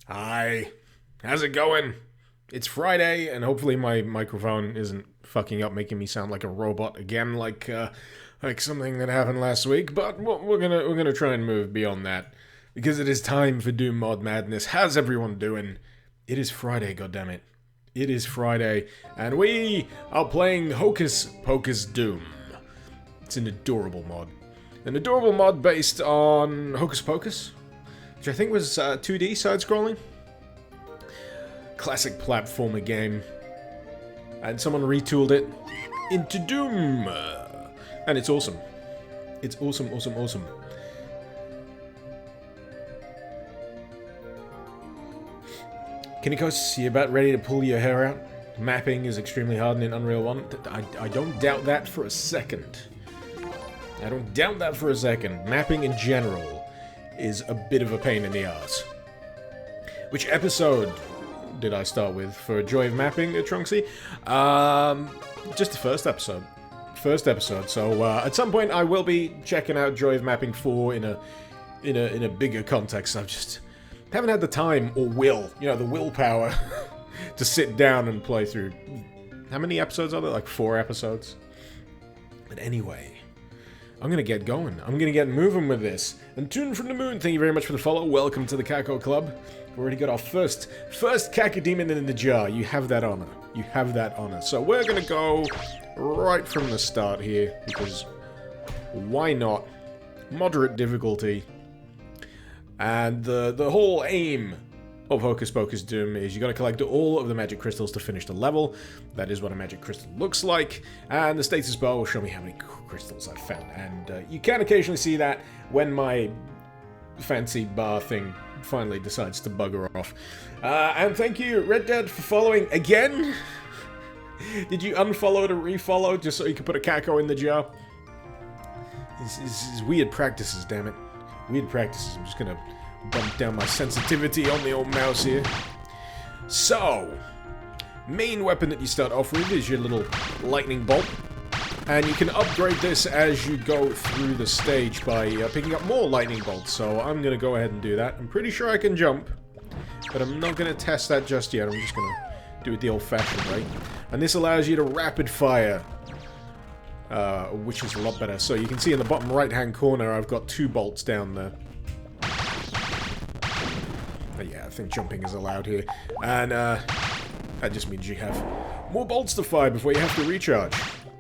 Hi, how's it going? It's Friday, and hopefully my microphone isn't fucking up, making me sound like a robot again, like something that happened last week. But we're gonna try and move beyond that because it is time for Doom Mod Madness. How's everyone doing? It is Friday, goddammit. It is Friday, and we are playing Hocus Pocus Doom. It's an adorable mod based on Hocus Pocus, which I think was 2D side-scrolling. Classic platformer game. And someone retooled it into Doom. And it's awesome. It's awesome, awesome, awesome. Kinikos, you about ready to pull your hair out? Mapping is extremely hard in Unreal 1. I don't doubt that for a second. I don't doubt that for a second. Mapping in general is a bit of a pain in the ass. Which episode did I start with for Joy of Mapping, Trunksy? Just the first episode. So at some point I will be checking out Joy of Mapping 4 in a bigger context. I've just haven't had the time or the willpower to sit down and play through. How many episodes are there? Like 4 episodes. But anyway, I'm gonna get going. I'm gonna get moving with this. And Tune from the Moon, thank you very much for the follow. Welcome to the Caco Club. We've already got our first Cacodemon in the jar. You have that honor. You have that honor. So we're gonna go right from the start here, because why not? Moderate difficulty. And the whole aim of Hocus Pocus Doom is you gotta collect all of the magic crystals to finish the level. That is what a magic crystal looks like. And the status bar will show me how many crystals I've found. And you can occasionally see that when my fancy bar thing finally decides to bugger off. And thank you, Red Dead, for following again. Did you unfollow to refollow just so you could put a caco in the jar? This is weird practices, damn it. Weird practices. I'm just gonna bump down my sensitivity on the old mouse here. So, main weapon that you start off with is your little lightning bolt. And you can upgrade this as you go through the stage by picking up more lightning bolts. So I'm going to go ahead and do that. I'm pretty sure I can jump, but I'm not going to test that just yet. I'm just going to do it the old-fashioned way. And this allows you to rapid fire, which is a lot better. So you can see in the bottom right-hand corner, I've got 2 bolts down there. But yeah, I think jumping is allowed here. And that just means you have more bolts to fire before you have to recharge.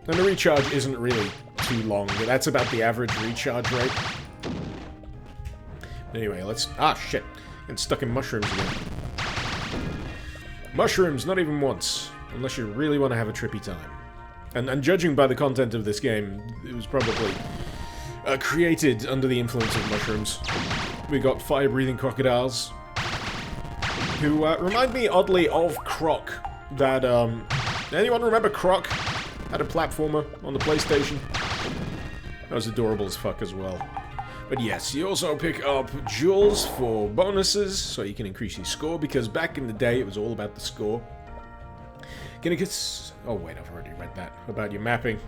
And the recharge isn't really too long, but that's about the average recharge rate. Anyway, let's... Ah, shit. Getting stuck in mushrooms again. Mushrooms, not even once. Unless you really want to have a trippy time. And judging by the content of this game, it was probably created under the influence of mushrooms. We got fire-breathing crocodiles, who remind me oddly of Croc. That, anyone remember Croc? Had a platformer on the PlayStation. That was adorable as fuck as well. But yes, you also pick up jewels for bonuses, so you can increase your score, because back in the day it was all about the score. Oh wait, I've already read that about your mapping.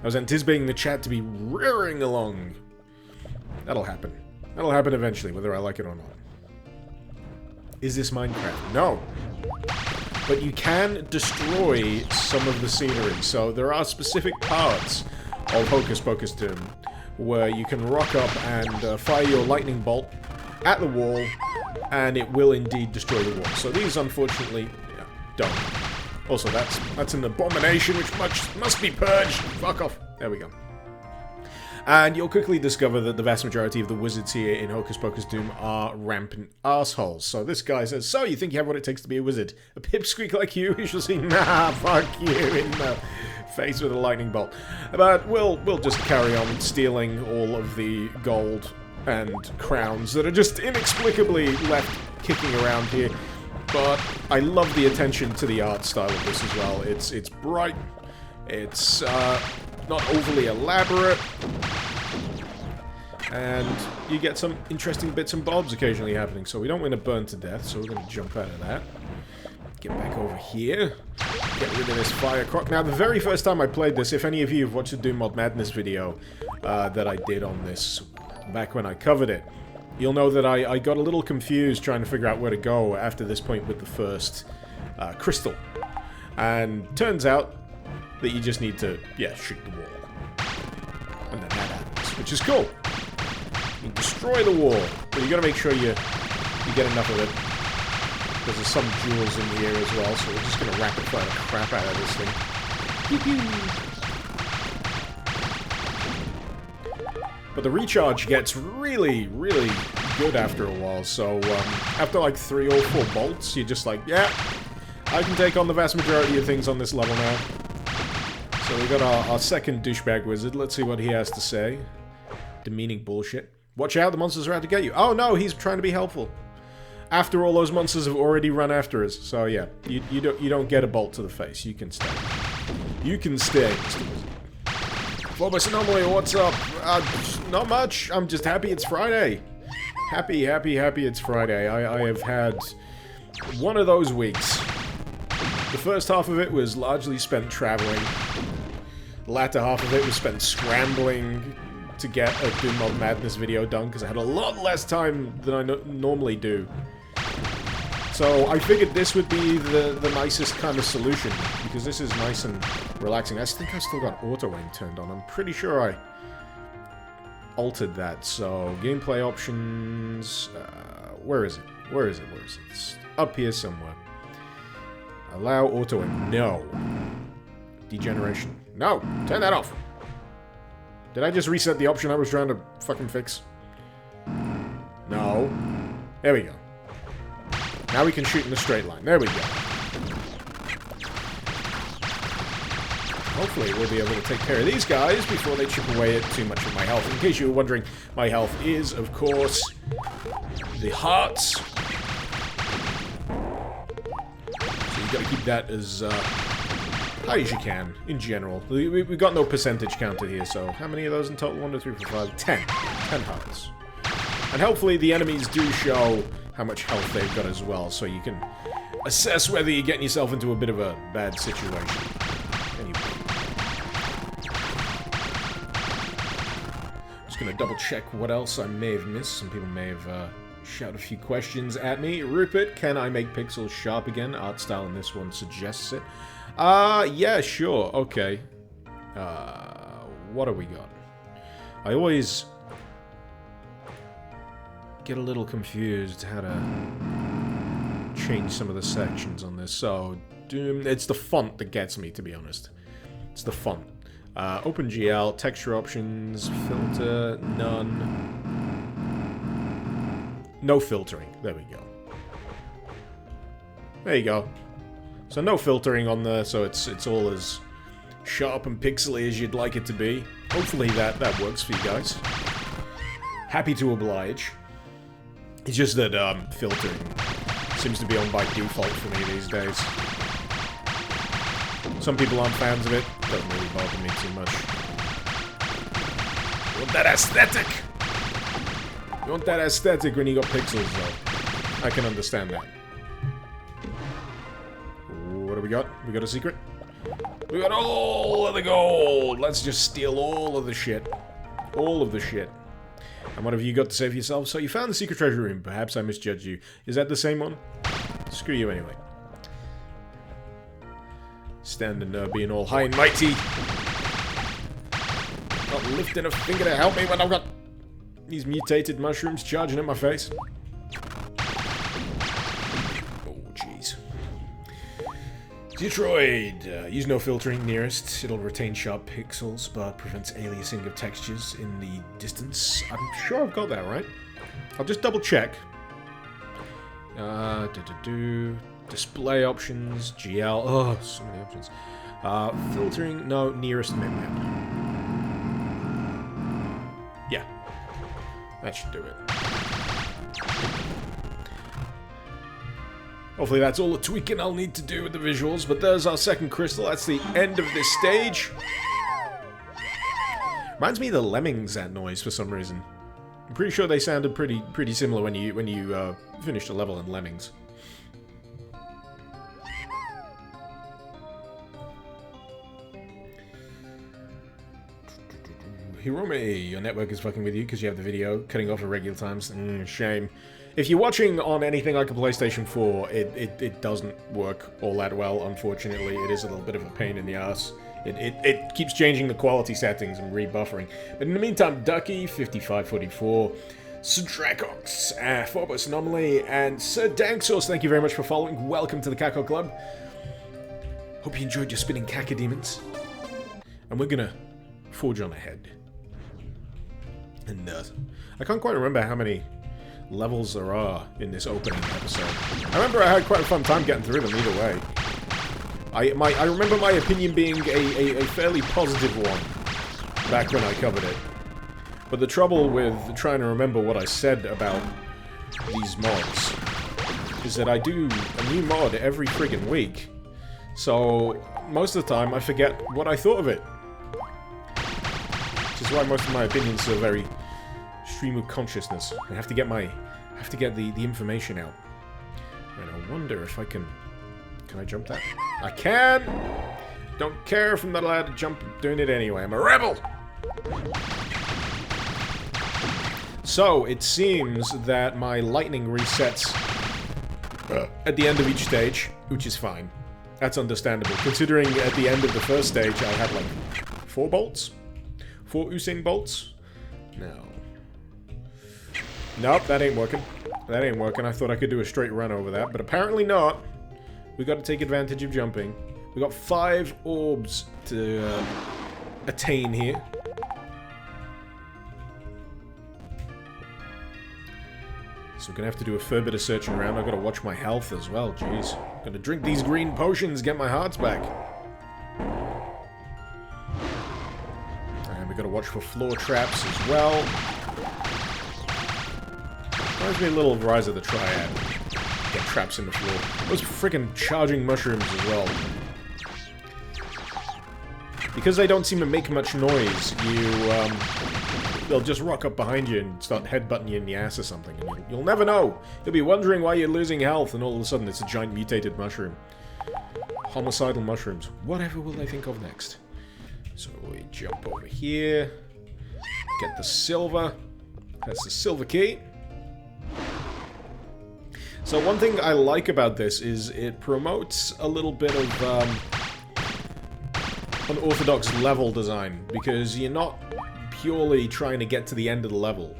I was anticipating the chat to be rearing along. That'll happen. That'll happen eventually, whether I like it or not. Is this Minecraft? No! But you can destroy some of the scenery, so there are specific parts of Hocus Pocus Doom where you can rock up and fire your lightning bolt at the wall, and it will indeed destroy the wall. So these, unfortunately, don't. Also, that's an abomination which must be purged. Fuck off. There we go. And you'll quickly discover that the vast majority of the wizards here in Hocus Pocus Doom are rampant assholes. So this guy says, so you think you have what it takes to be a wizard? A pipsqueak like you shall see, nah, fuck you, in the face with a lightning bolt. But we'll just carry on stealing all of the gold and crowns that are just inexplicably left kicking around here. But I love the attention to the art style of this as well. It's bright, it's not overly elaborate, and you get some interesting bits and bobs occasionally happening. So we don't want to burn to death, so we're going to jump out of that. Get back over here. Get rid of this fire croc. Now, the very first time I played this, if any of you have watched the Doom Mod Madness video that I did on this back when I covered it, you'll know that I got a little confused trying to figure out where to go after this point with the first crystal. And turns out that you just need to, yeah, shoot the wall. And then that happens, which is cool. You destroy the wall, but you gotta make sure you get enough of it. Because there's some jewels in here as well, so we're just gonna rapid fire the crap out of this thing. But the recharge gets really, really good after a while, so after like 3 or 4 bolts, you're just like, yeah, I can take on the vast majority of things on this level now. So we got our second douchebag wizard. Let's see what he has to say. Demeaning bullshit. Watch out, the monsters are out to get you. Oh no, he's trying to be helpful. After all, those monsters have already run after us. So yeah, you don't get a bolt to the face. You can stay. You can stay, Mr. Wizard. Phobos Anomaly, what's up? Not much. I'm just happy it's Friday. Happy it's Friday. I have had one of those weeks. The first half of it was largely spent traveling. The latter half of it was spent scrambling to get a Doom of Madness video done, because I had a lot less time than I normally do. So I figured this would be the nicest kind of solution, because this is nice and relaxing. I think I've still got auto-aim turned on. I'm pretty sure I altered that. So gameplay options, where is it? Where is it? It's up here somewhere. Allow auto-aim. No. Degeneration. No! Turn that off! Did I just reset the option I was trying to fucking fix? No. There we go. Now we can shoot in a straight line. There we go. Hopefully we'll be able to take care of these guys before they chip away at too much of my health. In case you were wondering, my health is, of course, the hearts. So you gotta keep that as high as you can, in general. We've got no percentage counter here, so how many of those in total? 1, 2, 3, 4, 5, 10. 10 hearts. And hopefully the enemies do show how much health they've got as well, so you can assess whether you're getting yourself into a bit of a bad situation. Anyway. Just gonna double check what else I may have missed. Some people may have shouted a few questions at me. Rupert, can I make pixels sharp again? Art style in this one suggests it. Yeah, sure, okay. What have we got? I always get a little confused how to change some of the sections on this. So, it's the font that gets me, to be honest. It's the font. OpenGL, texture options, filter, none. No filtering. There we go. There you go. So no filtering on there, so it's all as sharp and pixely as you'd like it to be. Hopefully that works for you guys. Happy to oblige. It's just that filtering seems to be on by default for me these days. Some people aren't fans of it. Doesn't really bother me too much. You want that aesthetic? You want that aesthetic when you got pixels, though. I can understand that. What do we got? We got a secret? We got all of the gold! Let's just steal all of the shit. All of the shit. And what have you got to say for yourself? So you found the secret treasure room. Perhaps I misjudged you. Is that the same one? Screw you anyway. Standing there being all high and mighty. Not lifting a finger to help me when I've got these mutated mushrooms charging at my face. Oh, jeez. Detroit. Use no filtering nearest. It'll retain sharp pixels, but prevents aliasing of textures in the distance. I'm sure I've got that right. I'll just double check. Display options, GL. Oh, so many options. Filtering. No, nearest minmap. Yeah. That should do it. Hopefully that's all the tweaking I'll need to do with the visuals, but there's our second crystal. That's the end of this stage. Reminds me of the Lemmings, that noise, for some reason. I'm pretty sure they sounded pretty similar when you finished a level in Lemmings. Hirome, your network is fucking with you because you have the video cutting off at regular times. Shame. If you're watching on anything like a PlayStation 4, it doesn't work all that well, unfortunately. It is a little bit of a pain in the ass. It keeps changing the quality settings and rebuffering. But in the meantime, Ducky, 5544, Stracox, Phobos Anomaly, and Sir Danksos, thank you very much for following. Welcome to the Caco Club. Hope you enjoyed your spinning cacodemons. And we're gonna forge on ahead. And I can't quite remember how many levels there are in this opening episode. I remember I had quite a fun time getting through them either way. I remember my opinion being a fairly positive one back when I covered it. But the trouble with trying to remember what I said about these mods is that I do a new mod every friggin' week. So most of the time I forget what I thought of it. Which is why most of my opinions are very stream of consciousness. I have to get the information out. And I wonder if I can I jump that? I can! Don't care if I'm not allowed to jump, I'm doing it anyway. I'm a rebel! So, it seems that my lightning resets at the end of each stage, which is fine. That's understandable, considering at the end of the first stage I had like 4 bolts? 4 Usain bolts? No. Nope, that ain't working. That ain't working. I thought I could do a straight run over that, but apparently not. We got to take advantage of jumping. We got 5 orbs to attain here. So we're gonna have to do a fair bit of searching around. I've got to watch my health as well, jeez. I'm gonna drink these green potions, get my hearts back. And we got to watch for floor traps as well. Reminds me a little of Rise of the Triad. Get traps in the floor. Those freaking charging mushrooms as well. Because they don't seem to make much noise, they'll just rock up behind you and start headbutting you in the ass or something, and you'll never know. You'll be wondering why you're losing health, and all of a sudden it's a giant mutated mushroom. Homicidal mushrooms. Whatever will they think of next? So we jump over here. Get the silver. That's the silver key. So one thing I like about this is it promotes a little bit of unorthodox level design, because you're not purely trying to get to the end of the level.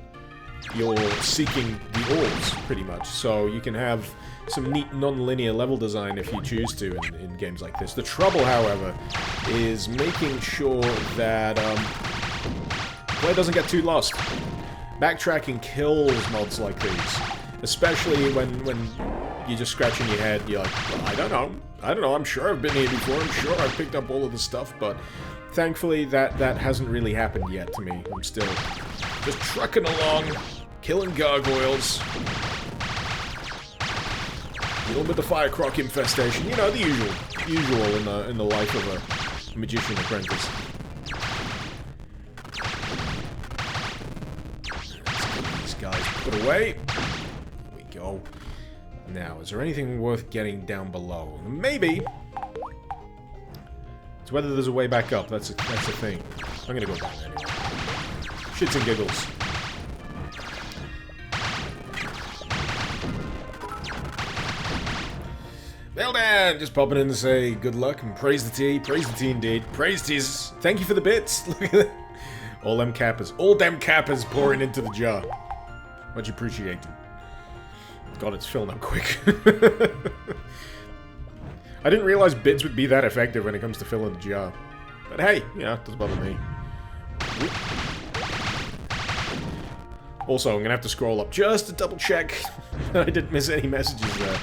You're seeking the orbs, pretty much. So you can have some neat non-linear level design if you choose to in games like this. The trouble, however, is making sure that play doesn't get too lost. Backtracking kills mods like these. Especially when you're just scratching your head, you're like, well, I don't know, I'm sure I've been here before, I'm sure I've picked up all of the stuff, but thankfully that hasn't really happened yet to me. I'm still just trucking along, killing gargoyles, dealing with the fire croc infestation, you know, the usual in the life of a magician apprentice. Let's get these guys put away. Go. Now, is there anything worth getting down below? Maybe. It's whether there's a way back up. That's a thing. I'm gonna go down anyway. Shits and giggles. Well, Dan, just popping in to say good luck and praise the tea. Praise the tea indeed. Praise teas. Thank you for the bits. Look at that. All them cappers pouring into the jar. Much appreciated. God, it's filling up quick. I didn't realize bits would be that effective when it comes to filling the jar. But hey, yeah, it doesn't bother me. Also, I'm gonna have to scroll up just to double check I didn't miss any messages there,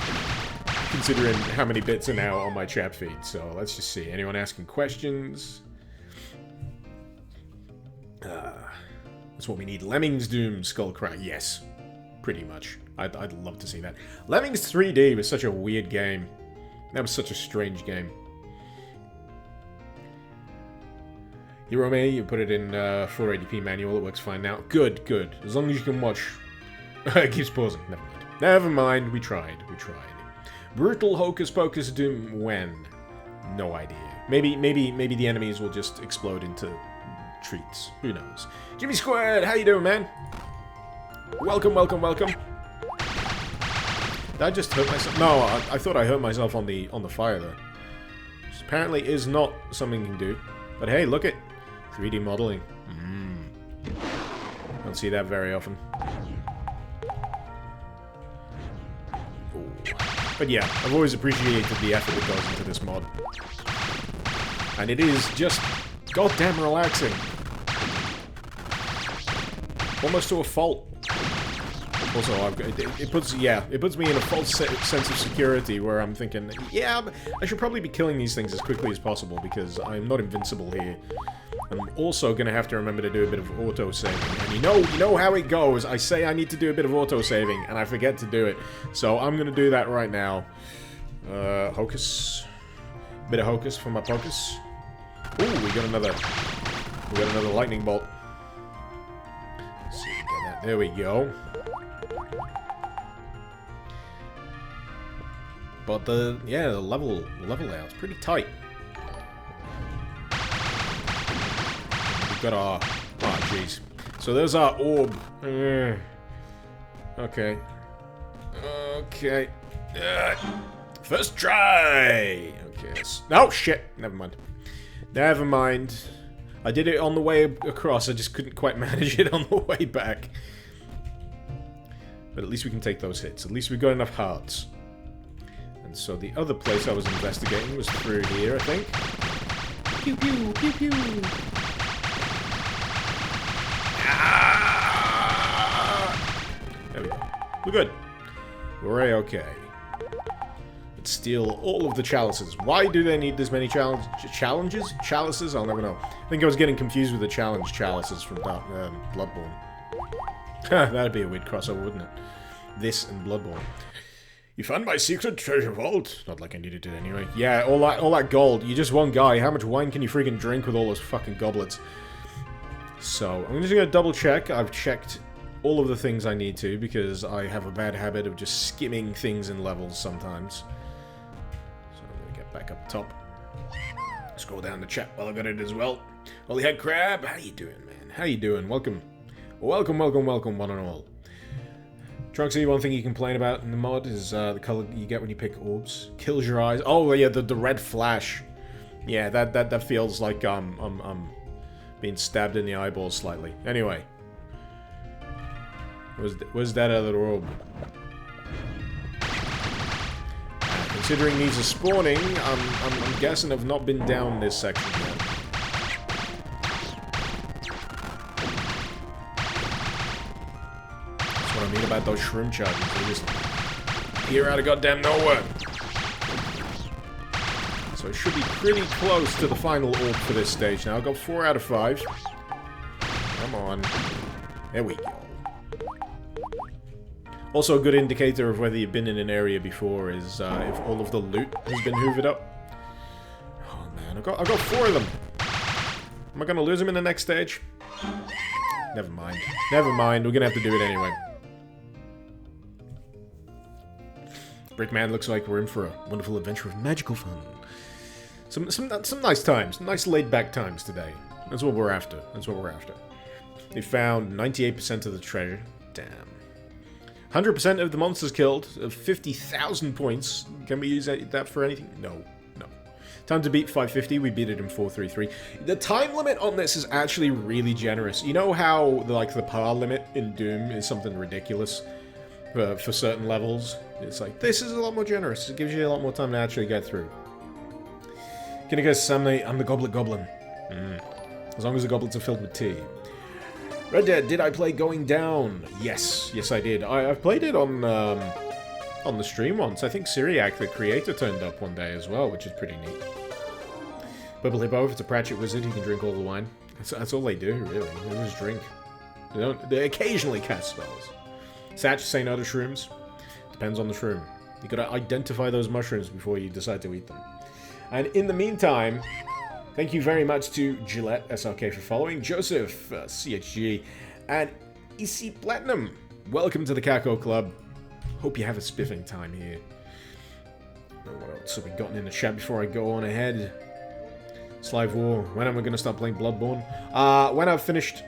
considering how many bits are now on my chat feed. So let's just see. Anyone asking questions? That's what we need. Lemmings Doom Skullcrack. Yes, pretty much. I'd love to see that. Lemmings 3D was such a weird game. That was such a strange game. Hirome, you put it in 480p manual. It works fine now. Good, good. As long as you can watch. It keeps pausing. Never mind. Never mind. We tried. We tried. Brutal Hocus Pocus Doom when? No idea. Maybe the enemies will just explode into treats. Who knows? Jimmy Squared, how you doing, man? Welcome, welcome, welcome. Did I just hurt myself? No, I thought I hurt myself on the fire there. Which apparently is not something you can do. But hey, look at 3D modeling. Don't see that very often. Ooh. But yeah, I've always appreciated the effort that goes into this mod. And it is just goddamn relaxing. Almost to a fault. Also, it puts me in a false sense of security where I'm thinking, yeah, I should probably be killing these things as quickly as possible because I'm not invincible here. I'm also gonna have to remember to do a bit of auto-saving. And you know how it goes. I say I need to do a bit of auto-saving, and I forget to do it. So I'm gonna do that right now. Hocus. Bit of Hocus for my Pocus. Ooh, we got another lightning bolt. Let's see, get that. There we go. But the level layout's pretty tight. We've got our... Oh, jeez. So there's our orb. Okay. Okay. First try! Okay. Oh, shit! Never mind. Never mind. I did it on the way across, I just couldn't quite manage it on the way back. But at least we can take those hits. At least we've got enough hearts. And so the other place I was investigating was through here, I think. Pew pew, pew pew. Ah! There we go. We're good. We're A-okay. Let's steal all of the chalices. Why do they need this many challenges? Chalices? I'll never know. I think I was getting confused with the challenge chalices from Bloodborne. That'd be a weird crossover, wouldn't it? This and Bloodborne. You found my secret treasure vault? Not like I needed it anyway. Yeah, all that gold. You're just one guy. How much wine can you freaking drink with all those fucking goblets? So, I'm just gonna double check. I've checked all of the things I need to, because I have a bad habit of just skimming things in levels sometimes. So I'm gonna get back up top. Scroll down the chat while I got it as well. Holy head crab, how you doing, man? How you doing? Welcome. Welcome, welcome, welcome, one and all. Trunksy, one thing you complain about in the mod is the color you get when you pick orbs. Kills your eyes. Oh, yeah, the red flash. Yeah, that feels like I'm being stabbed in the eyeball slightly. Anyway. Where's that other orb? Considering these are spawning, I'm guessing I've not been down this section yet. That's what I mean about those shroom charges. They just appear out of goddamn nowhere. So it should be pretty close to the final orb for this stage now. I've got 4 out of 5. Come on. There we go. Also, a good indicator of whether you've been in an area before is if all of the loot has been hoovered up. Oh man, I've got 4 of them. Am I gonna lose them in the next stage? Never mind. Never mind. We're gonna have to do it anyway. Brickman looks like we're in for a wonderful adventure of magical fun. Some nice times, nice laid-back times today. That's what we're after. That's what we're after. We found 98% of the treasure. Damn. 100% of the monsters killed, 50,000 points. Can we use that for anything? No, no. Time to beat 550, we beat it in 433. The time limit on this is actually really generous. You know how, like, the par limit in Doom is something ridiculous for certain levels? It's like, this is a lot more generous. It gives you a lot more time to actually get through. Can you guess, I'm the Goblet Goblin. As long as the goblets are filled with tea. Red Dead, did I play Going Down? Yes, yes I did. I've played it on the stream once. I think Syriac, the creator, turned up one day as well, which is pretty neat. Purple Hippo, if it's a Pratchett wizard, he can drink all the wine. That's all they do, really. They just drink. They occasionally cast spells. Satch, say no to shrooms. Depends on the shroom. You gotta identify those mushrooms before you decide to eat them. And in the meantime, thank you very much to Gillette SRK for following, Joseph, CHG, and EC Platinum. Welcome to the Kako Club. Hope you have a spiffing time here. What else have we gotten in the chat before I go on ahead? Slive War. When am I going to start playing Bloodborne? When I've finished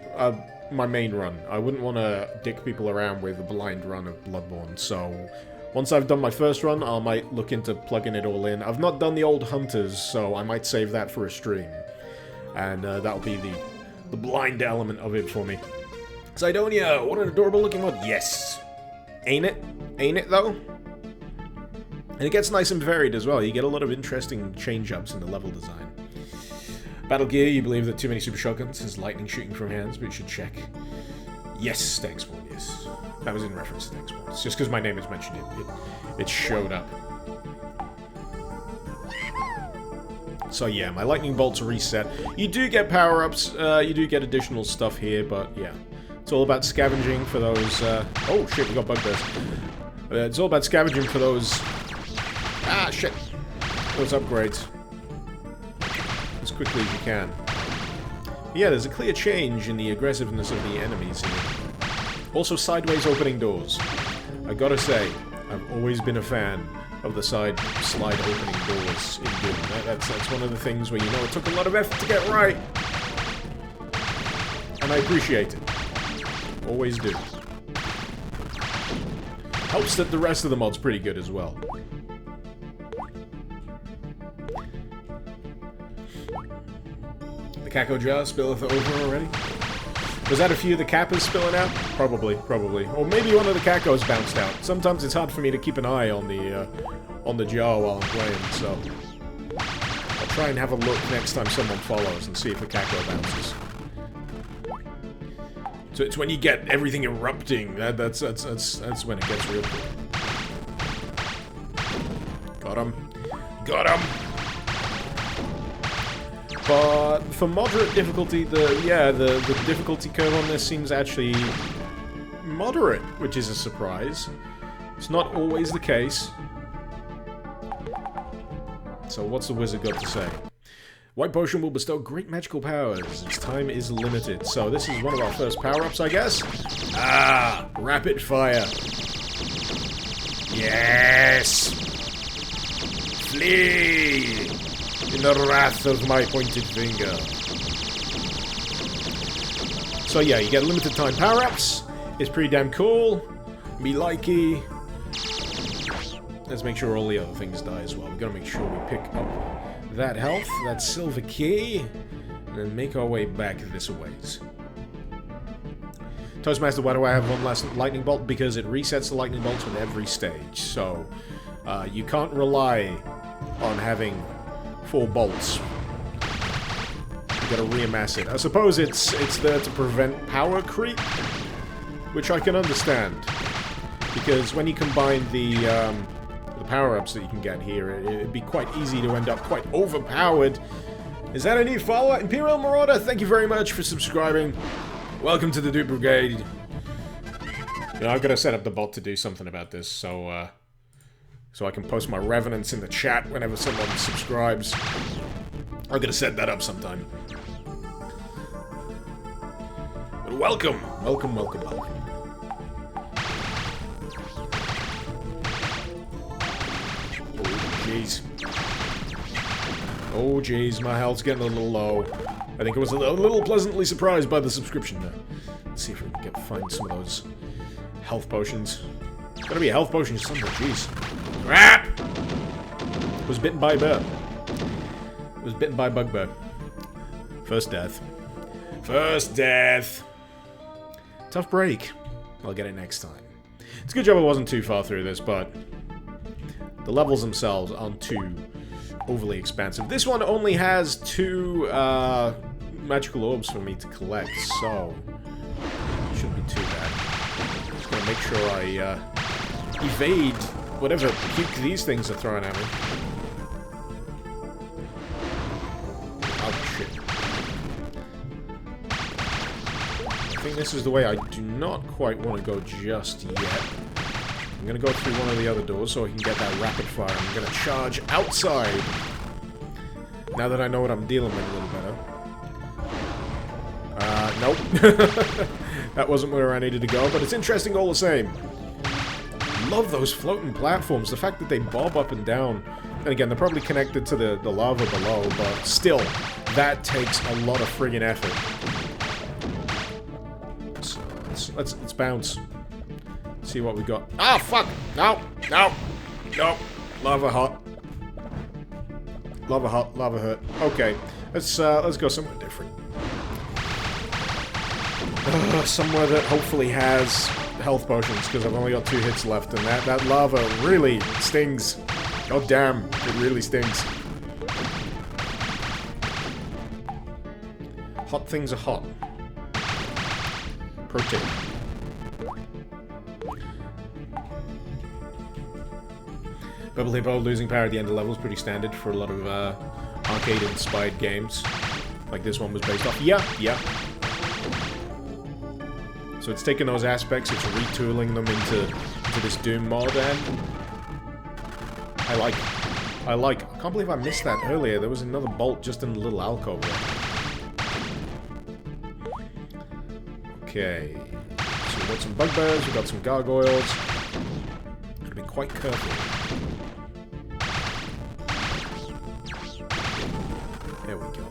my main run. I wouldn't want to dick people around with a blind run of Bloodborne, so once I've done my first run, I might look into plugging it all in. I've not done the old Hunters, so I might save that for a stream. And that'll be the blind element of it for me. Sidonia, what an adorable looking mod. Yes! Ain't it? Ain't it, though? And it gets nice and varied as well. You get a lot of interesting change-ups in the level design. Battle Gear, you believe that too many super shotguns is lightning shooting from hands, but you should check. Yes, Stangspawn, yes. That was in reference to Stangspawn. It's just because my name is mentioned, it showed up. So yeah, my lightning bolts reset. You do get power-ups, you do get additional stuff here, but yeah. It's all about scavenging for those, oh shit, we got bugbears. It's all about scavenging for those, ah shit, those upgrades. As quickly as you can. Yeah, there's a clear change in the aggressiveness of the enemies here. Also, sideways opening doors. I gotta say, I've always been a fan of the slide opening doors in Doom. That's one of the things where you know it took a lot of effort to get right. And I appreciate it. Always do. Helps that the rest of the mod's pretty good as well. The Caco jar spilleth over already? Was that a few of the Kappas spilling out? Probably. Or maybe one of the Cacos bounced out. Sometimes it's hard for me to keep an eye on the jar while I'm playing, so I'll try and have a look next time someone follows and see if the Caco bounces. So it's when you get everything erupting, that's when it gets real cool. Got him. Got him! But for moderate difficulty, the difficulty curve on this seems actually moderate, which is a surprise. It's not always the case. So what's the wizard got to say? White potion will bestow great magical powers. Its time is limited. So this is one of our first power-ups, I guess? Ah! Rapid fire. Yes! Flee! In the wrath of my pointed finger. So yeah, you get limited time power-ups. It's pretty damn cool. Me likey. Let's make sure all the other things die as well. We've got to make sure we pick up that health, that silver key, and then make our way back this ways. Toastmaster, why do I have one last lightning bolt? Because it resets the lightning bolts with every stage. So you can't rely on having 4 bolts. You gotta reamass it. I suppose it's there to prevent power creep, which I can understand, because when you combine the power-ups that you can get here, it'd be quite easy to end up quite overpowered. Is that a new follower? Imperial Marauder, thank you very much for subscribing. Welcome to the Dupe Brigade. You know, I've got to set up the bot to do something about this, so I can post my revenants in the chat whenever someone subscribes. I'm gonna set that up sometime. But welcome! Welcome, welcome, welcome. Jeez. Oh, jeez, my health's getting a little low. I think I was a little pleasantly surprised by the subscription there. Let's see if we can find some of those health potions. It's gotta be a health potion somewhere, jeez. Crap! Was bitten by a bear. Was bitten by a bugbear. First death. First death! Tough break. I'll get it next time. It's a good job I wasn't too far through this, but the levels themselves aren't too overly expansive. This one only has 2 magical orbs for me to collect, so it shouldn't be too bad. Just gonna make sure I evade whatever puke these things are throwing at me. Oh shit. I think this is the way I do not quite want to go just yet. I'm gonna go through one of the other doors so I can get that rapid fire. I'm gonna charge outside. Now that I know what I'm dealing with a little better. Nope. That wasn't where I needed to go, but it's interesting all the same. Love those floating platforms. The fact that they bob up and down. And again, they're probably connected to the lava below, but still, that takes a lot of friggin' effort. So let's bounce. See what we got. Ah, fuck! No! No! No! Lava hot. Lava hot, lava hurt. Okay, let's go somewhere different. Somewhere that hopefully has health potions, because I've only got 2 hits left, and that lava really stings. God damn, it really stings. Hot things are hot. Protein. Bubble Hippo losing power at the end of the level is pretty standard for a lot of arcade-inspired games. Like this one was based off. Yeah. So it's taken those aspects, it's retooling them into this Doom mod, and I like. I can't believe I missed that earlier. There was another bolt just in a little alcove there. Okay. So we've got some bugbears, we've got some gargoyles. Gotta be quite careful. There we go.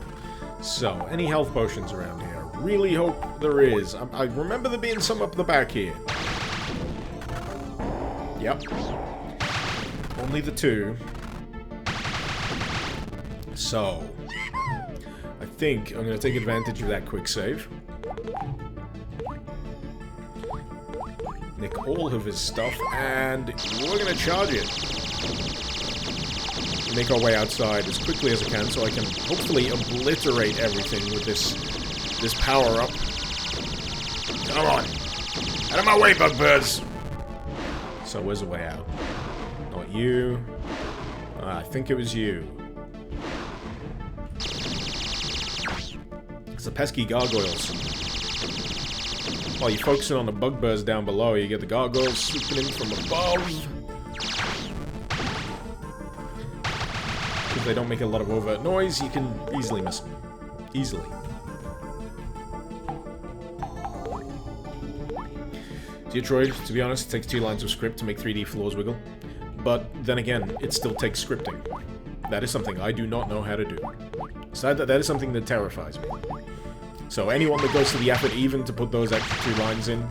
So, any health potions around here? Really hope there is. I remember there being some up the back here. Yep. Only the 2. So, I think I'm going to take advantage of that quick save. Nick all of his stuff, and we're going to charge it. Make our way outside as quickly as I can, so I can hopefully obliterate everything with this power-up. Come on! Out of my way, bugbears! So where's the way out? Not you. I think it was you. It's the pesky gargoyles. While you're focusing on the bugbears down below, you get the gargoyles swooping in from above. If they don't make a lot of overt noise, you can easily miss them. Easily. Detroit, to be honest, it takes 2 lines of script to make 3D floors wiggle. But then again, it still takes scripting. That is something I do not know how to do. So that is something that terrifies me. So anyone that goes to the effort even to put those extra 2 lines in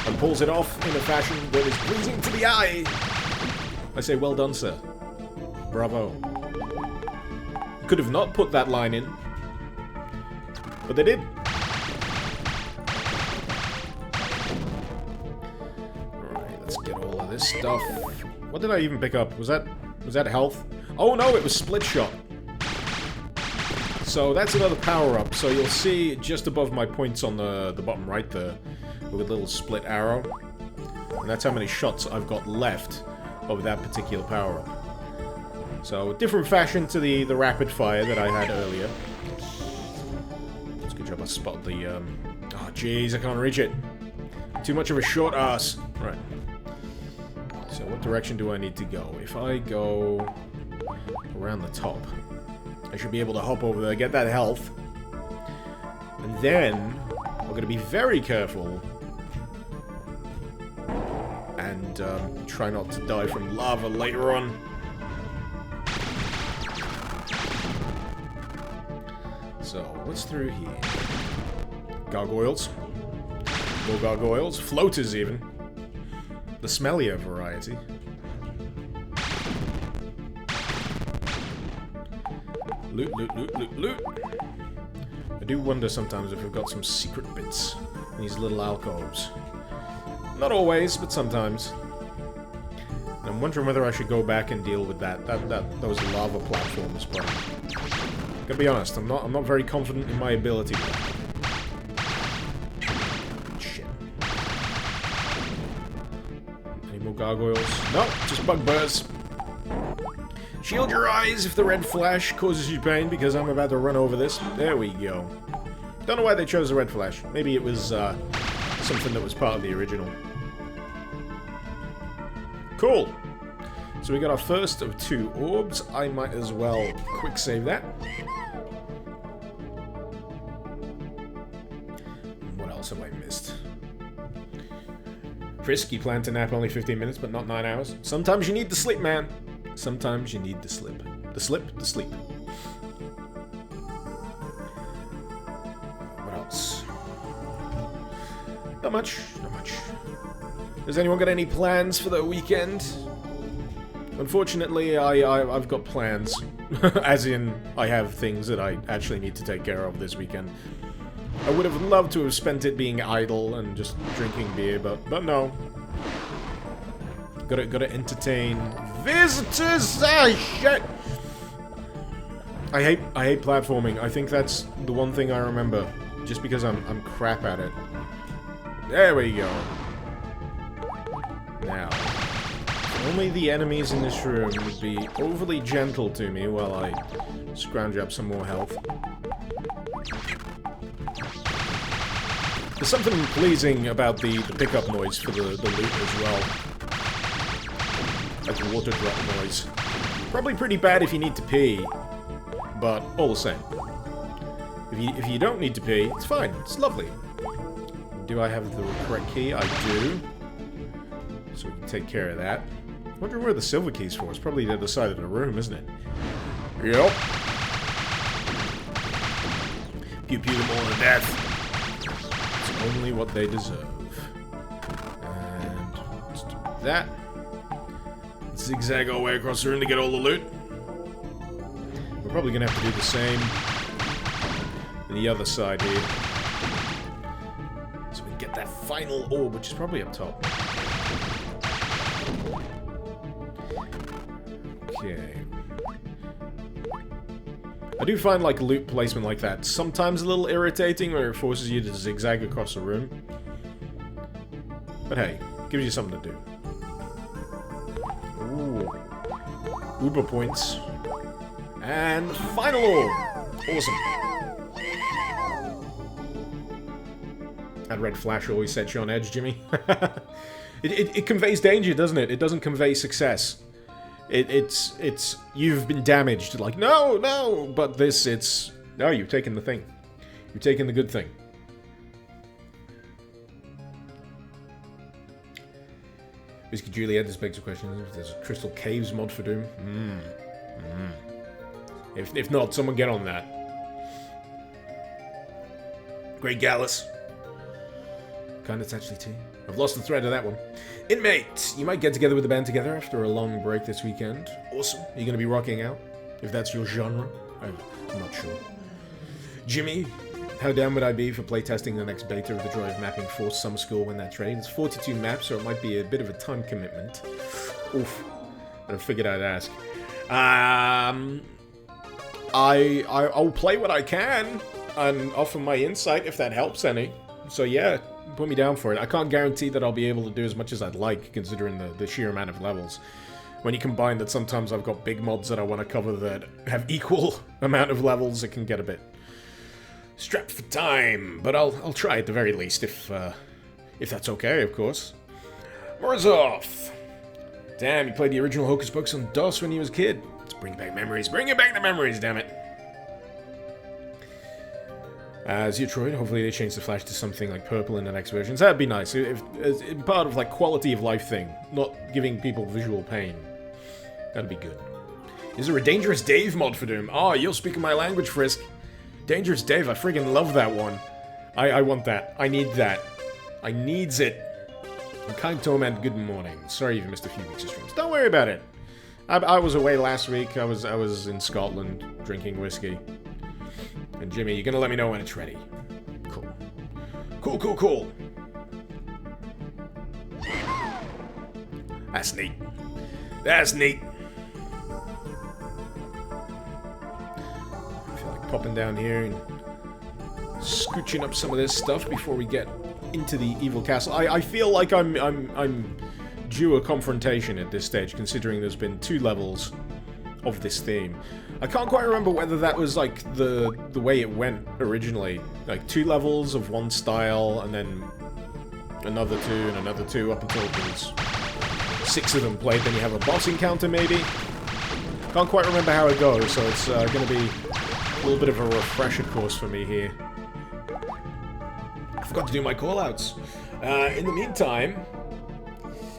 and pulls it off in a fashion that is pleasing to the eye, I say well done, sir. Bravo. Could have not put that line in, but they did. Alright, let's get all of this stuff. What did I even pick up? Was that health? Oh no, it was split shot. So that's another power-up. So you'll see just above my points on the bottom right there, with a little split arrow. And that's how many shots I've got left of that particular power-up. So, different fashion to the rapid fire that I had earlier. It's a good job I spotted the, Oh, jeez, I can't reach it. Too much of a short ass. Right. So, what direction do I need to go? If I go around the top, I should be able to hop over there, get that health. And then, we're going to be very careful and try not to die from lava later on. So, what's through here? Gargoyles. More gargoyles. Floaters, even. The smellier variety. Loot, loot, loot, loot, loot. I do wonder sometimes if we've got some secret bits in these little alcoves. Not always, but sometimes. And I'm wondering whether I should go back and deal with those lava platforms, but gotta be honest, I'm not very confident in my ability. Shit. Any more gargoyles? No, just bugbears. Shield your eyes if the red flash causes you pain, because I'm about to run over this. There we go. Don't know why they chose the red flash. Maybe it was something that was part of the original. Cool. So we got our first of 2 orbs. I might as well quick save that. What else have I missed? Frisk, you plan to nap only 15 minutes, but not 9 hours. Sometimes you need to sleep, man. Sometimes you need to slip. The slip, the sleep. Not much, not much. Has anyone got any plans for the weekend? Unfortunately, I've got plans. As in, I have things that I actually need to take care of this weekend. I would have loved to have spent it being idle and just drinking beer, but no. Gotta entertain visitors! Ah, shit! I hate platforming. I think that's the one thing I remember. Just because I'm crap at it. There we go. Now, if only the enemies in this room would be overly gentle to me while I scrounge up some more health. There's something pleasing about the pickup noise for the loot as well. Like the water drop noise. Probably pretty bad if you need to pee, but all the same. If you don't need to pee, it's fine. It's lovely. Do I have the correct key? I do. So we can take care of that. I wonder where the silver key's for. It's probably the other side of the room, isn't it? Yep. Pew pew them all to death. It's only what they deserve. And let's do that. Zigzag our way across the room to get all the loot. We're probably gonna have to do the same on the other side here. So we can get that final orb, which is probably up top. Okay. I do find like loot placement like that sometimes a little irritating where it forces you to zigzag across the room. But hey, gives you something to do. Ooh. Uber points. And final orb! Awesome. That red flash always sets you on edge, Jimmy. it conveys danger, doesn't it? It doesn't convey success. It's you've been damaged. Like, no, no! But this, it's... No, you've taken the thing. You've taken the good thing. Whiskey Juliet, this begs a question. If there's a Crystal Caves mod for Doom. If not, someone get on that. Great Gallus. Kinda actually too. I've lost the thread of that one. Inmate! You might get together with the band together after a long break this weekend. Awesome. Are you going to be rocking out? If that's your genre? I'm not sure. Jimmy, how down would I be for playtesting the next beta of the Joy of Mapping Force Summer School when that's ready? It's 42 maps, so it might be a bit of a time commitment. Oof. But I figured I'd ask. I'll play what I can and offer my insight if that helps any. So yeah, put me down for it. I can't guarantee that I'll be able to do as much as I'd like, considering the sheer amount of levels. When you combine that sometimes I've got big mods that I want to cover that have equal amount of levels, it can get a bit strapped for time. But I'll try at the very least, if that's okay, of course. Morozov! Damn, you played the original Hocus Pocus on DOS when you was a kid. Let's bring back memories. Bring it back the memories, damn it. Zeotroid, hopefully they change the flash to something like purple in the next versions. That'd be nice. If part of like quality of life thing, not giving people visual pain. That'd be good. Is there a Dangerous Dave mod for Doom? Oh, you're speaking my language, Frisk. Dangerous Dave, I friggin' love that one. I want that. I need that. I needs it. And Kind Torment, good morning. Sorry you've missed a few weeks of streams. Don't worry about it. I was away last week. I was in Scotland drinking whiskey. And Jimmy, you're gonna let me know when it's ready. Cool. Cool, cool, cool. That's neat. That's neat. I feel like popping down here and scooching up some of this stuff before we get into the evil castle. I feel like I'm due a confrontation at this stage, considering there's been 2 levels of this theme. I can't quite remember whether that was like the way it went originally. Like 2 levels of one style, and then another 2 and another 2 up until there's 6 of them played. Then you have a boss encounter, maybe. Can't quite remember how it goes, so it's going to be a little bit of a refresher course for me here. I forgot to do my callouts. In the meantime,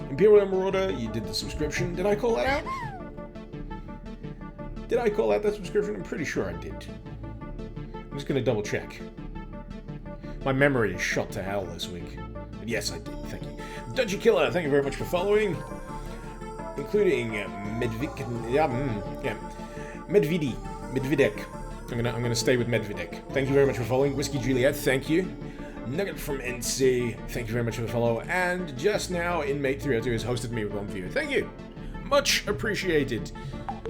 Imperial Marauder, you did the subscription. Did I call that out? Did I call out that subscription? I'm pretty sure I did. I'm just gonna double check. My memory is shot to hell this week. Yes, I did. Thank you. Dodgy Killer, thank you very much for following. Including Medvidek. I'm gonna stay with Medvidek. Thank you very much for following. Whiskey Juliet, thank you. Nugget from NC, thank you very much for the follow. And just now, Inmate 302 has hosted me with one view. Thank you. Much appreciated.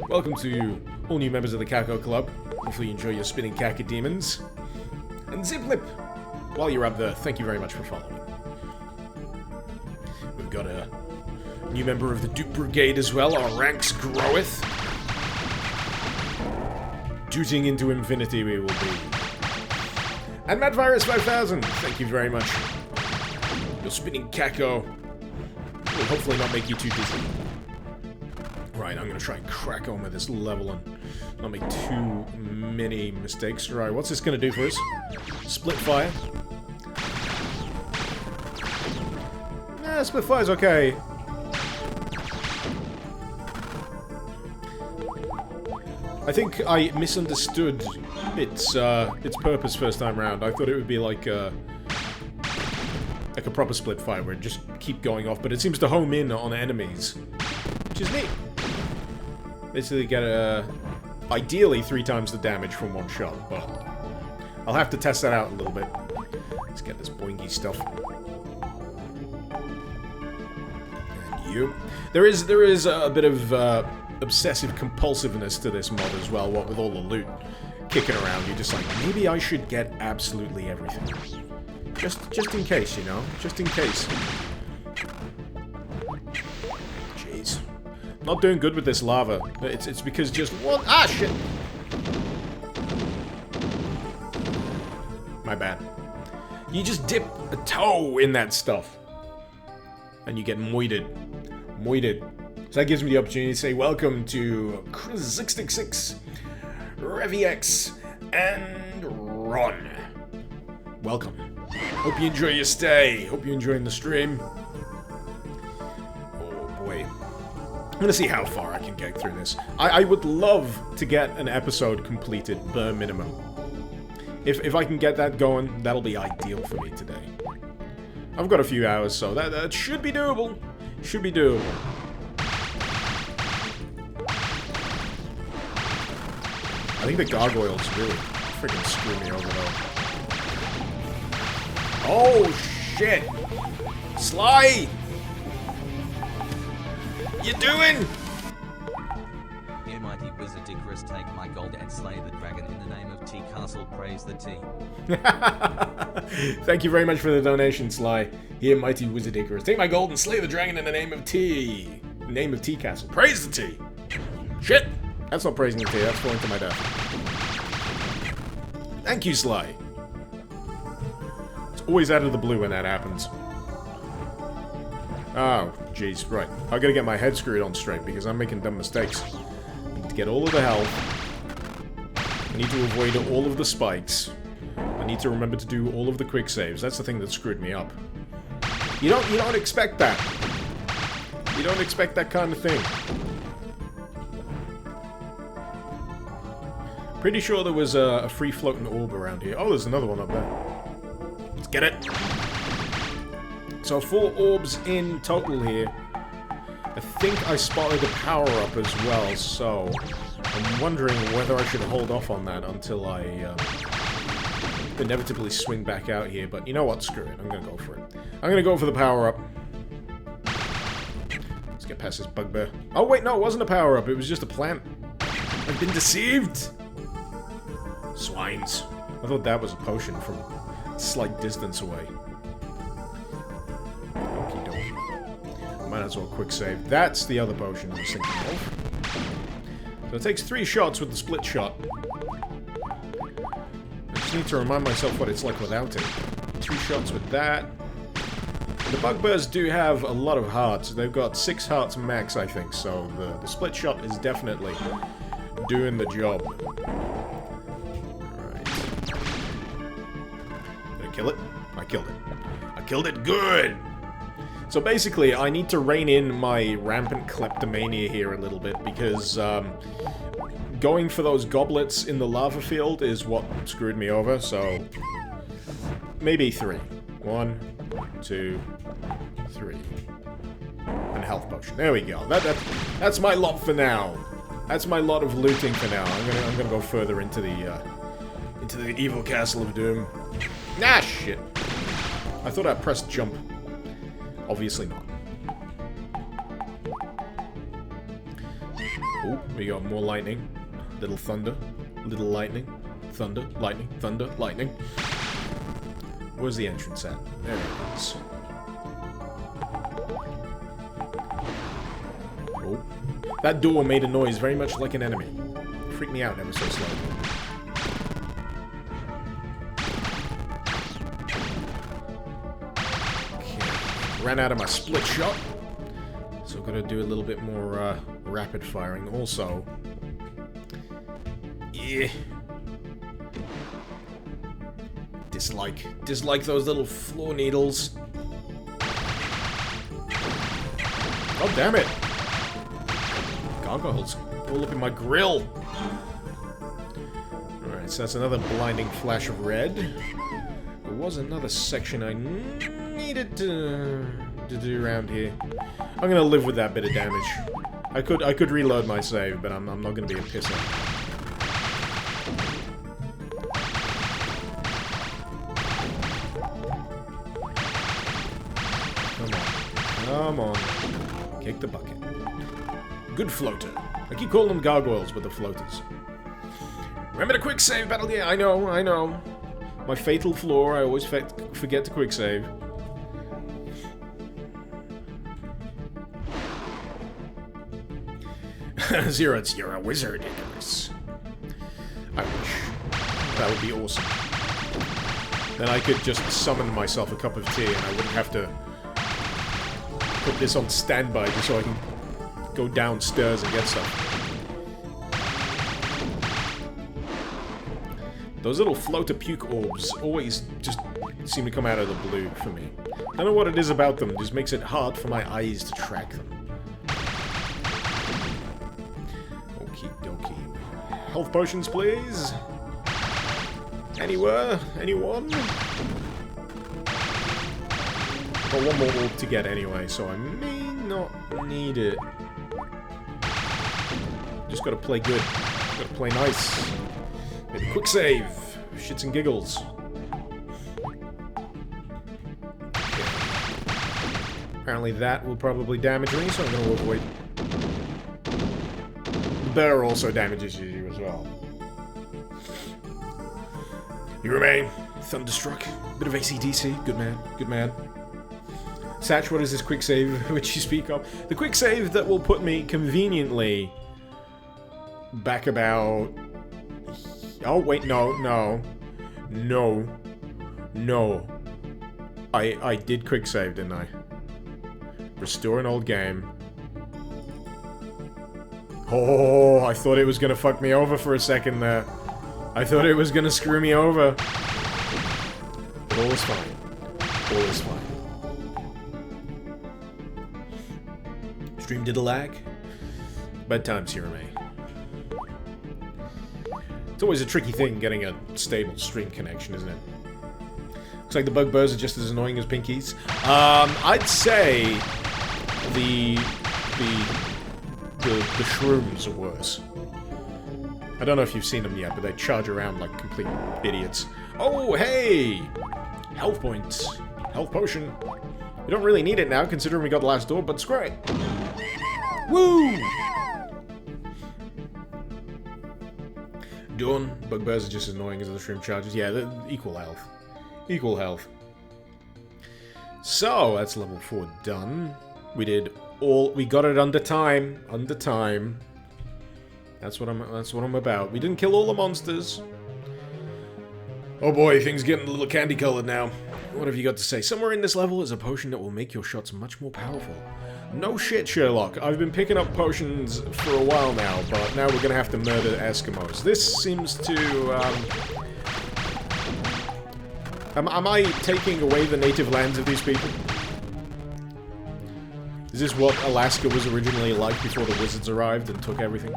Welcome to all new members of the Caco Club. Hopefully you enjoy your spinning caca demons. And Ziplip, while you're up there, thank you very much for following. We've got a new member of the Duke Brigade as well. Our ranks groweth. Dooting into infinity we will be. And MadVirus 5000, thank you very much. Your spinning caco will hopefully not make you too dizzy. Right, I'm gonna try and crack on with this level and not make too many mistakes. Right, what's this gonna do for us? Split fire. Split fire's okay. I think I misunderstood its purpose first time round. I thought it would be like a proper split fire where it just keep going off, but it seems to home in on enemies, which is neat. Basically get ideally 3 times the damage from one shot, but I'll have to test that out a little bit. Let's get this boingy stuff. And you. There is a bit of obsessive compulsiveness to this mod as well, what with all the loot kicking around. You're just like, maybe I should get absolutely everything. Just in case, you know? Just in case. Jeez. Not doing good with this lava. It's because just one... Ah, shit! My bad. You just dip a toe in that stuff. And you get moited. Moited. So that gives me the opportunity to say welcome to Chris666, Reviex, and Ron. Welcome. Hope you enjoy your stay. Hope you're enjoying the stream. Oh boy. I'm gonna see how far I can get through this. I would love to get an episode completed, bare minimum. If I can get that going, that'll be ideal for me today. I've got a few hours, so that should be doable. Should be doable. I think the gargoyles really freaking screw me over though. Oh shit! Sly! You doing? Here mighty wizard Icarus, take my gold and slay the dragon in the name of T Castle, praise the T. Thank you very much for the donation, Sly. Here mighty wizard Icarus, take my gold and slay the dragon in the name of T. Name of T Castle, praise the T. Shit! That's not praising the T, that's falling to my death. Thank you, Sly. It's always out of the blue when that happens. Oh, jeez, right. I gotta get my head screwed on straight because I'm making dumb mistakes. I need to get all of the health. I need to avoid all of the spikes. I need to remember to do all of the quick saves. That's the thing that screwed me up. You don't expect that. You don't expect that kind of thing. Pretty sure there was a free floating orb around here. Oh, there's another one up there. Let's get it. So 4 orbs in total here. I think I spotted a power-up as well, so I'm wondering whether I should hold off on that until I inevitably swing back out here. But you know what? Screw it. I'm gonna go for it. I'm gonna go for the power-up. Let's get past this bugbear. Oh wait, no, it wasn't a power-up. It was just a plant. I've been deceived! Swines. I thought that was a potion from a slight distance away. Okie dokie. Might as well quick save. That's the other potion I was thinking of. So it takes 3 shots with the split shot. I just need to remind myself what it's like without it. 2 shots with that. The bugbears do have a lot of hearts. They've got 6 hearts max, I think, so the split shot is definitely doing the job. Kill it? I killed it. I killed it good! So basically, I need to rein in my rampant kleptomania here a little bit, because going for those goblets in the lava field is what screwed me over, so maybe 3. 1, 1, 2, 3. And a health potion. There we go. That's my lot for now. That's my lot of looting for now. I'm gonna go further into the evil castle of doom. Ah, shit. I thought I pressed jump. Obviously not. Oh, we got more lightning. Little thunder. Little lightning. Thunder. Lightning. Thunder. Lightning. Where's the entrance at? There it is. Oh. That door made a noise very much like an enemy. Freaked me out ever so slightly. Okay. Ran out of my split shot. So I've got to do a little bit more rapid firing also. Yeah. Dislike those little floor needles. Oh, damn it. Gargoyles all up in my grill. Alright, so that's another blinding flash of red. There was another section I needed to do around here. I'm gonna live with that bit of damage. I could reload my save, but I'm not gonna be a pisser. Come on. Kick the bucket. Good floater. I keep calling them gargoyles, but they're floaters. Remember the quick save battle? Yeah, I know. My fatal flaw, I always forget to quick save. Zero, you're a wizard, Icarus. I wish. That would be awesome. Then I could just summon myself a cup of tea and I wouldn't have to put this on standby just so I can go downstairs and get some. Those little floater puke orbs always just seem to come out of the blue for me. I don't know what it is about them, it just makes it hard for my eyes to track them. Okie dokie. Health potions, please. Anywhere? Anyone? Got one more orb to get anyway, so I may not need it. Just gotta play good. Gotta play nice. Maybe quick save. Shits and giggles. Okay. Apparently that will probably damage me, so I'm gonna avoid. The bear also damages you as well. You remain thunderstruck. Bit of AC/DC. Good man. Good man. Satch, what is this quick save which you speak of? The quick save that will put me conveniently back about... Oh, wait, no. I did quick save, didn't I? Restore an old game. Oh, I thought it was gonna fuck me over for a second there. I thought it was gonna screw me over. But all is fine. All is fine. Stream did a lag. Bedtime's here, mate. It's always a tricky thing getting a stable stream connection, isn't it? Looks like the bugbears are just as annoying as pinkies. I'd say the shrooms are worse. I don't know if you've seen them yet, but they charge around like complete idiots. Oh, hey! Health points. Health potion. We don't really need it now, considering we got the last door, but screw it. Woo! Dawn. Bugbears are just as annoying as the shrimp charges. Yeah, they're equal health. Equal health. So, that's level 4 done. We did all... We got it under time. Under time. That's what I'm about. We didn't kill all the monsters. Oh boy, things getting a little candy-colored now. What have you got to say? Somewhere in this level is a potion that will make your shots much more powerful. No shit, Sherlock. I've been picking up potions for a while now, but now we're gonna have to murder Eskimos. This seems to, Am I taking away the native lands of these people? Is this what Alaska was originally like before the wizards arrived and took everything?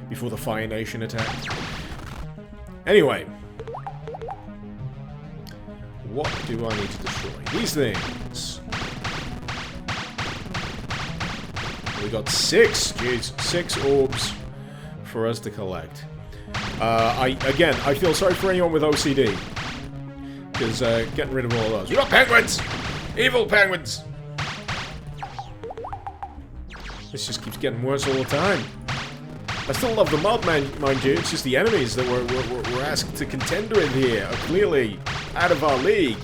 Before the Fire Nation attacked? Anyway. What do I need to destroy? These things. We got 6. Jeez, 6 orbs for us to collect. I feel sorry for anyone with OCD. Because getting rid of all of those. We got penguins! Evil penguins! This just keeps getting worse all the time. I still love the mod, mind you. It's just the enemies that we're asked to contend with here are clearly out of our league.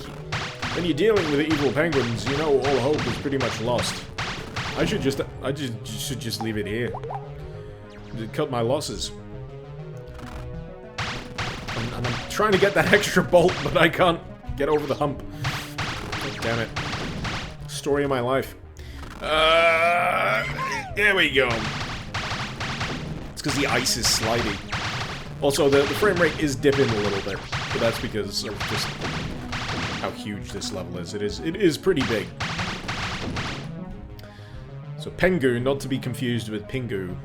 When you're dealing with evil penguins, you know all hope is pretty much lost. I should just leave it here. Cut my losses. And I'm trying to get that extra bolt, but I can't get over the hump. God damn it. Story of my life. There we go. It's because the ice is sliding. Also, the frame rate is dipping a little bit, but that's because of just how huge this level is. It is pretty big. So Pengu, not to be confused with Pingu,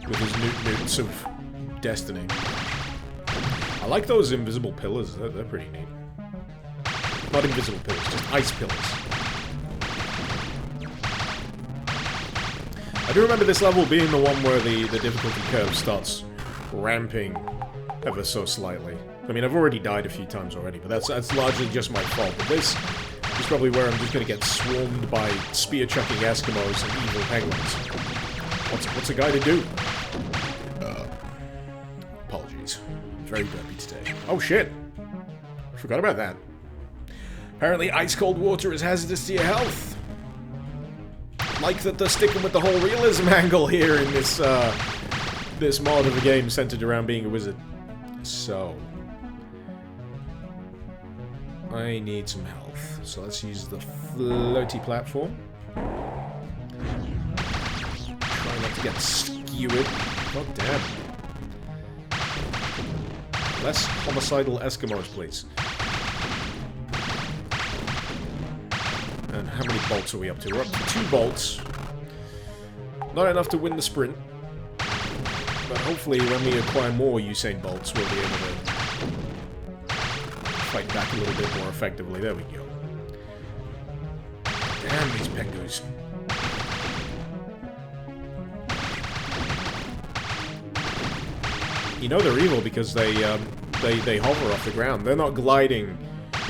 with his newts of destiny. I like those invisible pillars. They're pretty neat. Not invisible pillars, just ice pillars. I do remember this level being the one where the difficulty curve starts ramping ever so slightly. I mean, I've already died a few times already, but that's largely just my fault. But this is probably where I'm just going to get swarmed by spear-chucking Eskimos and evil penguins. What's a guy to do? Apologies. I'm very burpy today. Oh shit! Forgot about that. Apparently ice-cold water is hazardous to your health. Like that they're sticking with the whole realism angle here in this this mod of the game centered around being a wizard. So I need some health. So let's use the floaty platform. Try not to get skewered. God damn. Less homicidal Eskimos, please. And how many bolts are we up to? We're up to 2 bolts. Not enough to win the sprint. But hopefully when we acquire more Usain bolts, we'll be able to fight back a little bit more effectively. There we go. Damn these penguins. You know they're evil because they hover off the ground. They're not gliding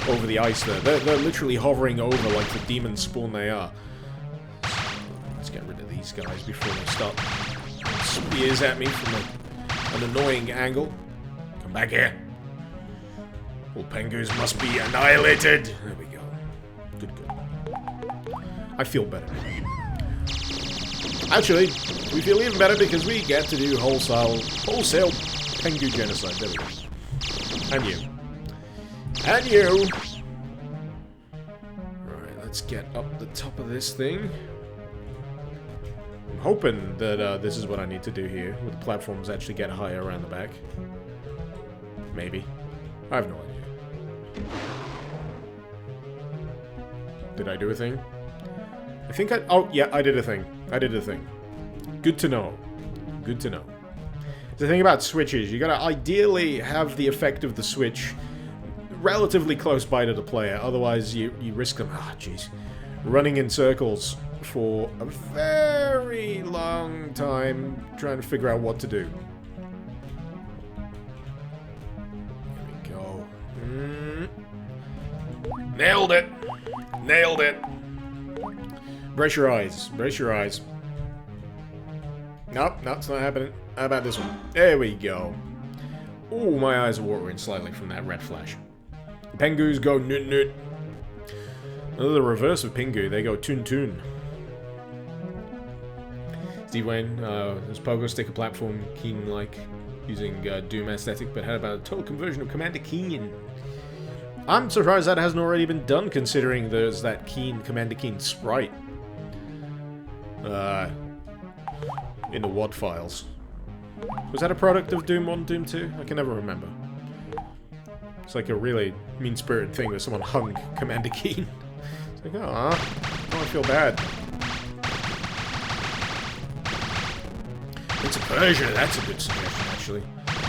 over the ice there. They're literally hovering over like the demon spawn they are. So, let's get rid of these guys before they start spears at me from an annoying angle. Come back here. All penguins must be annihilated. There we go. Good. I feel better. Actually, we feel even better because we get to do wholesale pengu genocide. There we go. And you. And you! Alright, let's get up the top of this thing. I'm hoping that this is what I need to do here, with the platforms actually get higher around the back. Maybe. I have no idea. Did I do a thing? I think I... Oh, yeah, I did a thing. Good to know. Good to know. The thing about switches, you gotta ideally have the effect of the switch relatively close by to the player, otherwise you risk them, running in circles for a very long time trying to figure out what to do. Here we go. Nailed it! Nailed it! Brace your eyes. Brace your eyes. Nope, it's not happening. How about this one? There we go. Ooh, my eyes are watering slightly from that red flash. Pengus go nut nut. Another the reverse of Pingu, they go toon toon. Steve Wayne, this pogo sticker platform Keen-like, using Doom aesthetic, but how about a total conversion of Commander Keen? I'm surprised that hasn't already been done, considering there's that Commander Keen sprite. In the WAD files. Was that a product of Doom 1, Doom 2? I can never remember. It's like a really mean-spirited thing that someone hung Commander Keen. It's like, oh, I feel bad. Prince of Persia, that's a good suggestion, actually.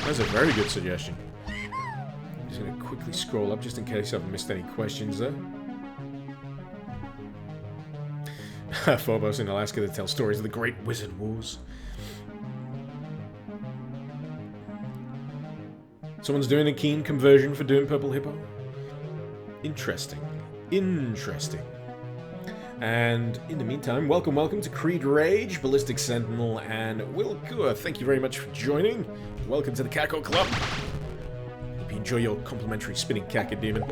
That's a very good suggestion. I'm just gonna quick quickly scroll up just in case I've missed any questions there. Phobos in Alaska that tell stories of the Great Wizard Wars. Someone's doing a keen conversion for doing Purple Hippo. Interesting. Interesting. And in the meantime, welcome to Creed Rage, Ballistic Sentinel, and Will Kua. Thank you very much for joining. Welcome to the Cackle Club. Hope you enjoy your complimentary spinning cacodemon.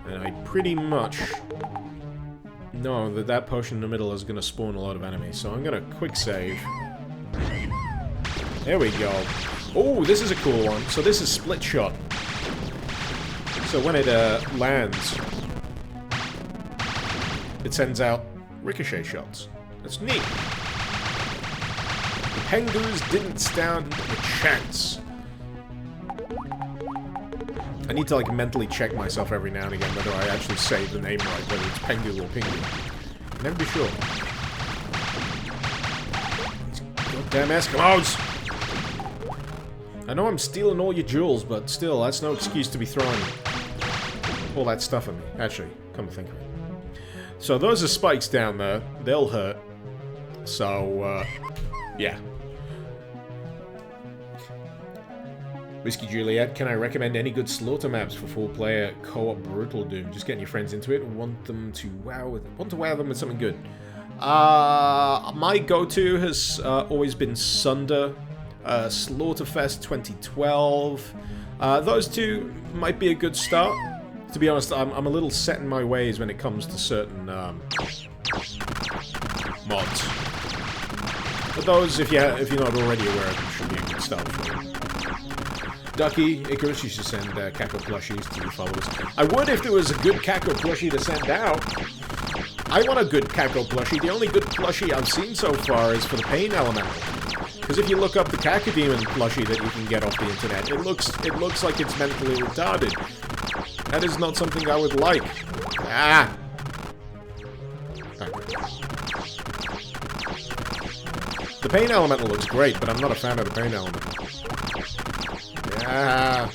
And I pretty much know that that potion in the middle is going to spawn a lot of enemies, so I'm going to quick save. There we go. Oh, this is a cool one. So this is split shot. So when it lands, it sends out ricochet shots. That's neat. The Pengus didn't stand a chance. I need to like mentally check myself every now and again whether I actually say the name right, whether it's Pengu or Pingu. Can never be sure. These goddamn Eskimos! I know I'm stealing all your jewels, but still, that's no excuse to be throwing all that stuff at me. Actually, come to think of it. So those are spikes down there. They'll hurt. So, yeah. Whiskey Juliet, can I recommend any good slaughter maps for 4-player co-op Brutal Doom? Just getting your friends into it and want to wow them with something good. My go-to has always been Sunder, Slaughterfest 2012. Those two might be a good start. To be honest, I'm a little set in my ways when it comes to certain mods. But those, if you're not already aware of them, should be a good start for you. Ducky, Icarus, you should send Caco plushies to your followers. I would if there was a good Caco plushie to send out. I want a good Caco plushie. The only good plushie I've seen so far is for the Pain Elemental. Because if you look up the Cacodemon plushie that you can get off the internet, it looks like it's mentally retarded. That is not something I would like. Ah! The Pain Elemental looks great, but I'm not a fan of the Pain Elemental. Ah.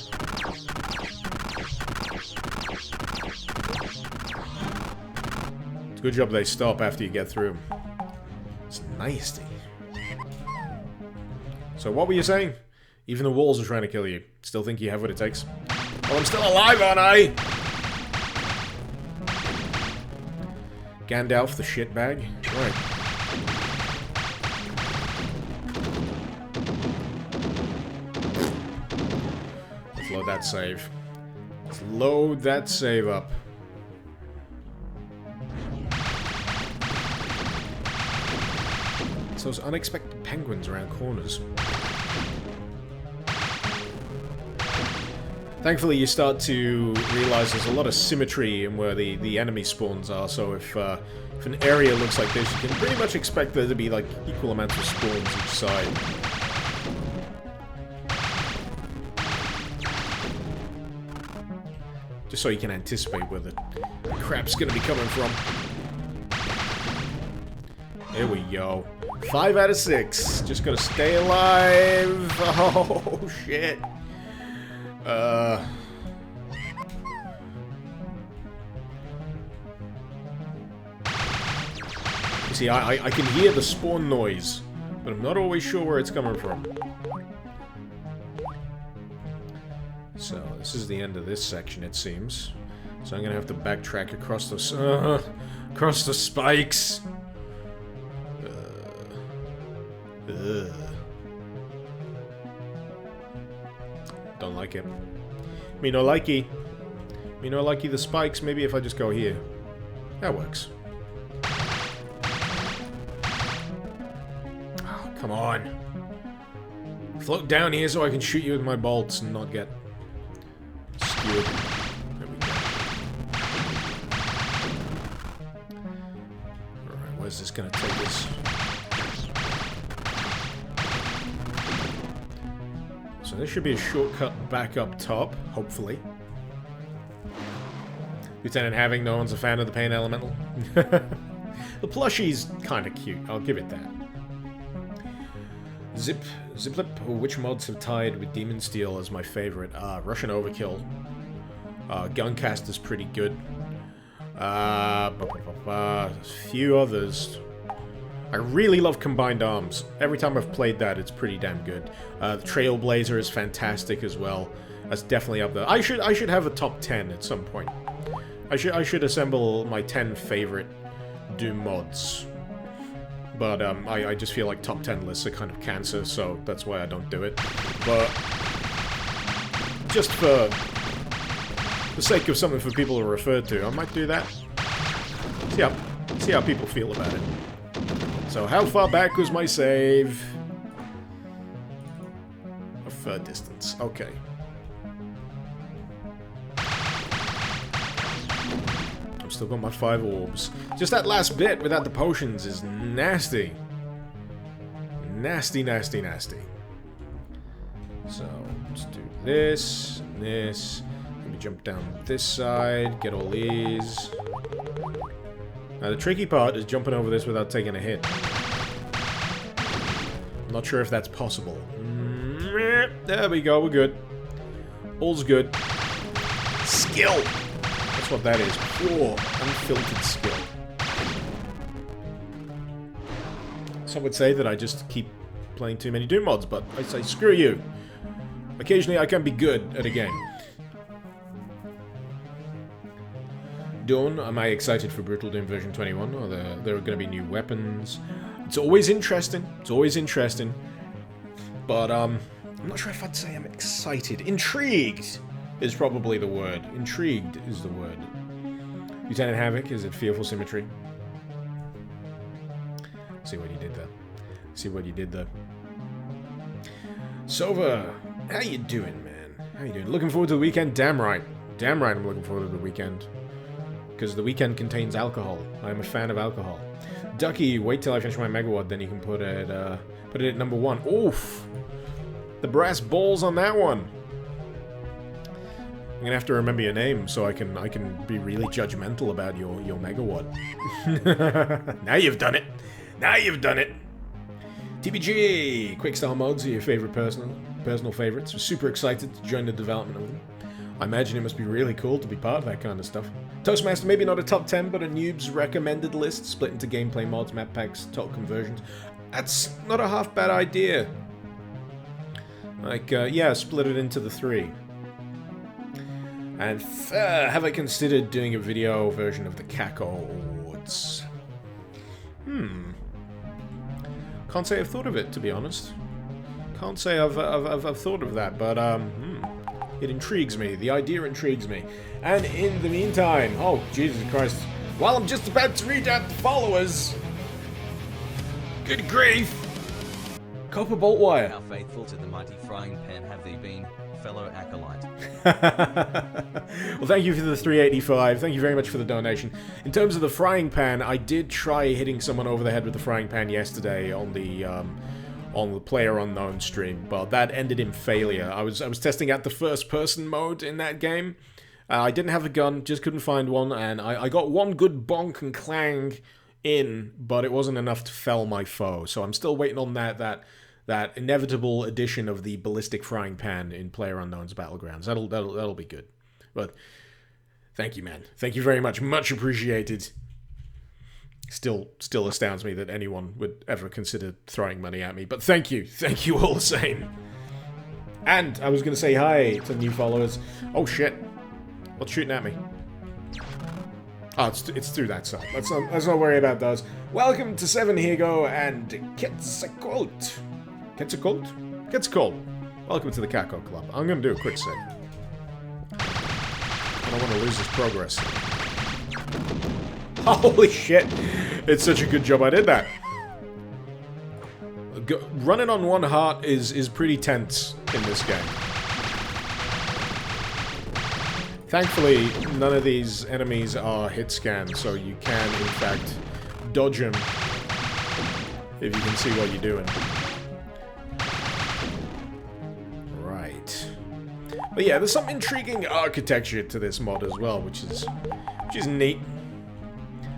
It's a good job they stop after you get through them. It's nasty. So what were you saying? Even the walls are trying to kill you. Still think you have what it takes? Oh, I'm still alive, aren't I? Gandalf the shitbag? Right. Let's load that save. Let's load that save up. It's those unexpected penguins around corners. Thankfully, you start to realize there's a lot of symmetry in where the enemy spawns are, so if an area looks like this, you can pretty much expect there to be, like, equal amounts of spawns each side. Just so you can anticipate where the crap's gonna be coming from. There we go. 5 out of 6. Just gotta stay alive. Oh, shit. You see, I can hear the spawn noise, but I'm not always sure where it's coming from. So, this is the end of this section, it seems. So I'm gonna have to backtrack across the spikes. Don't like it. Me no likey. Me no likey the spikes. Maybe if I just go here. That works. Oh, come on. Float down here so I can shoot you with my bolts and not get skewered. There we go. Alright, where's this gonna take us? So there should be a shortcut back up top, hopefully. Lieutenant Having, no one's a fan of the Pain Elemental. The plushie's kind of cute, I'll give it that. Ziplip, which mods have tied with Demon Steel as my favorite? Russian Overkill. Guncast is pretty good. A few others. I really love Combined Arms. Every time I've played that, it's pretty damn good. The Trailblazer is fantastic as well. That's definitely up there. I should have a top 10 at some point. I should assemble my 10 favorite Doom mods. But I just feel like top 10 lists are kind of cancer, so that's why I don't do it. But just for the sake of something for people to refer to, I might do that. See how people feel about it. So how far back was my save? A fur distance. Okay. I've still got my 5 orbs. Just that last bit without the potions is nasty. Nasty, nasty, nasty. So, let's do this, and this. Let me jump down this side, get all these. Now, the tricky part is jumping over this without taking a hit. I'm not sure if that's possible. There we go, we're good. All's good. Skill! That's what that is. Pure, unfiltered skill. Some would say that I just keep playing too many Doom mods, but I say screw you. Occasionally I can be good at a game. Dawn, am I excited for Brutal Doom version 21? Or there are going to be new weapons? It's always interesting. It's always interesting. But I'm not sure if I'd say I'm excited. Intrigued is probably the word. Intrigued is the word. Lieutenant Havoc, is it Fearful Symmetry? See what you did there. See what you did there. Sova, how you doing, man? How you doing? Looking forward to the weekend? Damn right. Damn right I'm looking forward to the weekend. Because the weekend contains alcohol. I'm a fan of alcohol. Ducky, wait till I finish my megawatt, then you can put it at number 1. Oof! The brass balls on that one. I'm gonna have to remember your name so I can be really judgmental about your megawatt. Now you've done it. Now you've done it. TBG, Quickstar mods are your favorite personal favorites. We're super excited to join the development of them. I imagine it must be really cool to be part of that kind of stuff. Toastmaster, maybe not a top 10, but a noob's recommended list, split into gameplay mods, map packs, total conversions. That's not a half bad idea. Like, yeah, split it into the 3. And have I considered doing a video version of the Kako Hordes? Can't say I've thought of it, to be honest. Can't say I've thought of that, but it intrigues me. The idea intrigues me. And in the meantime, oh Jesus Christ! While I'm just about to read out the followers, good grief! Copper bolt wire. How faithful to the mighty frying pan have thee been, fellow acolyte? Well, thank you for the 385. Thank you very much for the donation. In terms of the frying pan, I did try hitting someone over the head with the frying pan yesterday on the Player Unknown stream, but that ended in failure. I was testing out the first-person mode in that game. I didn't have a gun, just couldn't find one, and I got one good bonk and clang in, but it wasn't enough to fell my foe. So I'm still waiting on that inevitable addition of the ballistic frying pan in PlayerUnknown's Battlegrounds. That'll be good. But thank you, man. Thank you very much. Much appreciated. Still astounds me that anyone would ever consider throwing money at me. But thank you all the same. And I was gonna say hi to new followers. Oh shit! What's shooting at me? Oh, it's through that side. Let's not worry about those. Welcome to 7 Higo and Quetzalcoatl. Quetzalcoatl. Welcome to the Kako Club. I'm gonna do a quick save. I don't want to lose this progress. Holy shit! It's such a good job I did that. Running on one heart is pretty tense in this game. Thankfully, none of these enemies are hit scans, so you can, in fact, dodge them if you can see what you're doing. Right. But yeah, there's some intriguing architecture to this mod as well, which is neat.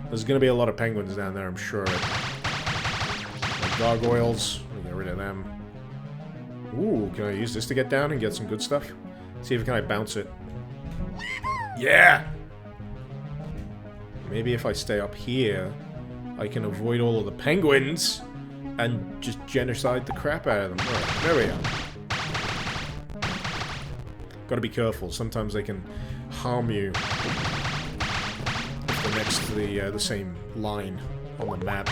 There's going to be a lot of penguins down there, I'm sure. Like gargoyles, we'll get rid of them. Ooh, can I use this to get down and get some good stuff? See if I bounce it. Yeah! Maybe if I stay up here, I can avoid all of the penguins and just genocide the crap out of them. Alright, there we are. Gotta be careful. Sometimes they can harm you if they're next to the same line on the map.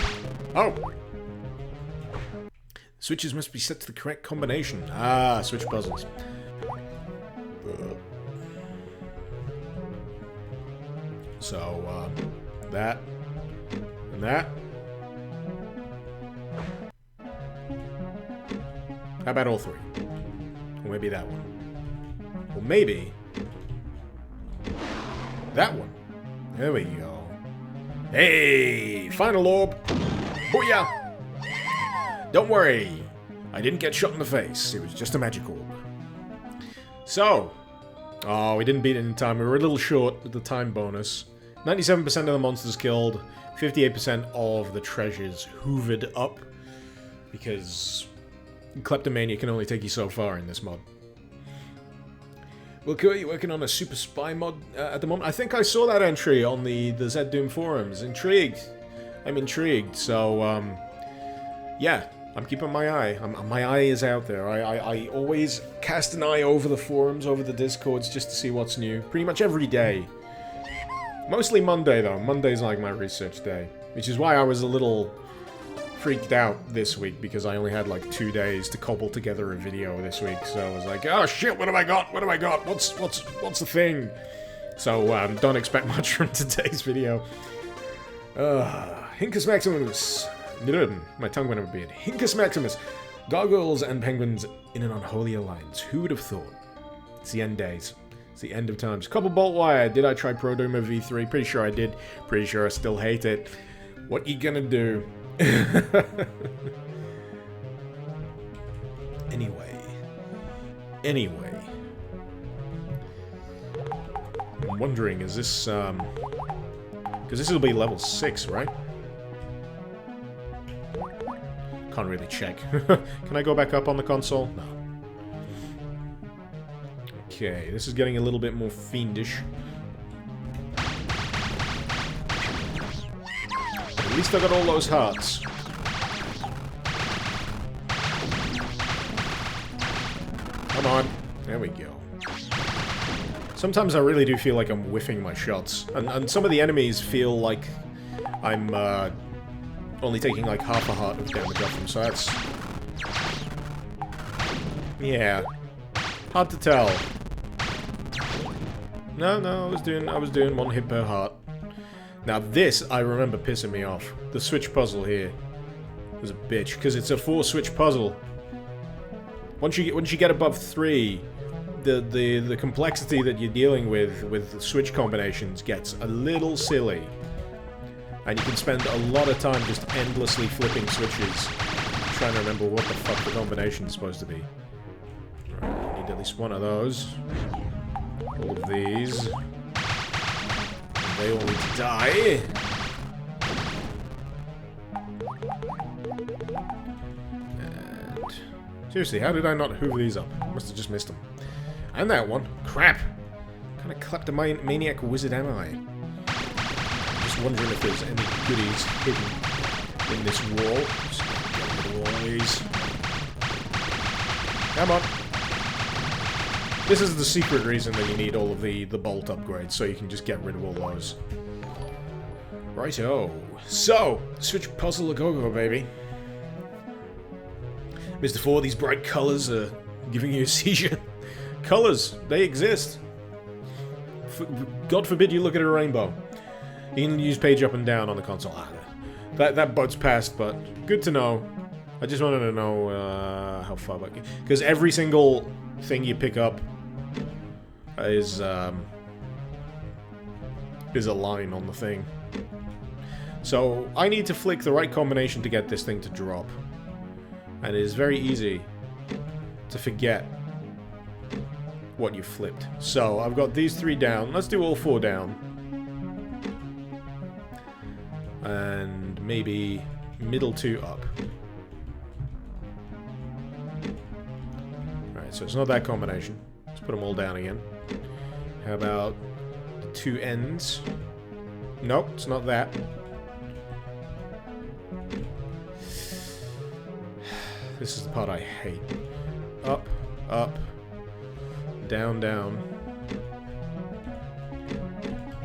Oh! Switches must be set to the correct combination. Ah, switch puzzles. So, that, and that. How about all three? Or maybe that one. Or maybe that one. There we go. Hey! Final orb! Booyah! Don't worry. I didn't get shot in the face. It was just a magic orb. So. Oh, we didn't beat it in time. We were a little short with the time bonus. 97% of the monsters killed. 58% of the treasures hoovered up. Because kleptomania can only take you so far in this mod. Well, cool, you're working on a super spy mod at the moment. I think I saw that entry on the Zed Doom forums. Intrigued. I'm intrigued. So, yeah, I'm keeping my eye. My eye is out there. I always cast an eye over the forums, over the Discords, just to see what's new. Pretty much every day. Mostly Monday, though. Monday's like my research day. Which is why I was a little freaked out this week, because I only had like 2 days to cobble together a video this week. So I was like, oh shit, what have I got? What have I got? What's the thing? So don't expect much from today's video. Hocus Maximus. My tongue went over beard. Hocus Maximus. Gargoyles and penguins in an unholy alliance. Who would have thought? It's the end days. It's the end of times. Copper bolt wire. Did I try Prodoma V3? Pretty sure I did. Pretty sure I still hate it. What you gonna do? Anyway. I'm wondering, is this, because this will be level 6, right? Can't really check. Can I go back up on the console? No. Okay, this is getting a little bit more fiendish. At least I got all those hearts. Come on. There we go. Sometimes I really do feel like I'm whiffing my shots. And some of the enemies feel like I'm only taking like half a heart of damage off them, so that's... yeah. Hard to tell. No, I was doing 1 hit per heart. Now this, I remember pissing me off. The switch puzzle here was a bitch, because it's a 4-switch puzzle. Once you get above 3, the complexity that you're dealing with switch combinations gets a little silly. And you can spend a lot of time just endlessly flipping switches, trying to remember what the fuck the combination is supposed to be. Right, I need at least one of those. All of these. They all need to die. And seriously, how did I not hoover these up? Must have just missed them. And that one. Crap! What kind of kleptomaniac wizard am I? I'm just wondering if there's any goodies hidden in this wall. Just get rid of all these. Come on. This is the secret reason that you need all of the bolt upgrades, so you can just get rid of all those. Righto. So, switch puzzle a go-go, baby. Mr. 4, these bright colors are giving you a seizure. Colors, they exist. God forbid you look at a rainbow. You can use page up and down on the console. That boat's passed, but good to know. I just wanted to know how far back. Because every single thing you pick up is a line on the thing. So I need to flick the right combination to get this thing to drop. And it is very easy to forget what you flipped. So I've got these 3 down. Let's do all 4 down. And maybe middle 2 up. so it's not that combination. Let's put them all down again. How about the two ends? Nope, it's not that. This is the part I hate. Up, up, down, down.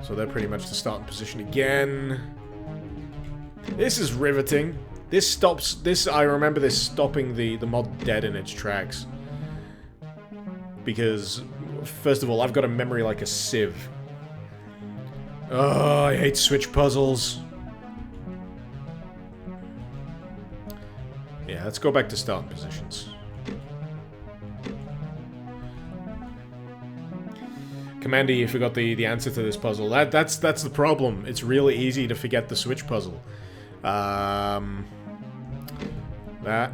So they're pretty much the starting position again. This is riveting. This stops... I remember this stopping the mod dead in its tracks. Because, first of all, I've got a memory like a sieve. Oh, I hate switch puzzles. Yeah, let's go back to starting positions. Commander, you forgot the answer to this puzzle. That's the problem. It's really easy to forget the switch puzzle. That.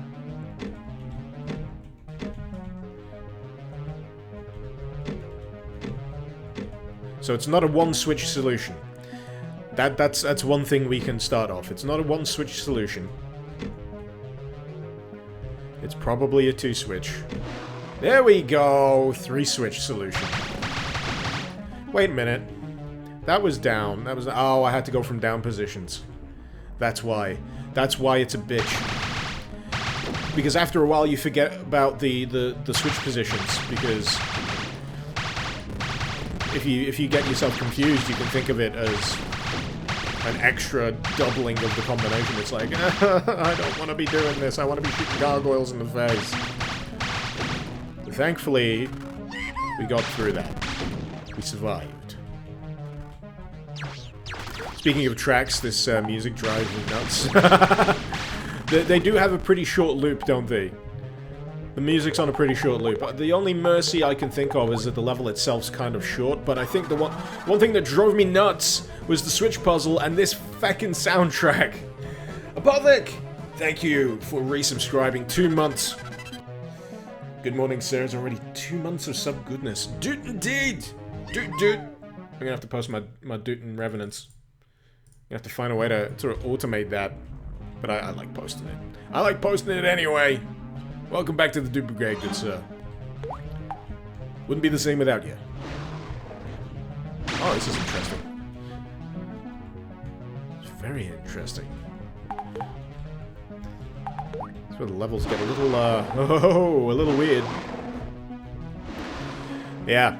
So it's not a one-switch solution. That's one thing we can start off. It's not a one-switch solution. It's probably a two-switch. There we go! Three-switch solution. Wait a minute. That was down. That was... Oh, I had to go from down positions. That's why. That's why it's a bitch. Because after a while you forget about the switch positions, because if you get yourself confused, you can think of it as an extra doubling of the combination. It's like, I don't want to be doing this, I want to be shooting gargoyles in the face. But thankfully, we got through that. We survived. Speaking of tracks, this music drives me nuts. They do have a pretty short loop, don't they? The music's on a pretty short loop. The only mercy I can think of is that the level itself's kind of short, but I think the one thing that drove me nuts was the switch puzzle and this feckin' soundtrack. Apothic! Thank you for resubscribing. 2 months. Good morning, sir. It's already 2 months of sub-goodness. Doot indeed! Doot doot! I'm gonna have to post my doot and revenants. You have to find a way to automate that. But I like posting it. I like posting it anyway! Welcome back to the Dude Brigade, good sir. Wouldn't be the same without you. Oh, this is interesting. It's very interesting. That's where the levels get a little, a little weird. Yeah.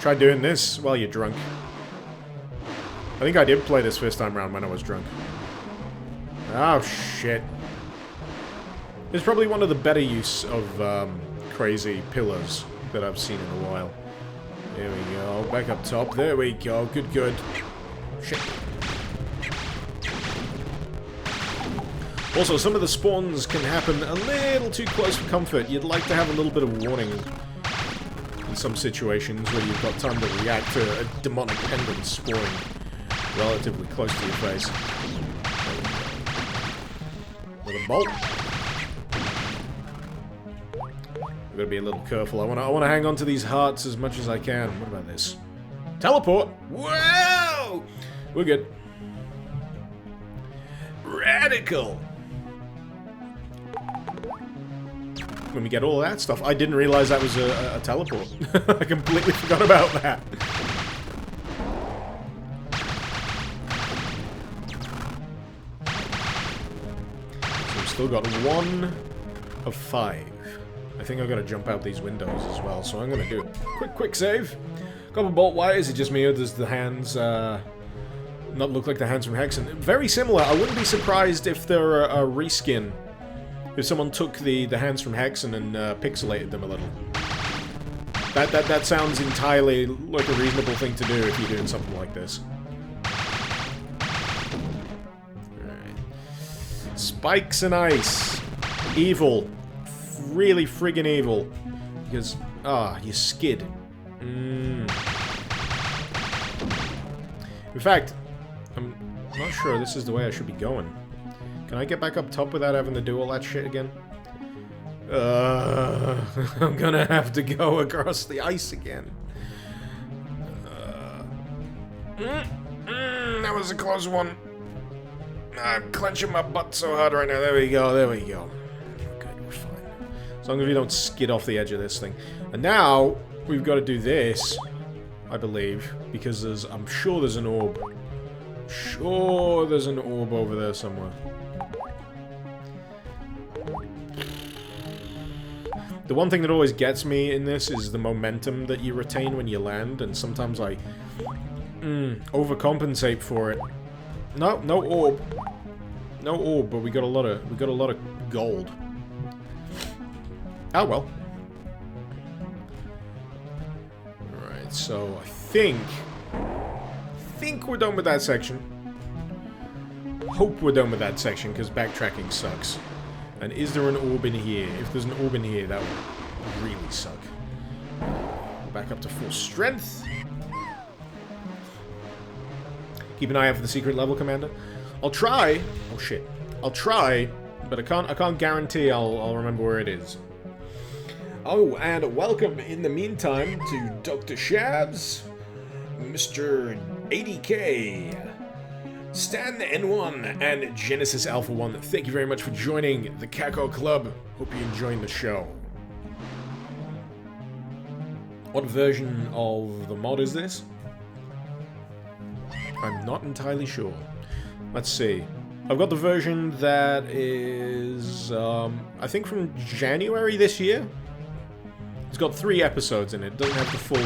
Try doing this while you're drunk. I think I did play this first time around when I was drunk. Oh, shit. It's probably one of the better use of crazy pillars that I've seen in a while. There we go. Back up top. There we go. Good, good. Shit. Also, some of the spawns can happen a little too close for comfort. You'd like to have a little bit of warning in some situations where you've got time to react to a demonic pendant spawning relatively close to your face. With a bolt. I've got to be a little careful. I want to hang on to these hearts as much as I can. What about this? Teleport! Whoa! We're good. Radical! When we get all that stuff, I didn't realize that was a teleport. I completely forgot about that. So we've still got 1 of 5. I think I've got to jump out these windows as well, so I'm going to do a quick save. Couple bolt wires, it just me, or does the hands not look like the hands from Hexen? Very similar. I wouldn't be surprised if they're a reskin. If someone took the hands from Hexen and pixelated them a little. That sounds entirely like a reasonable thing to do if you're doing something like this. Alright. Spikes and ice. Evil. Really friggin' evil. Because, you skid. In fact, I'm not sure this is the way I should be going. Can I get back up top without having to do all that shit again? I'm gonna have to go across the ice again. That was a close one. I'm clenching my butt so hard right now. There we go, there we go. Good, we're fine. As long as we don't skid off the edge of this thing. And now, we've got to do this, I believe, because I'm sure there's an orb. Sure there's an orb over there somewhere. The one thing that always gets me in this is the momentum that you retain when you land, and sometimes I overcompensate for it. No, no orb. No orb, but we got a lot of gold. Oh well. Alright, so I think we're done with that section. Hope we're done with that section, because backtracking sucks. And is there an orb in here? If there's an orb in here, that would really suck. Back up to full strength. Keep an eye out for the secret level, Commander. I'll try. Oh shit. I'll try, but I can't guarantee I'll remember where it is. Oh, and welcome in the meantime to Dr. Shabs, Mr. 80K, Stan N1, and Genesis Alpha 1. Thank you very much for joining the Kako Club. Hope you're enjoying the show. What version of the mod is this? I'm not entirely sure. Let's see. I've got the version that is, I think from January this year. It's got 3 episodes in it. It doesn't have the full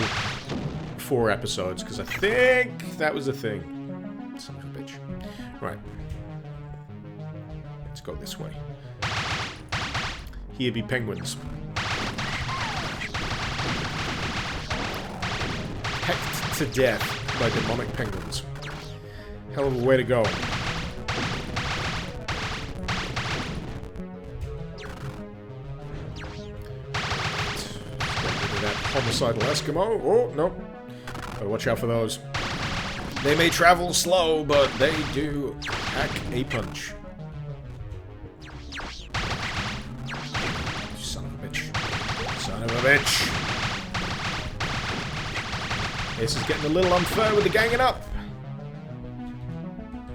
4 episodes, because I think that was the thing. Son of a bitch. Right. Let's go this way. Here be penguins. Pecked to death by demonic penguins. Hell of a way to go. That homicidal Eskimo. Oh, no. Gotta watch out for those. They may travel slow, but they do pack a punch. Son of a bitch. Son of a bitch. This is getting a little unfair with the ganging up.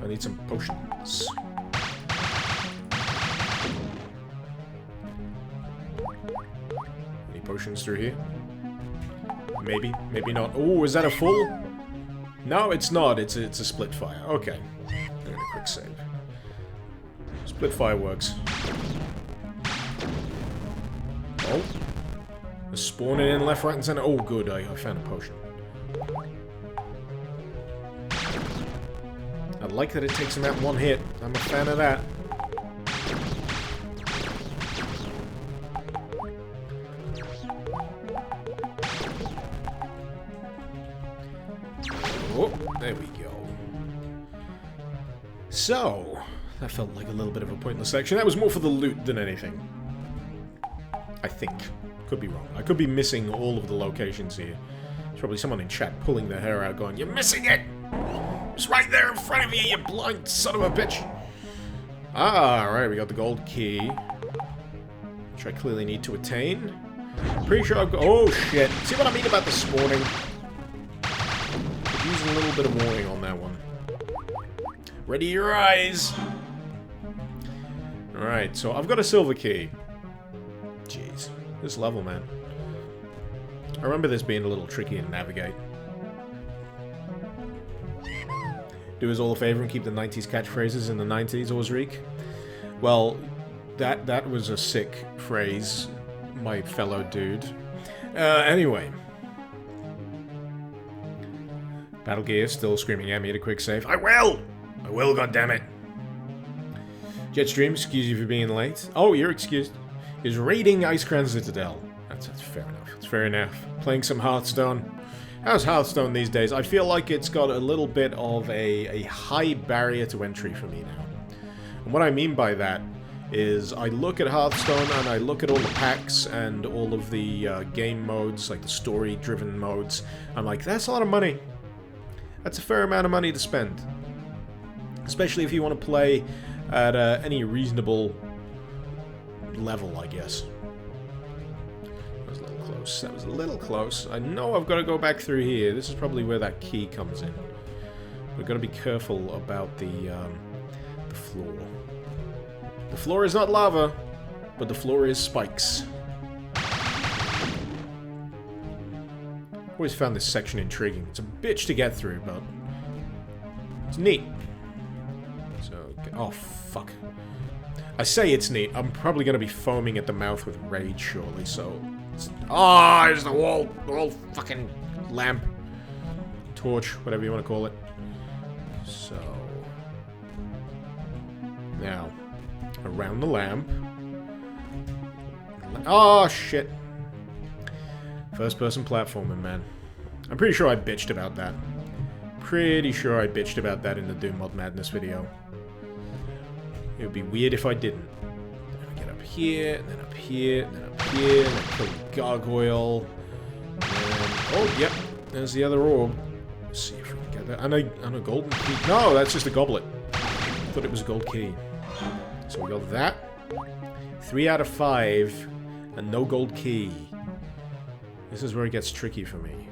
I need some potions. Any potions through here? Maybe, maybe not. Oh, is that a full? No, it's not. It's a split fire. Okay. And a quick save. Split fire works. Oh. They're spawning in left, right, and center. Oh, good. I found a potion. I like that it takes him out in one hit. I'm a fan of that. Oh, there we go. So, that felt like a little bit of a pointless section. That was more for the loot than anything. I think. Could be wrong. I could be missing all of the locations here. There's probably someone in chat pulling their hair out going, "You're missing it! It's right there in front of you, you blind son of a bitch!" Ah, right, we got the gold key. Which I clearly need to attain. Pretty sure I've got... Oh, shit. See what I mean about the spawning? Use a little bit of warning on that one. Ready your eyes! Alright, so I've got a silver key. Jeez. This level, man. I remember this being a little tricky to navigate. Do us all a favor and keep the 90s catchphrases in the 90s, Ozreek. Well, that was a sick phrase, my fellow dude. Anyway. Battle Gear still screaming at me to quick save. I will, goddammit. Jetstream, excuse you for being late. Oh, you're excused. Is raiding Icecrown Citadel. That's fair enough. It's fair enough. Playing some Hearthstone. How's Hearthstone these days? I feel like it's got a little bit of a high barrier to entry for me now. And what I mean by that is I look at Hearthstone and I look at all the packs and all of the game modes, like the story-driven modes. I'm like, that's a lot of money. That's a fair amount of money to spend. Especially if you want to play at any reasonable level, I guess. That was a little close. That was a little close. I know I've got to go back through here. This is probably where that key comes in. We've got to be careful about the floor. The floor is not lava, but the floor is spikes. Always found this section intriguing. It's a bitch to get through, but it's neat. So, oh fuck. I say it's neat. I'm probably going to be foaming at the mouth with rage shortly, so... Ah, there's the wall fucking lamp. Torch, whatever you want to call it. So... Now, around the lamp. Oh, shit. First-person platforming, man. I'm pretty sure I bitched about that. Pretty sure I bitched about that in the Doom Mod Madness video. It would be weird if I didn't. I get up here, and then up here, and then up here, and then kill the gargoyle. And... oh, yep. There's the other orb. Let's see if we can get that. And a golden key. No, that's just a goblet. I thought it was a gold key. So we got that. 3 out of 5. And no gold key. This is where it gets tricky for me.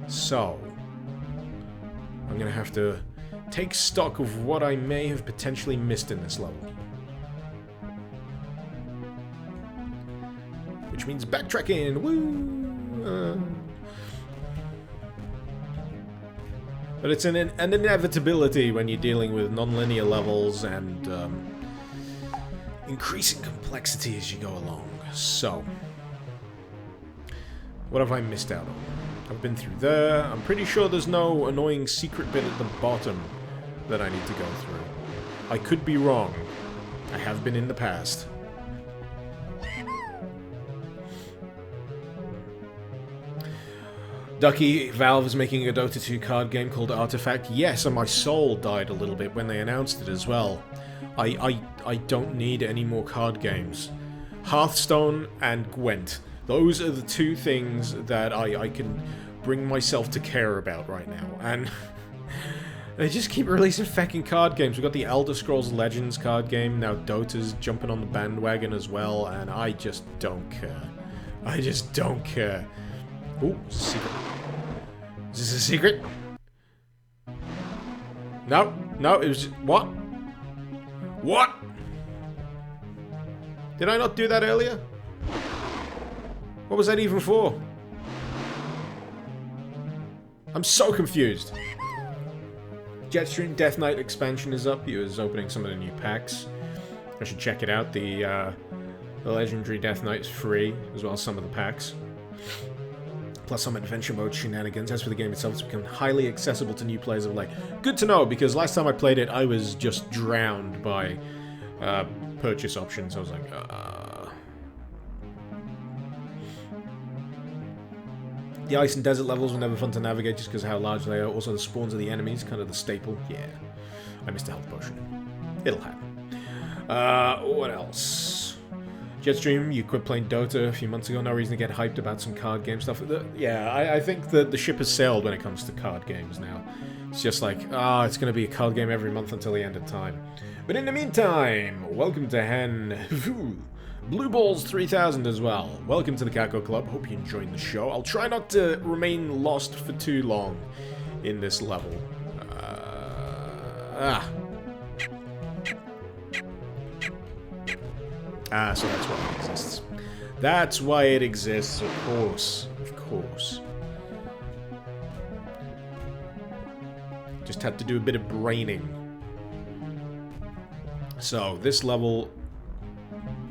So... I'm gonna have to take stock of what I may have potentially missed in this level. Which means backtracking! Woo! But it's an inevitability when you're dealing with non-linear levels and increasing complexity as you go along. So, what have I missed out on? I've been through there. I'm pretty sure there's no annoying secret bit at the bottom that I need to go through. I could be wrong. I have been in the past. Ducky, Valve is making a Dota 2 card game called Artifact. Yes, and my soul died a little bit when they announced it as well. I don't need any more card games. Hearthstone and Gwent. Those are the two things that I can bring myself to care about right now. And they just keep releasing fucking card games. We've got the Elder Scrolls Legends card game. Now Dota's jumping on the bandwagon as well. And I just don't care. I just don't care. Ooh, secret. Is this a secret? No, no, it was just... what? What? Did I not do that earlier? What was that even for? I'm so confused. Jetstream Death Knight expansion is up. He was opening some of the new packs. I should check it out. The Legendary Death Knight is free, as well as some of the packs. Plus some adventure mode shenanigans. As for the game itself, it's become highly accessible to new players of late. Good to know, because last time I played it, I was just drowned by purchase options. I was like, The ice and desert levels were never fun to navigate just because of how large they are. Also, the spawns of the enemies, kind of the staple. Yeah. I missed a health potion. It'll happen. What else? Jetstream, you quit playing Dota a few months ago. No reason to get hyped about some card game stuff. Yeah, I think that the ship has sailed when it comes to card games now. It's just like, it's going to be a card game every month until the end of time. But in the meantime, welcome to Blue Balls 3000 as well. Welcome to the Kako Club. Hope you're enjoying the show. I'll try not to remain lost for too long in this level. So that's why it exists. That's why it exists, of course. Of course. Just had to do a bit of braining. So, this level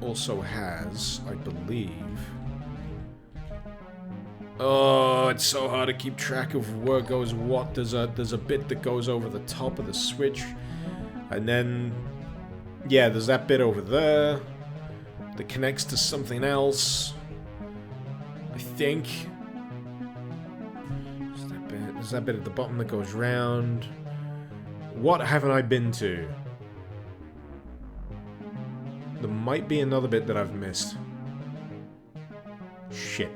also has, I believe... Oh, it's so hard to keep track of where goes what. There's a bit that goes over the top of the switch. And then... yeah, there's that bit over there that connects to something else. I think. There's that bit at the bottom that goes round. What haven't I been to? There might be another bit that I've missed. Shit.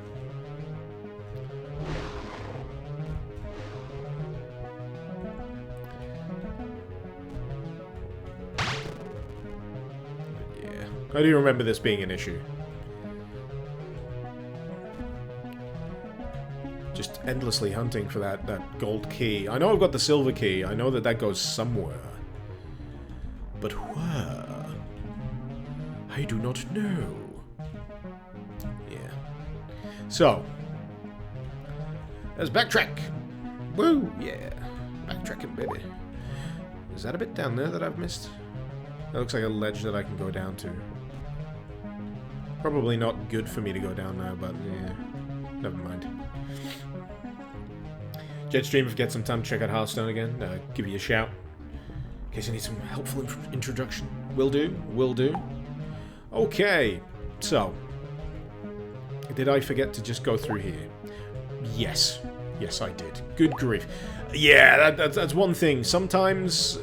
Yeah. I do remember this being an issue. Just endlessly hunting for that gold key. I know I've got the silver key. I know that goes somewhere. But where? I do not know. Yeah. So, Let's backtrack. Woo, yeah. Backtracking, baby. Is that a bit down there that I've missed? That looks like a ledge that I can go down to. Probably not good for me to go down there, but yeah. Never mind. Jetstream, if you get some time to check out Hearthstone again, give you a shout. In case you need some helpful introduction. Will do, will do. Okay, so. Did I forget to just go through here? Yes. Yes, I did. Good grief. Yeah, that's one thing. Sometimes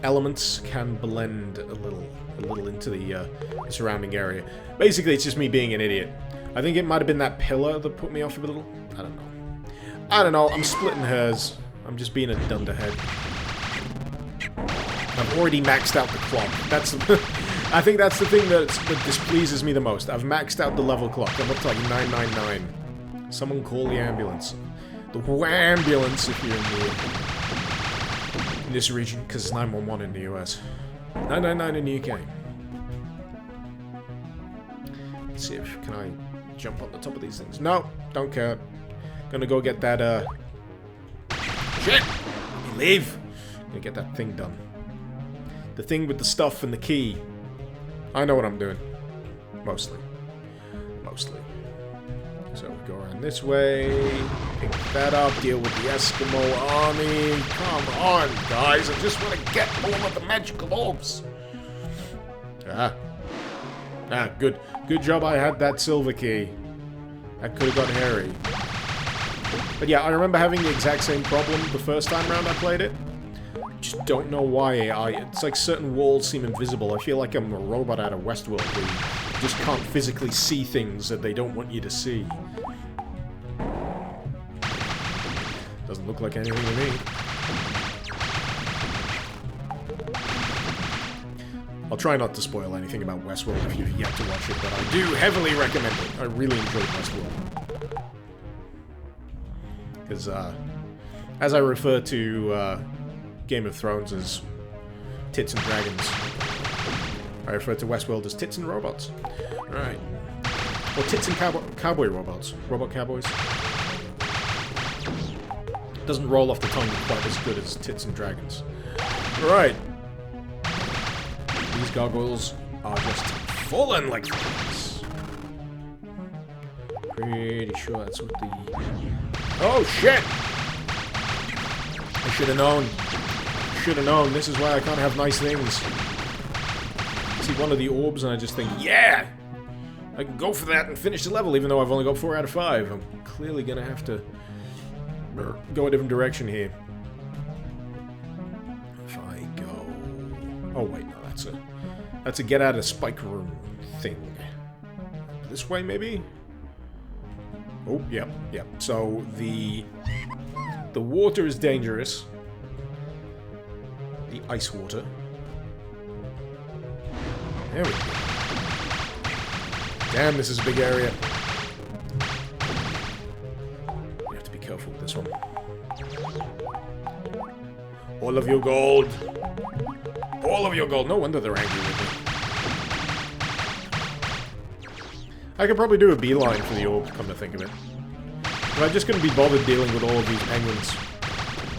elements can blend a little into the surrounding area. Basically, it's just me being an idiot. I think it might have been that pillar that put me off a little. I don't know. I don't know. I'm splitting hairs. I'm just being a dunderhead. I've already maxed out the clock. That's... I think that's the thing that displeases me the most. I've maxed out the level clock. I'm up to like 999. Someone call the ambulance. The ambulance if you're in this region, because it's 911 in the US. 999 in the UK. Let's see if can I jump on the top of these things. No, don't care. Gonna go get that shit! Let me leave! Gonna get that thing done. The thing with the stuff and the key. I know what I'm doing. Mostly. Mostly. So we go around this way, pick that up, deal with the Eskimo army. Come on, guys, I just want to get all of the magical orbs. Good. Good job I had that silver key. That could have got hairy. But yeah, I remember having the exact same problem the first time round I played it. Just don't know why. It's like certain walls seem invisible. I feel like I'm a robot out of Westworld where you just can't physically see things that they don't want you to see. Doesn't look like anything to me. I'll try not to spoil anything about Westworld if you've yet to watch it, but I do heavily recommend it. I really enjoyed Westworld. Because, as I refer to, Game of Thrones as tits and dragons, I refer to Westworld as tits and robots. Alright. Or tits and cowboy robots. Robot cowboys. Doesn't roll off the tongue quite as good as tits and dragons. Alright. These gargoyles are just falling like flies. Pretty sure that's what the... Oh, shit! I should have known. Should have known. This is why I can't have nice things. I see one of the orbs and I just think, yeah! I can go for that and finish the level even though I've only got 4 out of 5. I'm clearly gonna have to go a different direction here. If I go... Oh wait, no, that's a get out of spike room thing. This way maybe? Oh, yep. So the water is dangerous. The ice water. There we go. Damn, this is a big area. You have to be careful with this one. All of your gold. All of your gold. No wonder they're angry with me. I could probably do a beeline for the orb, come to think of it. But I'm just going to be bothered dealing with all of these penguins.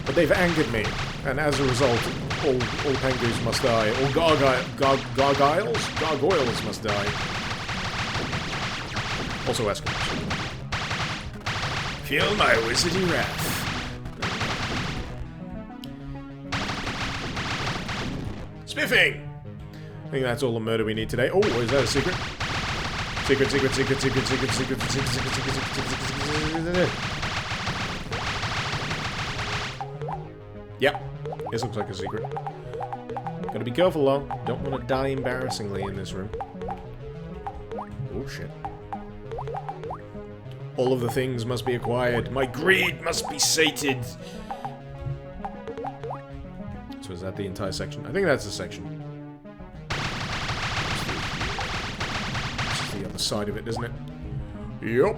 But they've angered me, and as a result, all penguins must die. All gargoyles must die. Also Eskimos. Feel my wizardy wrath. Spiffing! I think that's all the murder we need today. Oh, is that a secret? Secret. Yep. This looks like a secret. Gotta be careful, though. Don't want to die embarrassingly in this room. Oh, shit. All of the things must be acquired. My greed must be sated. So is that the entire section? I think that's the section. This is the other side of it, isn't it? Yup.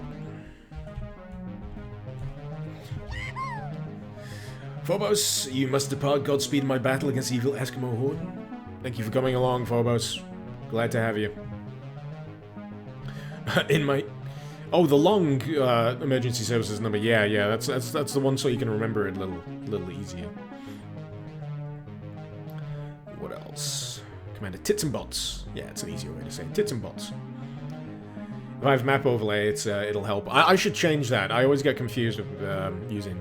Phobos, you must depart. Godspeed in my battle against the evil Eskimo horde. Thank you for coming along, Phobos. Glad to have you. Oh, the long emergency services number. Yeah, yeah, that's the one so you can remember it a little easier. What else? Commander Tits and Bots. Yeah, it's an easier way to say it. Tits and Bots. If I have map overlay, it'll help. I should change that. I always get confused with using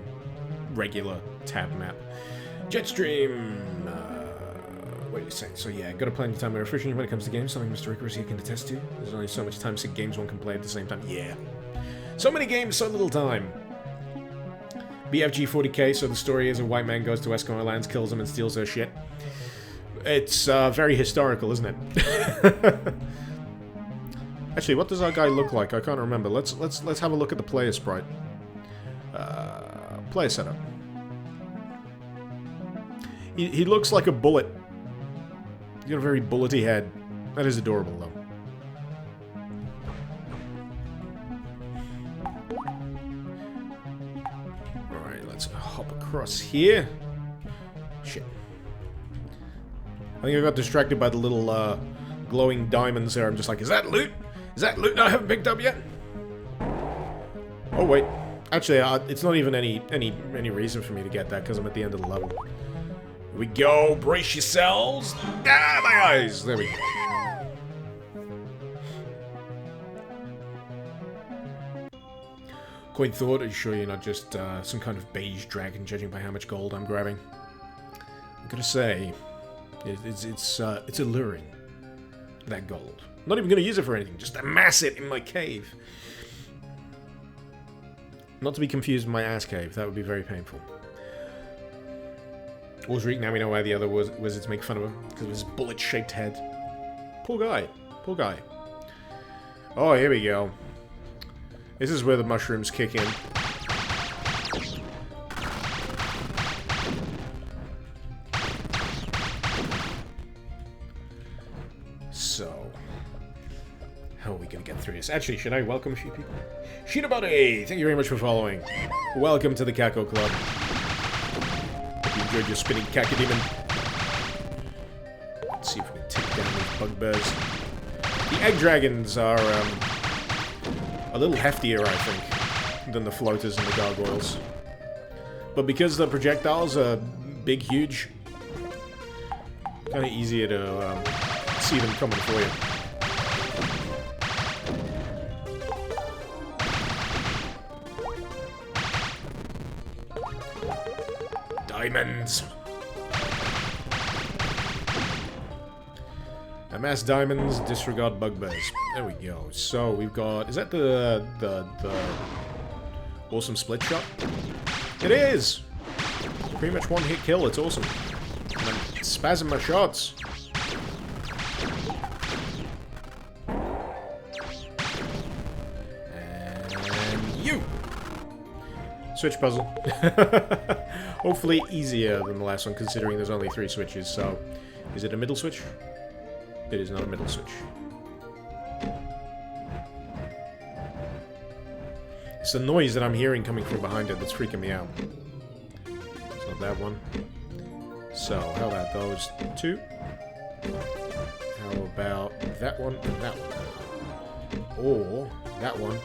regular tab map. Jetstream. What are you saying? So yeah, gotta plan your time more efficiently when it comes to games. Something Mr. Icarus here can attest to. There's only so much time sync games one can play at the same time. Yeah. So many games, so little time. BFG 40k, so the story is a white man goes to Eskimo lands, kills them, and steals their shit. It's very historical, isn't it? Actually, what does our guy look like? I can't remember. Let's have a look at the player sprite. Player setup. He looks like a bullet. He's got a very bullety head. That is adorable, though. Alright, let's hop across here. Shit. I think I got distracted by the little glowing diamonds there. I'm just like, is that loot? Is that loot I haven't picked up yet? Oh, wait. Actually, it's not even any reason for me to get that, because I'm at the end of the level. Here we go. Brace yourselves. Ah, my eyes. There we go. Coin thought, are you sure you're not just some kind of beige dragon, judging by how much gold I'm grabbing? I'm gonna say, it's alluring. That gold. I'm not even gonna use it for anything. Just amass it in my cave. Not to be confused with my ass cave. That would be very painful. Ulrich, now we know why the other wizards make fun of him. Because of his bullet-shaped head. Poor guy. Poor guy. Oh, here we go. This is where the mushrooms kick in. So, how are we going to get through this? Actually, should I welcome a few people? Sheenabody! Thank you very much for following. Welcome to the Caco Club. Hope you enjoyed your spinning cacodemon. Let's see if we can take down these bugbears. The egg dragons are a little heftier, I think, than the floaters and the gargoyles. But because the projectiles are big, huge, kind of easier to see them coming for you. Diamonds! Amass diamonds, disregard bugbears. There we go. So we've got... Is that the awesome split shot? It is! Pretty much one hit kill, it's awesome. And I'm spazzing my shots. And you! Switch puzzle. Hopefully easier than the last one, considering there's only 3 switches, so... Is it a middle switch? It is not a middle switch. It's the noise that I'm hearing coming from behind it that's freaking me out. It's not that one. So, how about those 2? How about that one and that one? Or that one.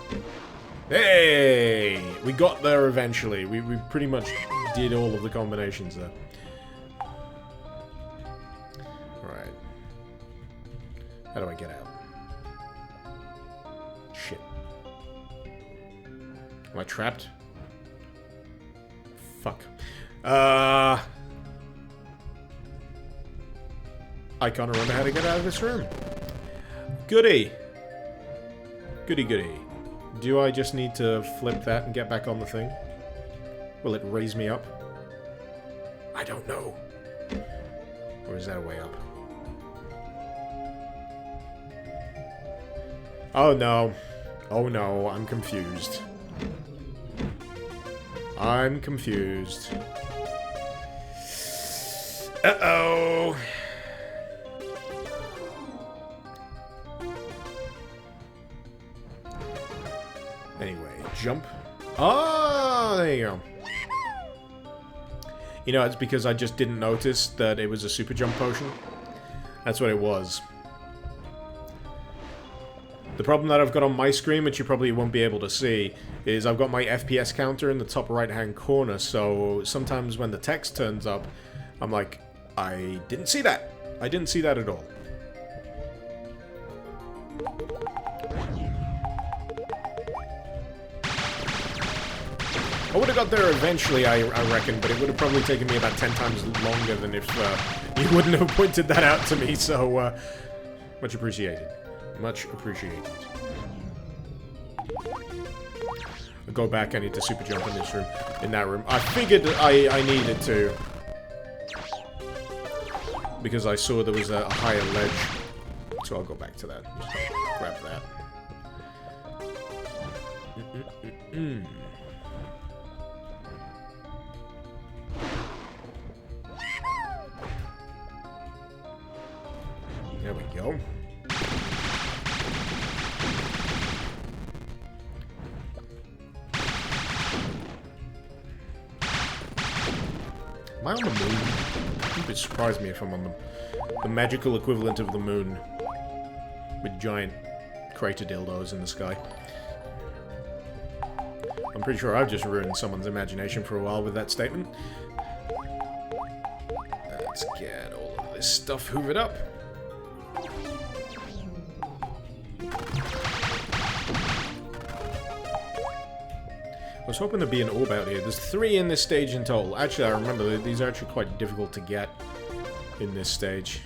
Hey! We got there eventually. We pretty much did all of the combinations there. Alright. How do I get out? Shit. Am I trapped? Fuck. I can't remember how to get out of this room. Goody! Goody goody. Do I just need to flip that and get back on the thing? Will it raise me up? I don't know. Or is that a way up? Oh no. Oh no, I'm confused. I'm confused. Uh-oh. Anyway, jump. Oh, there you go. You know, it's because I just didn't notice that it was a super jump potion. That's what it was. The problem that I've got on my screen, which you probably won't be able to see, is I've got my FPS counter in the top right-hand corner, so sometimes when the text turns up, I'm like, I didn't see that. I didn't see that at all. I would have got there eventually, I reckon, but it would have probably taken me about 10 times longer than if you wouldn't have pointed that out to me, so much appreciated. Much appreciated. I'll go back, I need to super jump in this room, in that room. I figured I needed to, because I saw there was a higher ledge, so I'll go back to that. Just grab that. There we go. Am I on the moon? It would surprise me if I'm on the magical equivalent of the moon. With giant crater dildos in the sky. I'm pretty sure I've just ruined someone's imagination for a while with that statement. Let's get all of this stuff hoovered up. I was hoping there'd be an orb out here. There's 3 in this stage in total. Actually, I remember these are actually quite difficult to get in this stage.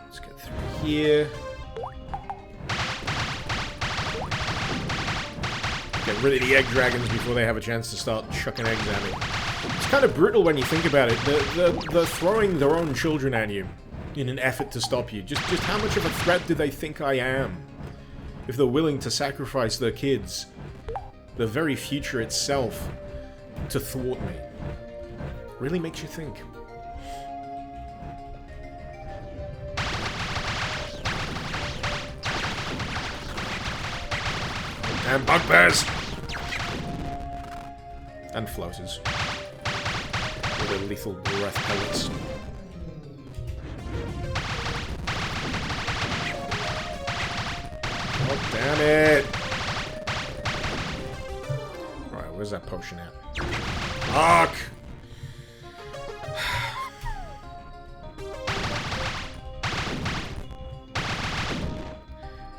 Let's get through here. Get rid of the egg dragons before they have a chance to start chucking eggs at me. It's kind of brutal when you think about it. They're throwing their own children at you in an effort to stop you. Just how much of a threat do they think I am? If they're willing to sacrifice their kids, the very future itself, to thwart me. Really makes you think. And bugbears! And floaters. With their lethal breath pellets. Oh, damn it! Right, where's that potion at? Fuck!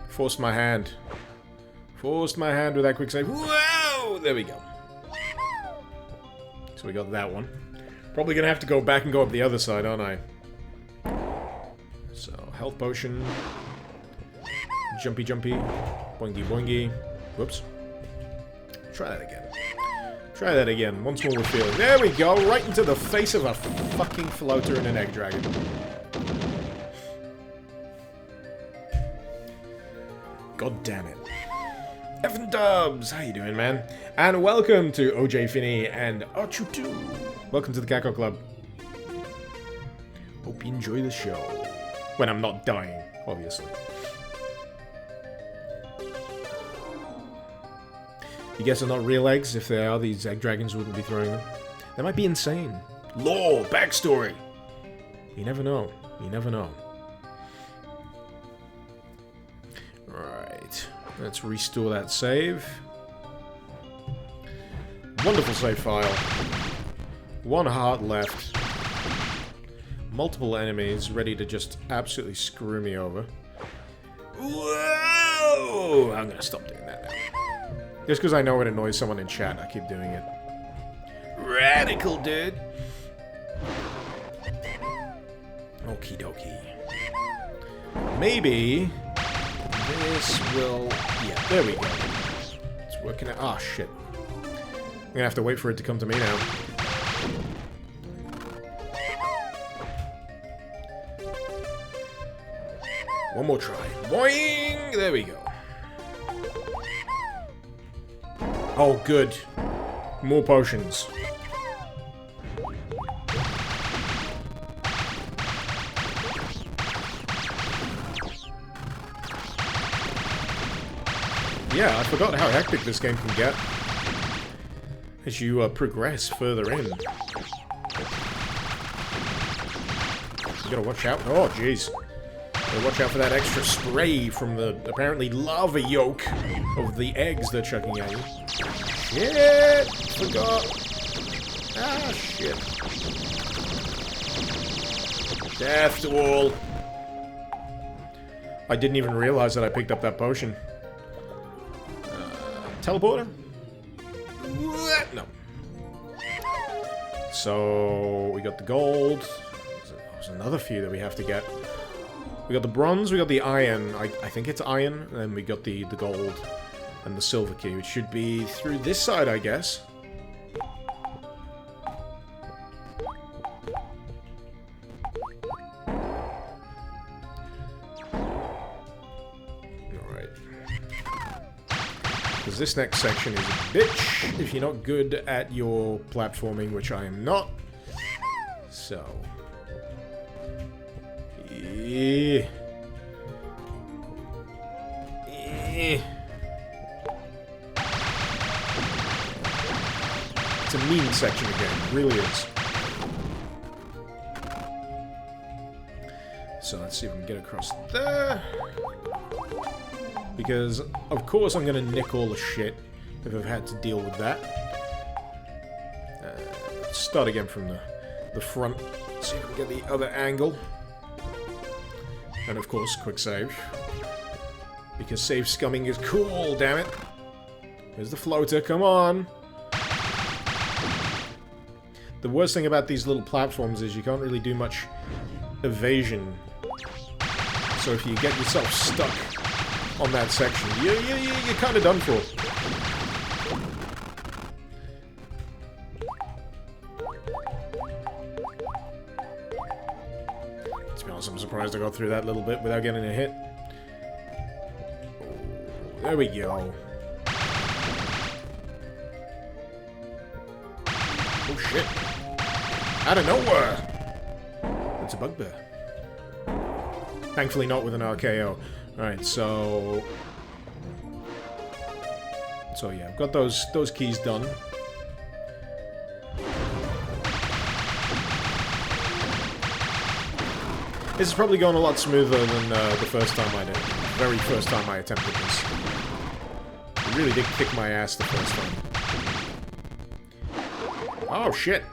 Forced my hand. Forced my hand with that quick save. Whoa! There we go. So we got that one. Probably gonna have to go back and go up the other side, aren't I? So, health potion. Jumpy, jumpy. Boingy, boingy. Whoops. Try that again. Try that again. Once more with feeling. There we go. Right into the face of a fucking floater and an egg dragon. God damn it. Evan Dubs, how you doing, man? And welcome to OJ Finney and Archu2. Welcome to the Caco Club. Hope you enjoy the show. When I'm not dying, obviously. You guess they're not real eggs? If they are, these egg dragons wouldn't be throwing them. They might be insane. Lore, backstory. You never know. You never know. Right. Let's restore that save. Wonderful save file. 1 heart left. Multiple enemies ready to just absolutely screw me over. Whoa! I'm gonna stop doing that now. Just because I know it annoys someone in chat, I keep doing it. Radical, dude! Okie dokie. Maybe this will... Yeah, there we go. It's working out. Oh, shit. I'm gonna have to wait for it to come to me now. One more try. Boing! There we go. Oh, good. More potions. Yeah, I forgot how hectic this game can get as you progress further in. You gotta watch out. Oh, jeez. So watch out for that extra spray from the apparently lava yolk of the eggs they're chucking at you. Shit! Forgot. Ah, shit. Death to all. I didn't even realize that I picked up that potion. Teleporter? No. So, we got the gold. There's another few that we have to get. We got the bronze, we got the iron. I think it's iron. And then we got the gold and the silver key, which should be through this side, I guess. Because this next section is a bitch if you're not good at your platforming, which I am not. So. Yeah. Yeah. It's a mean section again, it really is. So let's see if we can get across there. Because, of course, I'm going to nick all the shit if I've had to deal with that. Let's start again from the front. Let's see if we can get the other angle. And, of course, quick save. Because save scumming is cool, damn it. There's the floater, come on! The worst thing about these little platforms is you can't really do much evasion. So if you get yourself stuck on that section, you're kind of done for. To be honest, I'm surprised I got through that little bit without getting a hit. Oh, there we go. Oh shit. Out of nowhere! It's a bugbear. Thankfully not with an RKO. Alright, so yeah, I've got those keys done. This is probably going a lot smoother than the first time I did. The very first time I attempted this. It really did kick my ass the first time. Oh shit!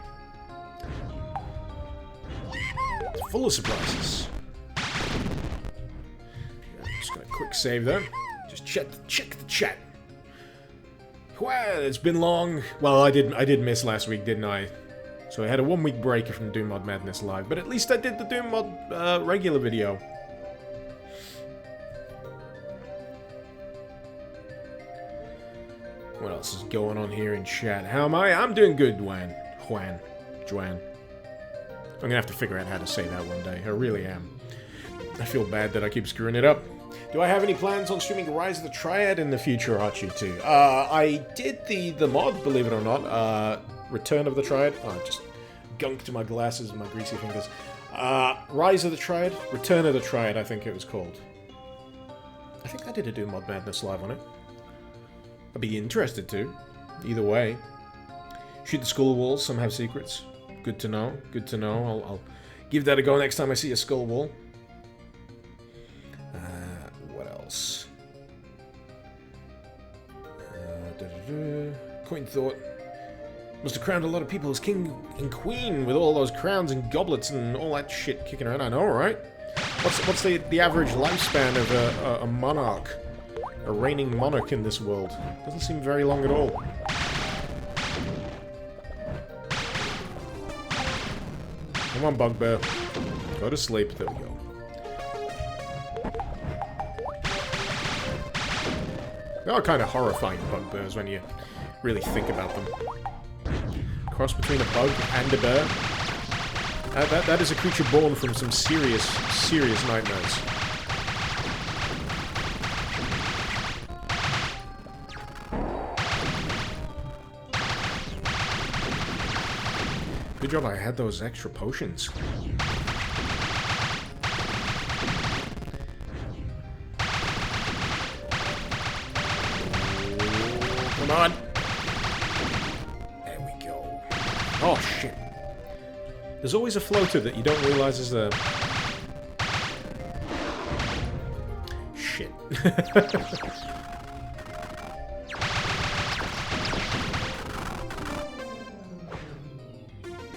It's full of surprises. Quick save there. Just check the chat. Well, it's been long. Well, I did miss last week, didn't I? So I had a 1-week break from Doom Mod Madness Live, but at least I did the Doom Mod regular video. What else is going on here in chat? How am I? I'm doing good, Joanne. I'm gonna have to figure out how to say that one day. I really am. I feel bad that I keep screwing it up. Do I have any plans on streaming Rise of the Triad in the future, Hachi2? I did the mod, believe it or not. Return of the Triad. Oh, I just gunked my glasses and my greasy fingers. Rise of the Triad? Return of the Triad, I think it was called. I think I did a Doom Mod Madness Live on it. I'd be interested to. Either way. Shoot the skull walls, some have secrets. Good to know, good to know. I'll give that a go next time I see a skull wall. Coin thought. Must have crowned a lot of people as king and queen with all those crowns and goblets and all that shit kicking around. I know, right? What's the average lifespan of a monarch? A reigning monarch in this world? Doesn't seem very long at all. Come on, bugbear. Go to sleep. There we go. They are kind of horrifying, bugbears, when you really think about them. Cross between a bug and a bear. That is a creature born from some serious nightmares. Good job I had those extra potions. Come on. There we go. Oh, shit. There's always a floater that you don't realize is there.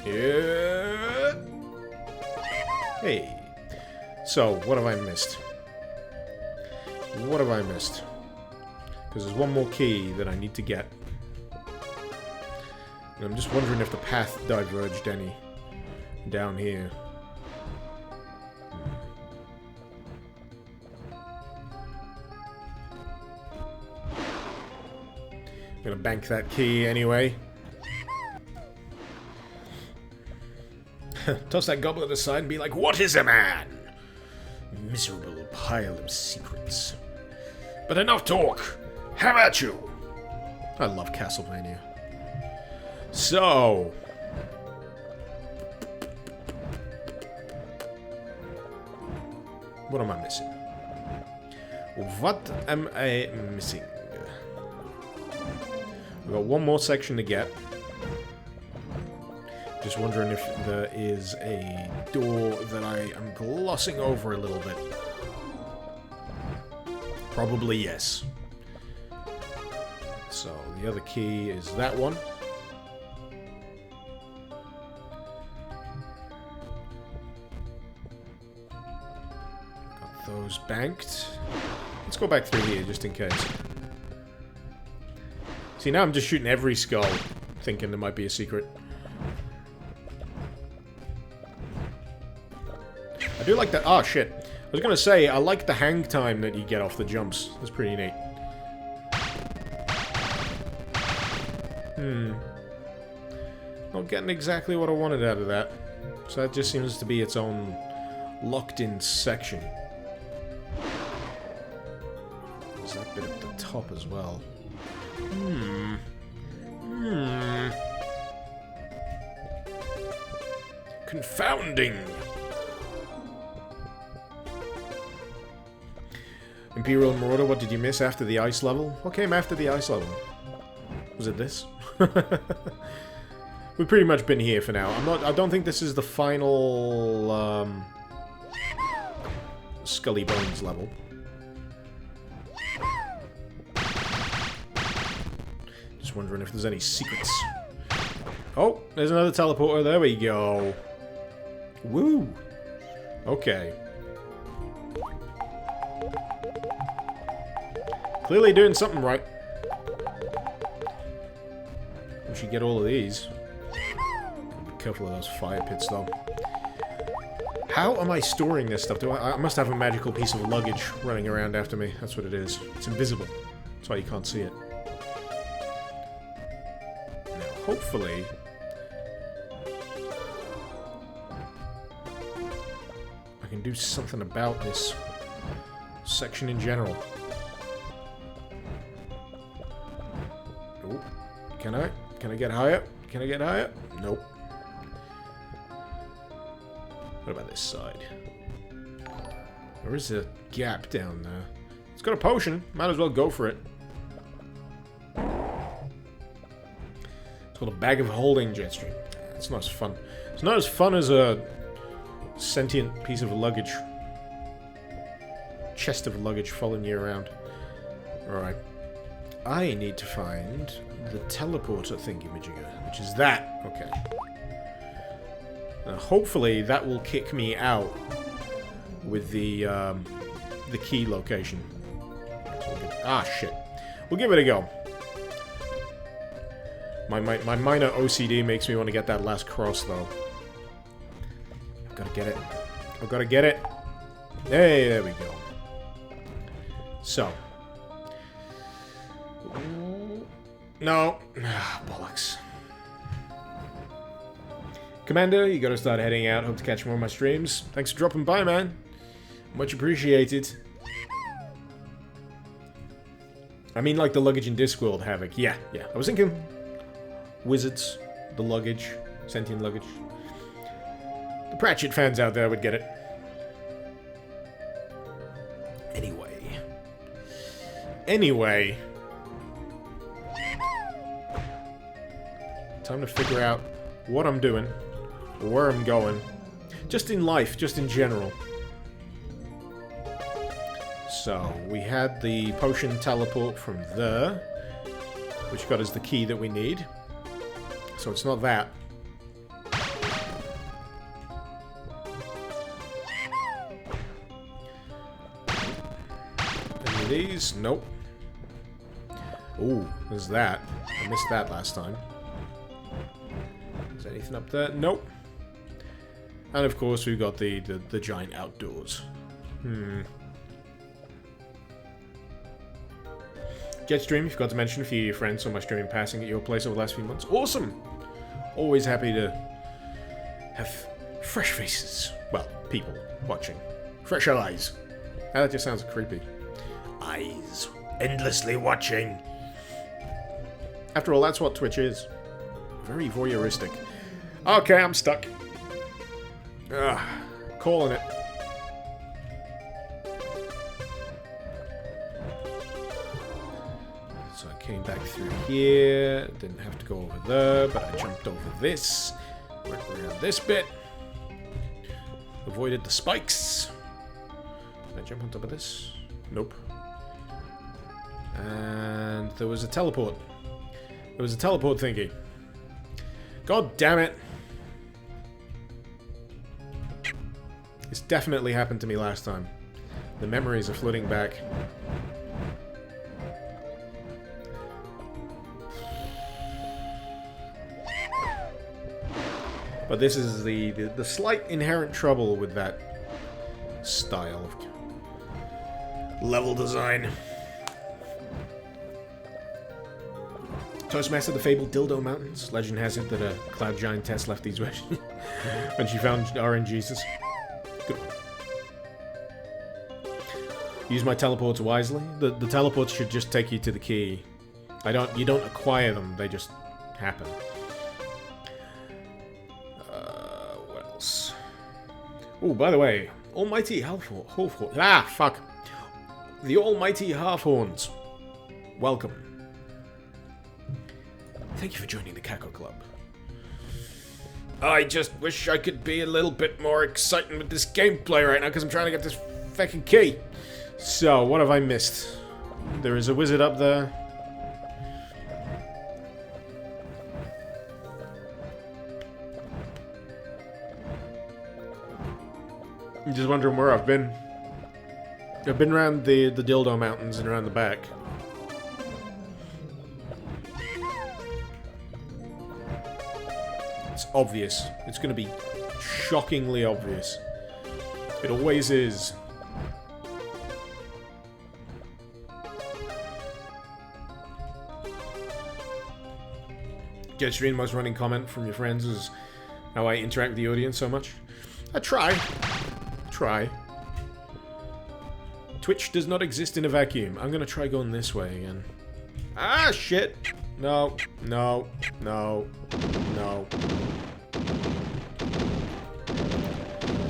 Yeah. Hey. So, what have I missed? What have I missed? Because there's one more key that I need to get. And I'm just wondering if the path diverged any down here. I'm gonna bank that key anyway. Toss that goblet aside and be like, what is a man? Miserable pile of secrets. But enough talk! How about you? I love Castlevania. So... what am I missing? What am I missing? We've got one more section to get. Just wondering if there is a door that I am glossing over a little bit. Probably yes. So, the other key is that one. Got those banked. Let's go back through here, just in case. See, now I'm just shooting every skull, thinking there might be a secret. I do like that. Oh, shit. I was gonna say, I like the hang time that you get off the jumps. That's pretty neat. Not getting exactly what I wanted out of that. So that just seems to be its own locked-in section. There's that bit at the top as well. Confounding! Imperial Marauder, what did you miss after the ice level? What came after the ice level? Was it this? We've pretty much been here for now. I don't think this is the final Scully Bones level. Just wondering if there's any secrets. Oh, there's another teleporter. There we go. Woo! Okay. Clearly doing something right. We should get all of these. Be careful of those fire pits, though. How am I storing this stuff? I must have a magical piece of luggage running around after me. That's what it is. It's invisible. That's why you can't see it. Now, hopefully... I can do something about this section in general. Oh, can I? Can I get higher? Can I get higher? Nope. What about this side? There is a gap down there. It's got a potion. Might as well go for it. It's called a bag of holding, Jetstream. It's not as fun. It's not as fun as a sentient piece of luggage. Chest of luggage following you around. Alright. I need to find the teleporter thingy-majigger, which is that. Okay. Now, hopefully that will kick me out with the key location. Ah, shit. We'll give it a go. My minor OCD makes me want to get that last cross, though. I've got to get it. I've got to get it. Hey, there we go. So. No. Bollocks. Commander, you gotta start heading out. Hope to catch more of my streams. Thanks for dropping by, man. Much appreciated. I mean, like the luggage in Discworld Havoc. Yeah. I was thinking wizards, the luggage, sentient luggage. The Pratchett fans out there would get it. Anyway. Time to figure out what I'm doing, where I'm going. Just in life, just in general. So, we had the potion teleport from there, which got us the key that we need. So it's not that. Any of these? Nope. Ooh, there's that. I missed that last time. Is there anything up there? Nope. And of course we've got the giant outdoors. Jetstream, you forgot to mention a few of your friends saw my streaming passing at your place over the last few months. Awesome! Always happy to have fresh faces. Well, people watching. Fresh eyes. Ah, that just sounds creepy. Eyes. Endlessly watching. After all, that's what Twitch is. Very voyeuristic. Okay, I'm stuck. Ugh. Calling it. So I came back through here. Didn't have to go over there, but I jumped over this. Went around this bit. Avoided the spikes. Did I jump on top of this? Nope. And there was a teleport. There was a teleport thingy. God damn it. This definitely happened to me last time. The memories are flooding back. But this is the slight inherent trouble with that style of level design. Toastmaster, the fabled Dildo Mountains. Legend has it that a cloud giantess left these when she found RNGesus. Good one. Use my teleports wisely. The teleports should just take you to the key. You don't acquire them, they just happen. What else? Oh, by the way, Almighty Halfhorns. Ah, fuck. The Almighty Halfhorns. Welcome. Thank you for joining the Kako Club. I just wish I could be a little bit more exciting with this gameplay right now because I'm trying to get this fucking key. So, what have I missed? There is a wizard up there. I'm just wondering where I've been. I've been around the Dildo Mountains and around the back. It's obvious. It's going to be shockingly obvious. It always is. Jetstream, most running comment from your friends is how I interact with the audience so much. I try. Twitch does not exist in a vacuum. I'm gonna try going this way again. Ah, shit! No.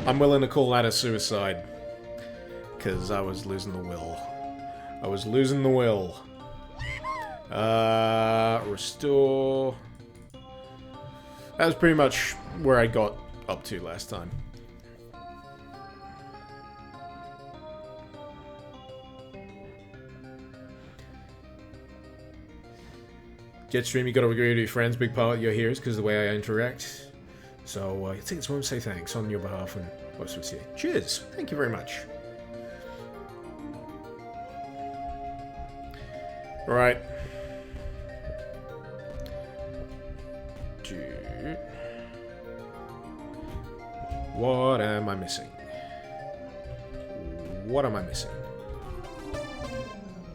I'm willing to call that a suicide. Because I was losing the will. Restore. That was pretty much where I got up to last time. Jetstream, you gotta agree with your friends. Big part of your here is because of the way I interact. So, I think it's one to say thanks on your behalf and what's we say. Cheers! Thank you very much. Right. What am I missing?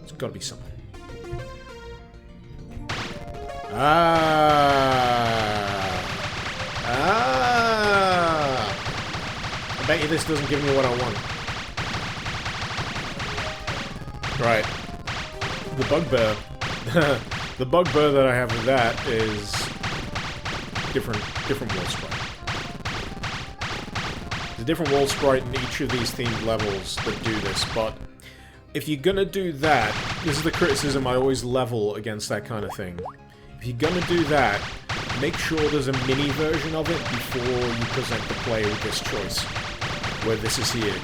It's gotta be something. I bet you this doesn't give me what I want. Right. The bugbear. The bugbear that I have with that is different wall sprite. There's a different wall sprite in each of these themed levels that do this, but if you're gonna do that, this is the criticism I always level against that kind of thing. If you're gonna do that, make sure there's a mini version of it before you present the player with this choice, where this is here.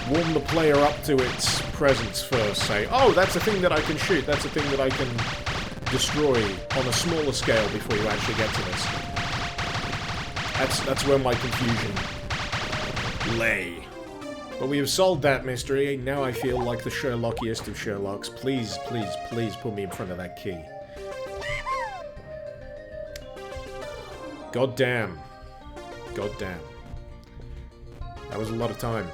warm the player up to its presence first. Say, oh, that's a thing that I can shoot. That's a thing that I can destroy on a smaller scale before you actually get to this. That's where my confusion lay. But we have solved that mystery. Now I feel like the Sherlockiest of Sherlocks. Please, please, please put me in front of that key. God damn. God damn. That was a lot of time.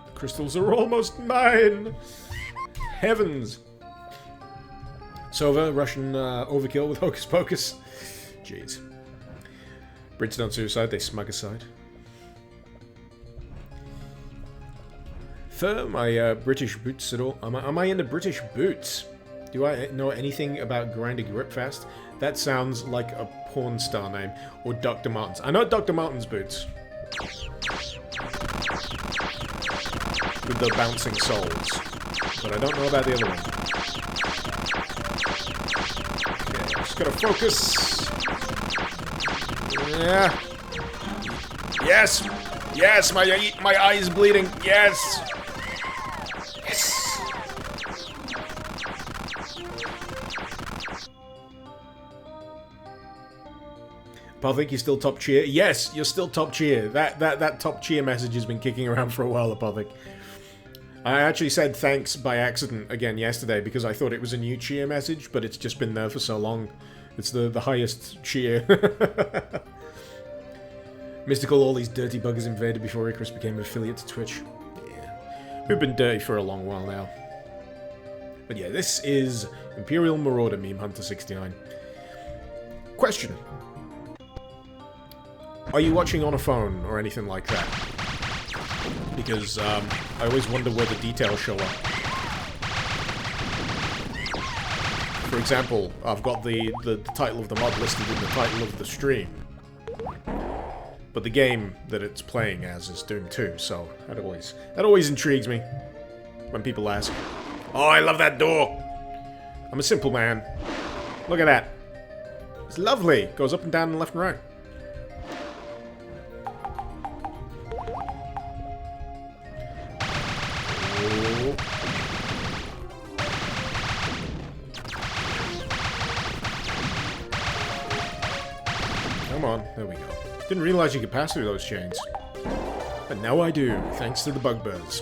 The crystals are almost mine! Heavens! Sova, Russian overkill with Hocus Pocus. Jeez. Brits don't suicide, they smug aside. Fur, my British boots at all? Am I into British boots? Do I know anything about grinding grip fast? That sounds like a porn star name. Or Dr. Martens. I know Dr. Martens boots. With the bouncing soles. But I don't know about the other one. Okay, just gotta focus. Yeah. Yes! Yes! My eye is bleeding! Yes! Yes! Paul, I think you're still top cheer. Yes, you're still top cheer. That top cheer message has been kicking around for a while, Apothic. I actually said thanks by accident again yesterday because I thought it was a new cheer message, but it's just been there for so long. It's the highest cheer. Mystical, all these dirty buggers invaded before Icarus became an affiliate to Twitch. Yeah. We've been dirty for a long while now. But yeah, this is Imperial Marauder Meme Hunter 69. Question. Are you watching on a phone or anything like that? Because I always wonder where the details show up. For example, I've got the title of the mod listed in the title of the stream. But the game that it's playing as is Doom 2, so that always intrigues me when people ask. Oh, I love that door! I'm a simple man. Look at that. It's lovely. Goes up and down and left and right. Oh. Come on, there we go. Didn't realize you could pass through those chains. But now I do, thanks to the bugbears.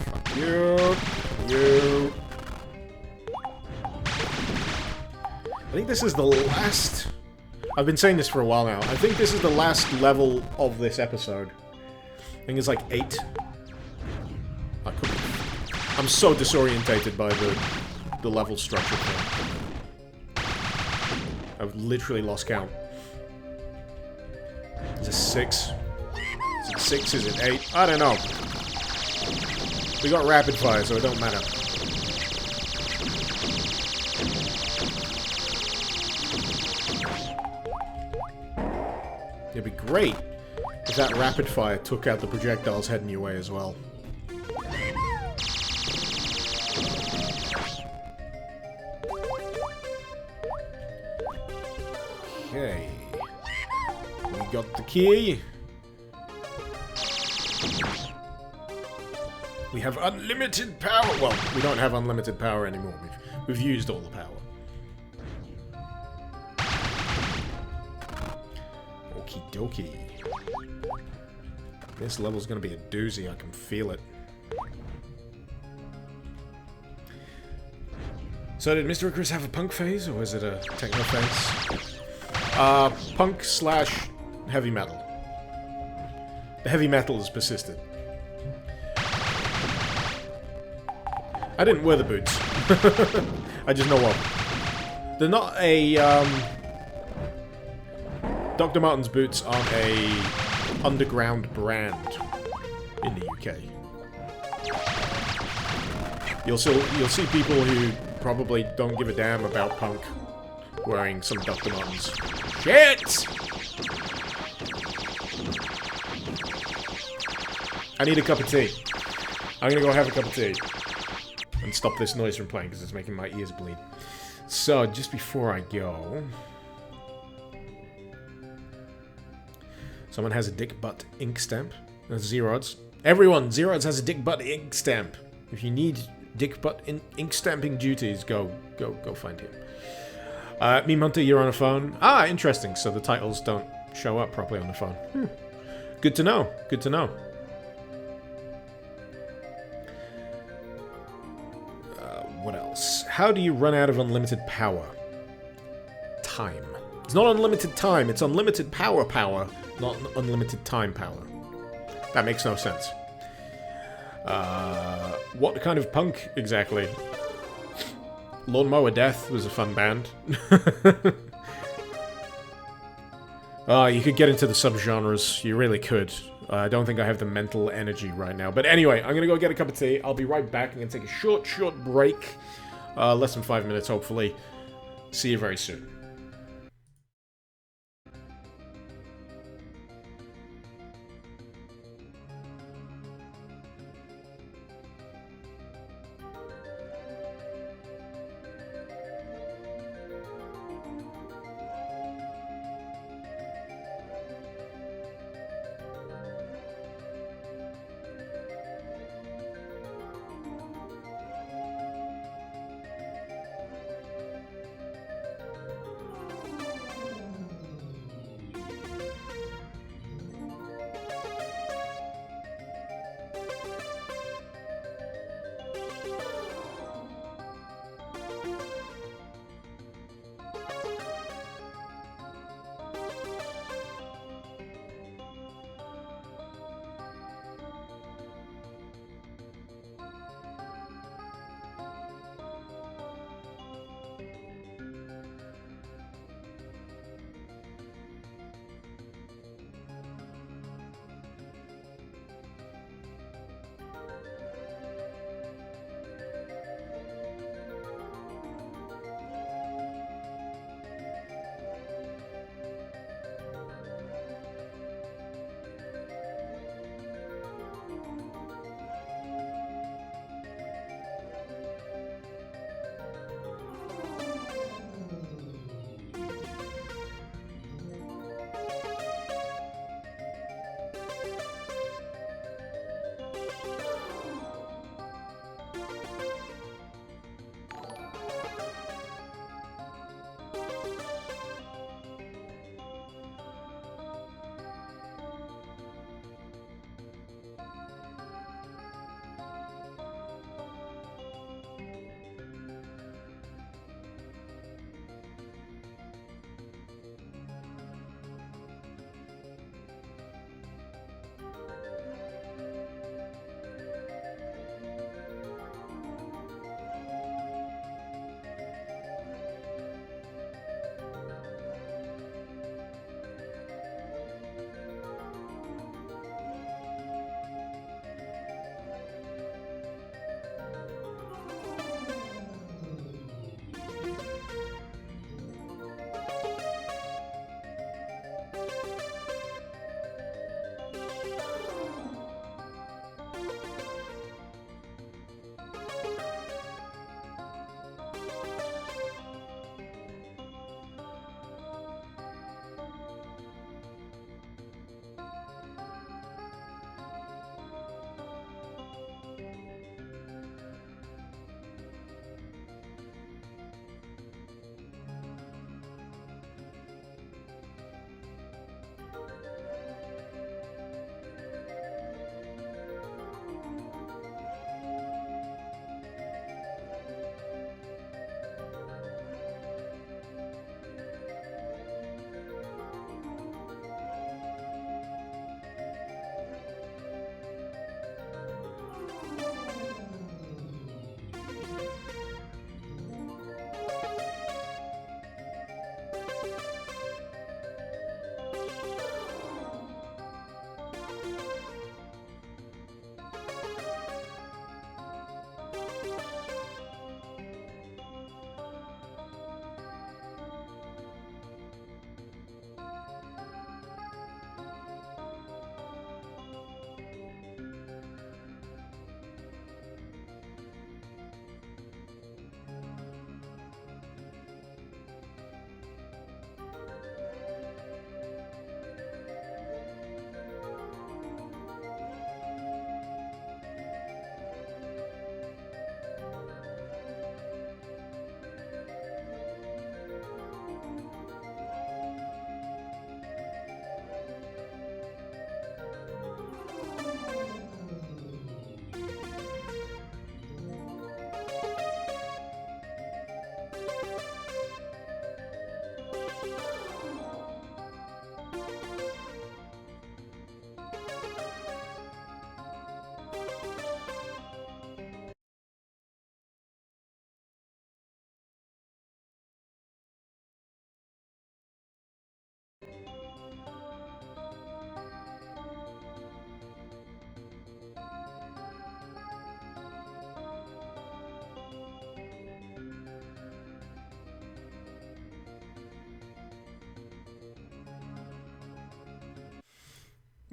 Fuck you. You. I think this is the last... I've been saying this for a while now. I think this is the last level of this episode. I think it's like 8. I'm so disorientated by the level structure thing. I've literally lost count. Is it 6? Is it 6? Is it 8? I don't know. We got rapid fire, so it don't matter. It'd be great if that rapid fire took out the projectiles heading your way as well. Okay. We got the key. We have unlimited power. Well, we don't have unlimited power anymore. We've used all the power. Okie dokie. This level's gonna be a doozy. I can feel it. So did Mr. Icarus have a punk phase, or is it a techno phase? Punk / heavy metal. The heavy metal has persisted. I didn't wear the boots. I just know of. They're not a, Dr. Martens boots aren't a underground brand in the UK. You'll see people who probably don't give a damn about punk wearing some Dr. Martens. Shit! I need a cup of tea. I'm gonna go have a cup of tea. And stop this noise from playing, because it's making my ears bleed. So, just before I go... Someone has a dick butt ink stamp. That's Zerods. Everyone, Zerods has a dick butt ink stamp. If you need dick butt ink stamping duties, go find him. Meme Hunter, you're on a phone. Ah, interesting. So the titles don't show up properly on the phone. Good to know. Good to know. What else? How do you run out of unlimited power? Time. It's not unlimited time, it's unlimited power, not unlimited time power. That makes no sense. What kind of punk, exactly? Lawnmower Death was a fun band. You could get into the subgenres. You really could. I don't think I have the mental energy right now. But anyway, I'm gonna go get a cup of tea. I'll be right back. I'm gonna take a short break. Less than 5 minutes, hopefully. See you very soon.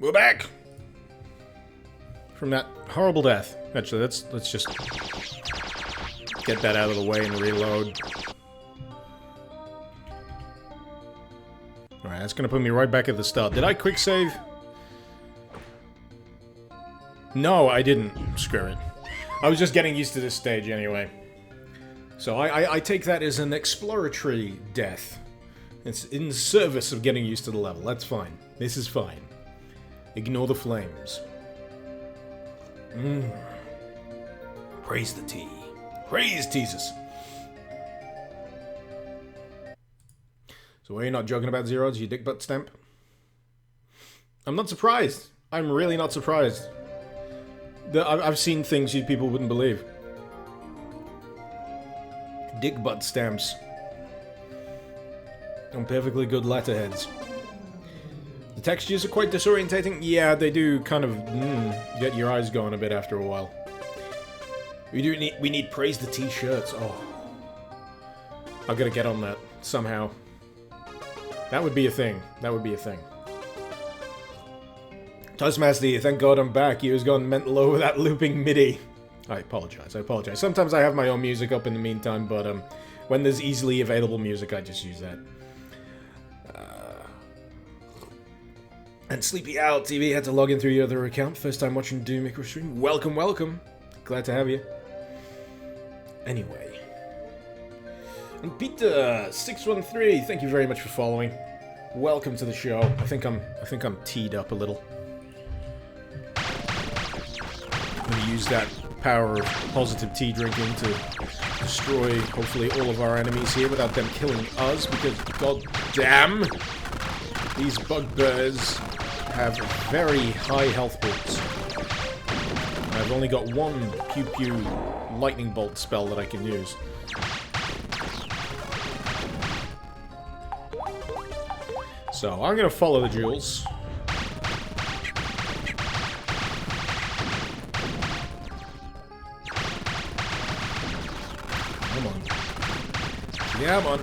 We're back! From that horrible death. Actually, let's just get that out of the way and reload. Alright, that's gonna put me right back at the start. Did I quick save? No, I didn't. Screw it. I was just getting used to this stage anyway. So I take that as an exploratory death. It's in service of getting used to the level. That's fine. This is fine. Ignore the flames. Praise the tea. Praise Jesus. So are you not joking about zeros, you dick butt stamp? I'm not surprised. I'm really not surprised. I've seen things you people wouldn't believe. Dick butt stamps. On perfectly good letterheads. The textures are quite disorientating. Yeah, they do kind of get your eyes going a bit after a while. We need praise the t-shirts. Oh. I've got to get on that somehow. That would be a thing. That would be a thing. Toastmaster, thank God I'm back. He was gone mental over that looping MIDI. I apologize. I apologize. Sometimes I have my own music up in the meantime, but when there's easily available music, I just use that. And Sleepy Owl TV had to log in through your other account. First time watching Doom Micro stream. Welcome, welcome. Glad to have you. Anyway. And Peter613, thank you very much for following. Welcome to the show. I think I'm teed up a little. I'm gonna use that power of positive tea drinking to destroy, hopefully, all of our enemies here without them killing us, because, god damn, these bugbears have very high health pools. I've only got one pew-pew lightning bolt spell that I can use. So, I'm gonna follow the jewels. Come on. Yeah, I'm on.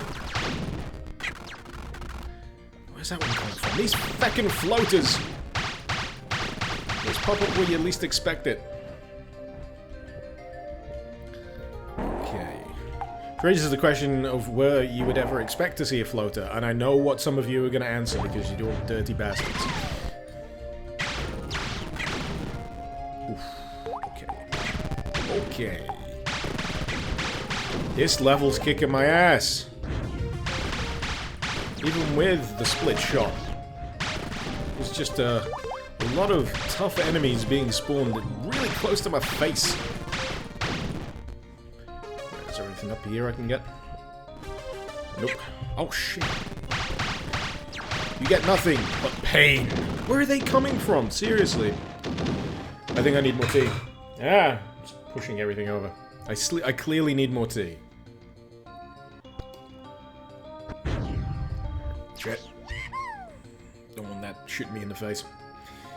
Where's that one coming from? These feckin' floaters! Let's pop up where you least expect it. Okay. Raises the question of where you would ever expect to see a floater, and I know what some of you are going to answer because you're all dirty bastards. Oof. Okay. Okay. This level's kicking my ass. Even with the split shot. There's just a lot of tough enemies being spawned really close to my face. Is there anything up here I can get? Nope. Oh shit. You get nothing but pain. Where are they coming from? Seriously. I think I need more tea. Ah, just pushing everything over. I clearly need more tea. Shit. Don't want that shooting me in the face.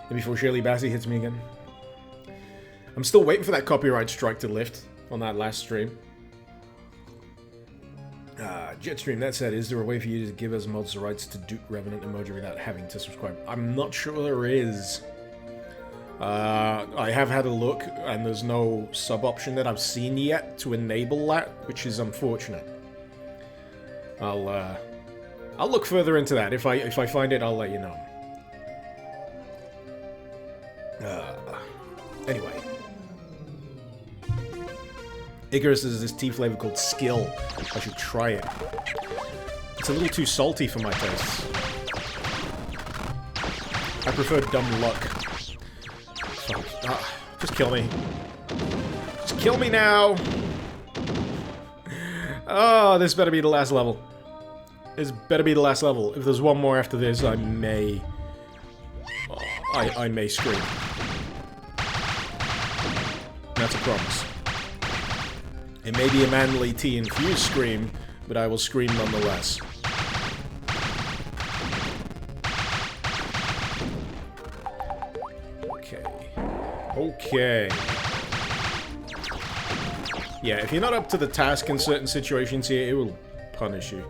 And before Shirley Bassey hits me again. I'm still waiting for that copyright strike to lift on that last stream. Jetstream, that said, is there a way for you to give us mods the rights to Duke Revenant emoji without having to subscribe? I'm not sure there is. I have had a look, and there's no sub option that I've seen yet to enable that, which is unfortunate. I'll look further into that. If I find it, I'll let you know. Anyway. Icarus is this tea flavor called Skill. I should try it. It's a little too salty for my tastes. I prefer Dumb Luck. Fuck. Just kill me. Just kill me now! Oh, this better be the last level. This better be the last level. If there's one more after this, I may... I may scream. That's a promise. It may be a manly tea-infused scream, but I will scream nonetheless. Okay. Okay. Yeah, if you're not up to the task in certain situations here, it will punish you.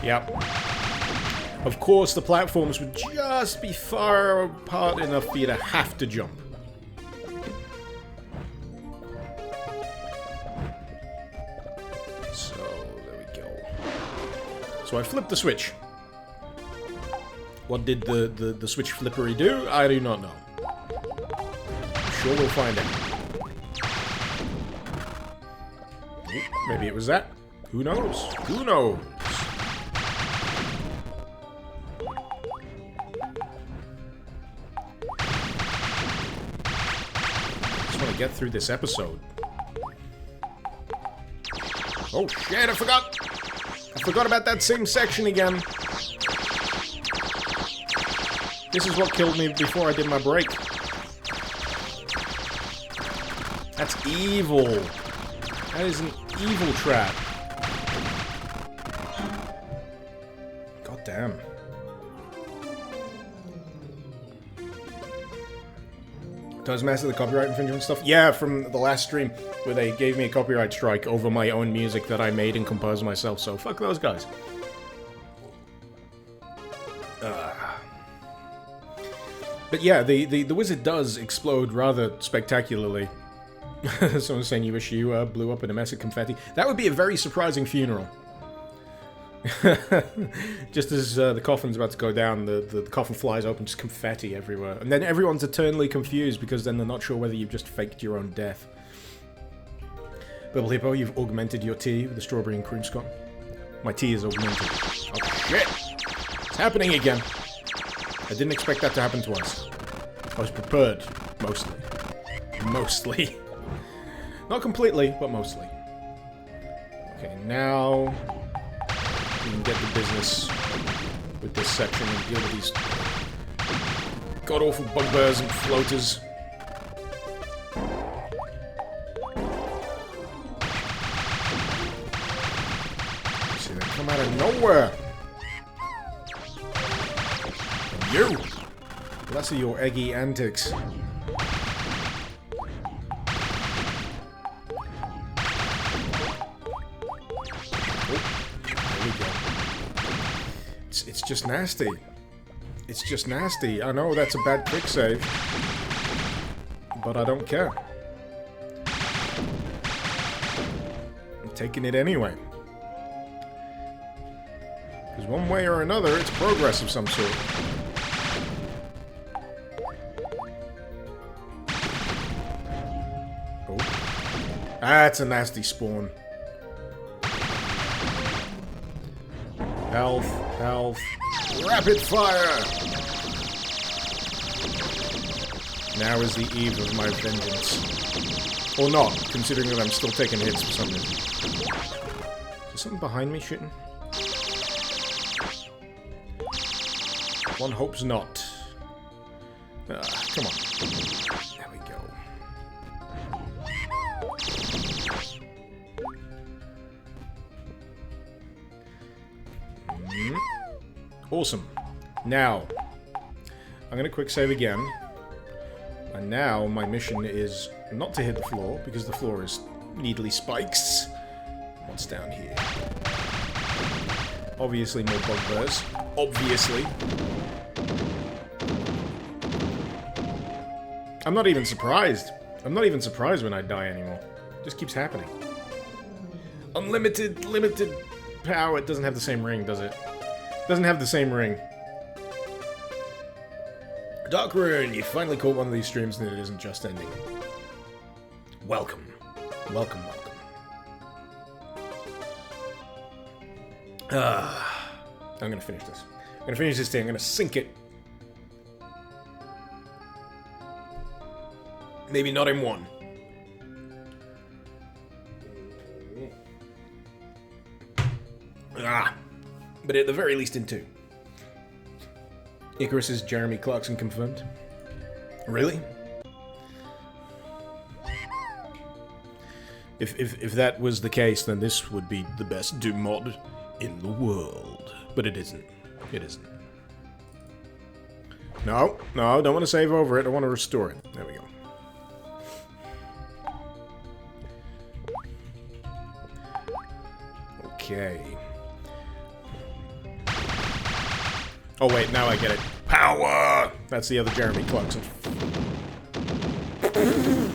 Yep. Of course, the platforms would just be far apart enough for you to have to jump. So, there we go. So I flipped the switch. What did the switch flippery do? I do not know. I'm sure we'll find out. Maybe it was that. Who knows? Who knows? Just want to get through this episode. Oh shit, I forgot! I forgot about that same section again. This is what killed me before I did my break. That's evil. That is an evil trap. God damn. Does mess with the copyright infringement stuff? Yeah, from the last stream, where they gave me a copyright strike over my own music that I made and composed myself, so fuck those guys. But yeah, the wizard does explode rather spectacularly. Someone's saying you wish you blew up in a mess of confetti. That would be a very surprising funeral. Just as the coffin's about to go down, the coffin flies open, just confetti everywhere. And then everyone's eternally confused because then they're not sure whether you've just faked your own death. Bubble Hippo, you've augmented your tea with the strawberry and cream scone. My tea is augmented. Oh shit! It's happening again. I didn't expect that to happen twice. I was prepared. Mostly. Mostly. Not completely, but mostly. Okay, now we can get the business with this section and deal with these god-awful bugbears and floaters. See, they come out of nowhere. And you! Less of your eggy antics. It's just nasty. It's just nasty. I know that's a bad quick save, but I don't care. I'm taking it anyway. Because one way or another, it's progress of some sort. Oh. That's a nasty spawn. Health, health, rapid fire! Now is the eve of my vengeance. Or not, considering that I'm still taking hits for some reason. Is there something behind me shooting? One hopes not. Come on. There we go. Awesome. Now, I'm going to quick save again. And now my mission is not to hit the floor, because the floor is needly spikes. What's down here? Obviously more bugbears. Obviously. I'm not even surprised. I'm not even surprised when I die anymore. It just keeps happening. Unlimited, limited power. It doesn't have the same ring, does it? Doesn't have the same ring. Dark Rune, you finally caught one of these streams and it isn't just ending. Welcome. Welcome, welcome. I'm gonna finish this. I'm gonna finish this thing. I'm gonna sink it. Maybe not in one. But at the very least in two. Icarus is Jeremy Clarkson confirmed. Really? If that was the case, then this would be the best Doom mod in the world. But it isn't. It isn't. No, no, I don't want to save over it. I want to restore it. There we go. Okay. Oh wait, now I get it. Power! That's the other Jeremy Clarkson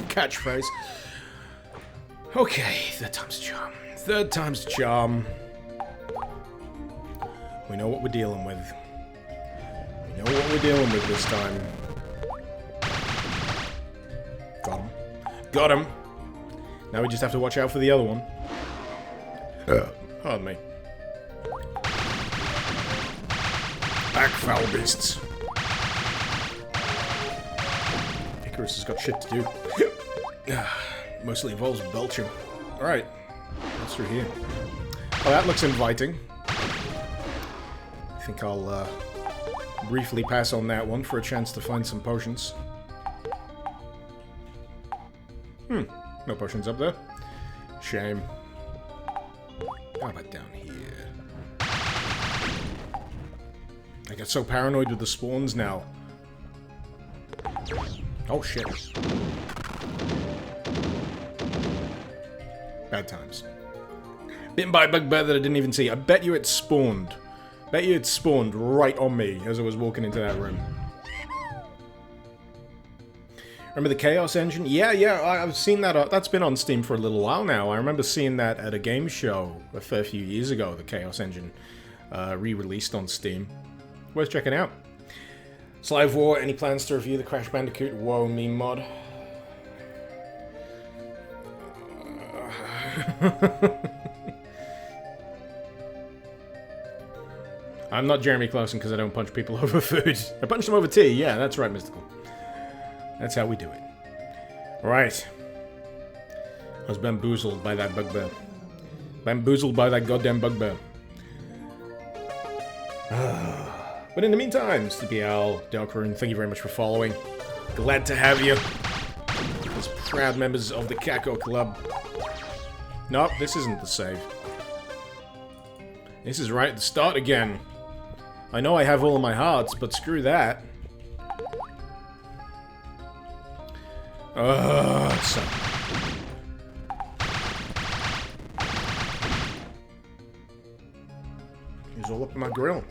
catchphrase. Okay, third time's a charm. Third time's a charm. We know what we're dealing with. We know what we're dealing with this time. Got him. Got him! Now we just have to watch out for the other one. Pardon me. Back, foul beasts. Icarus has got shit to do. Mostly involves belching. Alright. What's through here? Oh, that looks inviting. I think I'll briefly pass on that one for a chance to find some potions. No potions up there. Shame. How about down here? I get so paranoid with the spawns now. Oh shit. Bad times. Bitten by a bugbear that I didn't even see. I bet you it spawned. Bet you it spawned right on me as I was walking into that room. Remember the Chaos Engine? Yeah, I've seen that. That's been on Steam for a little while now. I remember seeing that at a game show a fair few years ago, the Chaos Engine re-released on Steam. Worth checking out. Slive War, any plans to review the Crash Bandicoot Whoa meme mod? I'm not Jeremy Clarkson because I don't punch people over food. I punch them over tea. Yeah, that's right, Mystical. That's how we do it. Right. I was bamboozled by that bugbear. Bamboozled by that goddamn bugbear. But in the meantime, Sleepy Owl, Delcaroon, thank you very much for following. Glad to have you as proud members of the Kako Club. Nope, this isn't the save. This is right at the start again. I know I have all of my hearts, but screw that. So. He was all up in my grill.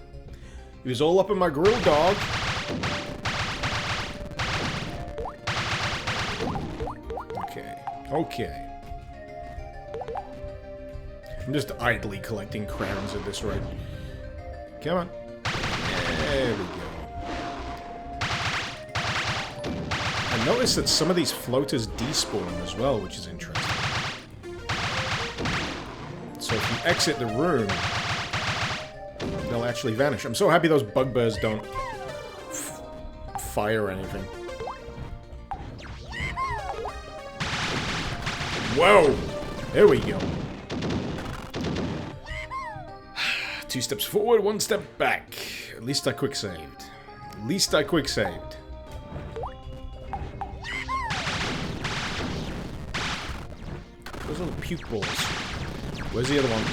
He was all up in my grill, dog. Okay. I'm just idly collecting crowns at this rate. Come on. There we go. I noticed that some of these floaters despawn as well, which is interesting. So if you exit the room, they'll actually vanish. I'm so happy those bugbears don't fire anything. Whoa! There we go. 2 steps forward, 1 step back. At least I quick saved. At least I quick saved. Those little puke balls. Where's the other one?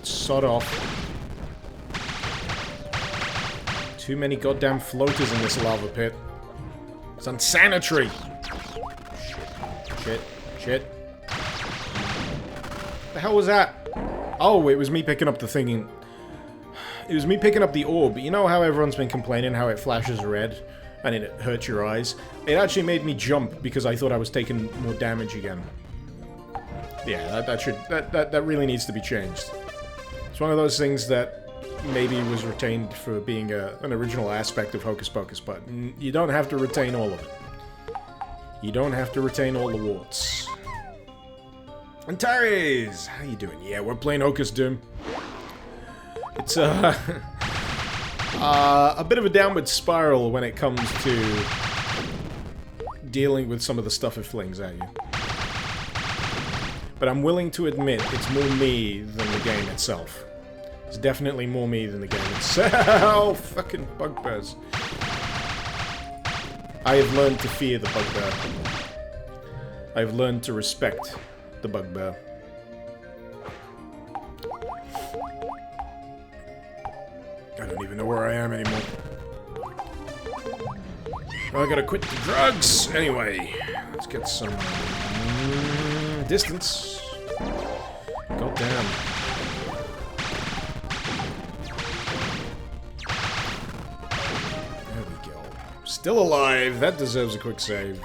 Sod off. Too many goddamn floaters in this lava pit. It's unsanitary. Shit. The hell was that? Oh, it was me picking up the thing. It was me picking up the orb. You know how everyone's been complaining how it flashes red and it hurts your eyes? It actually made me jump because I thought I was taking more damage again. Yeah, that really needs to be changed. It's one of those things that maybe was retained for being an original aspect of Hocus Pocus, but you don't have to retain all of it. You don't have to retain all the warts. Antares! How you doing? Yeah, we're playing Hocus Doom. It's a bit of a downward spiral when it comes to dealing with some of the stuff it flings at you. But I'm willing to admit it's more me than the game itself. It's definitely more me than the game itself! Fucking bugbears. I have learned to fear the bugbear. I have learned to respect the bugbear. I don't even know where I am anymore. I gotta quit the drugs! Anyway, let's get some distance. God damn. Still alive. That deserves a quick save.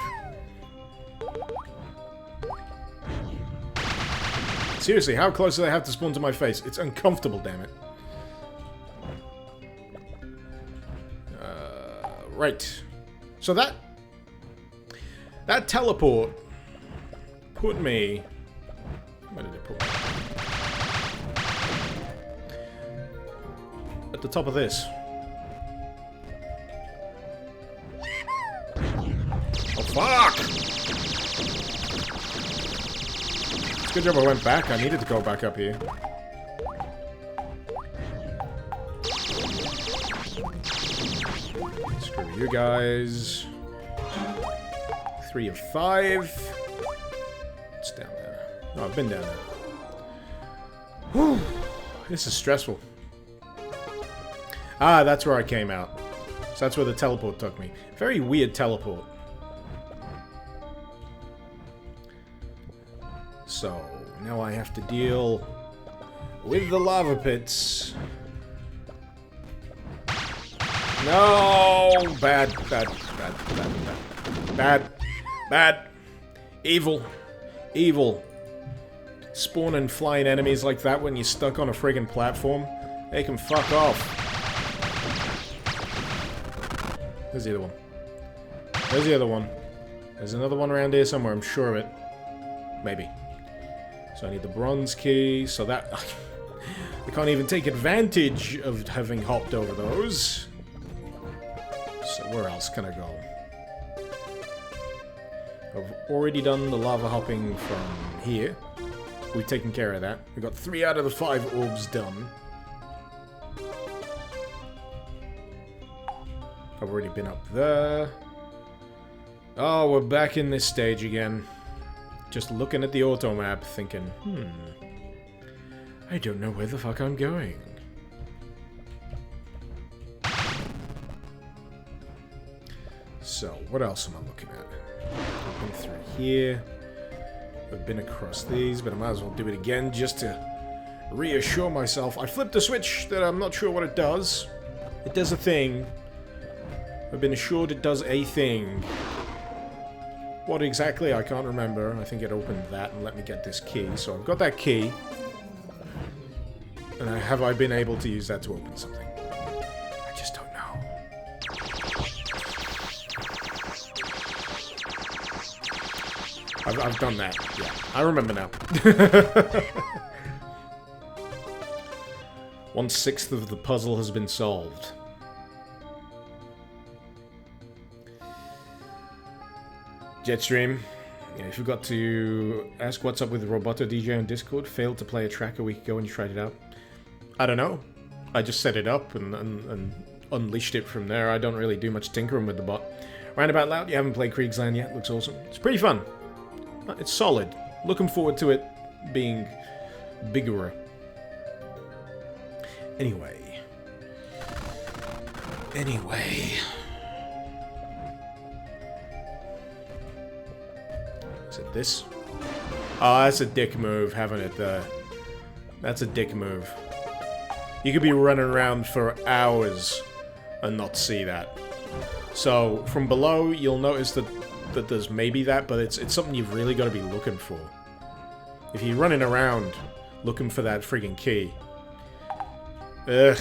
Seriously, how close do they have to spawn to my face? It's uncomfortable, damn it. Right. So that teleport put me... Where did it put me? At the top of this. Oh, fuck! It's a good job I went back. I needed to go back up here. Screw you guys. 3 of 5. It's down there. Oh, I've been down there. Whew. This is stressful. Ah, that's where I came out. So that's where the teleport took me. Very weird teleport. So, now I have to deal with the lava pits. No! Bad, bad, bad, bad, bad. Bad. Bad. Evil. Evil. Spawning flying enemies like that when you're stuck on a friggin' platform. They can fuck off. There's the other one. There's the other one. There's another one around here somewhere, I'm sure of it. Maybe. So I need the bronze key, so that... I can't even take advantage of having hopped over those. So where else can I go? I've already done the lava hopping from here. We've taken care of that. We got 3 out of the 5 orbs done. I've already been up there. Oh, we're back in this stage again. Just looking at the auto map, thinking, I don't know where the fuck I'm going. So, what else am I looking at? I've been through here. I've been across these, but I might as well do it again just to reassure myself. I flipped a switch that I'm not sure what it does. It does a thing. I've been assured it does a thing. What exactly, I can't remember. I think it opened that and let me get this key. So I've got that key. And have I been able to use that to open something? I just don't know. I've done that. Yeah, I remember now. 1/6 of the puzzle has been solved. Jetstream, yeah, you forgot to ask what's up with Roboto DJ on Discord. Failed to play a track a week ago when you tried it out. I don't know. I just set it up and unleashed it from there. I don't really do much tinkering with the bot. Roundabout Loud, you haven't played Kriegsland yet. Looks awesome. It's pretty fun. It's solid. Looking forward to it being bigger. Anyway. Is it this? Oh, that's a dick move, having it there. That's a dick move. You could be running around for hours and not see that. So, from below, you'll notice that there's maybe that, but it's something you've really got to be looking for. If you're running around looking for that friggin' key. Ugh.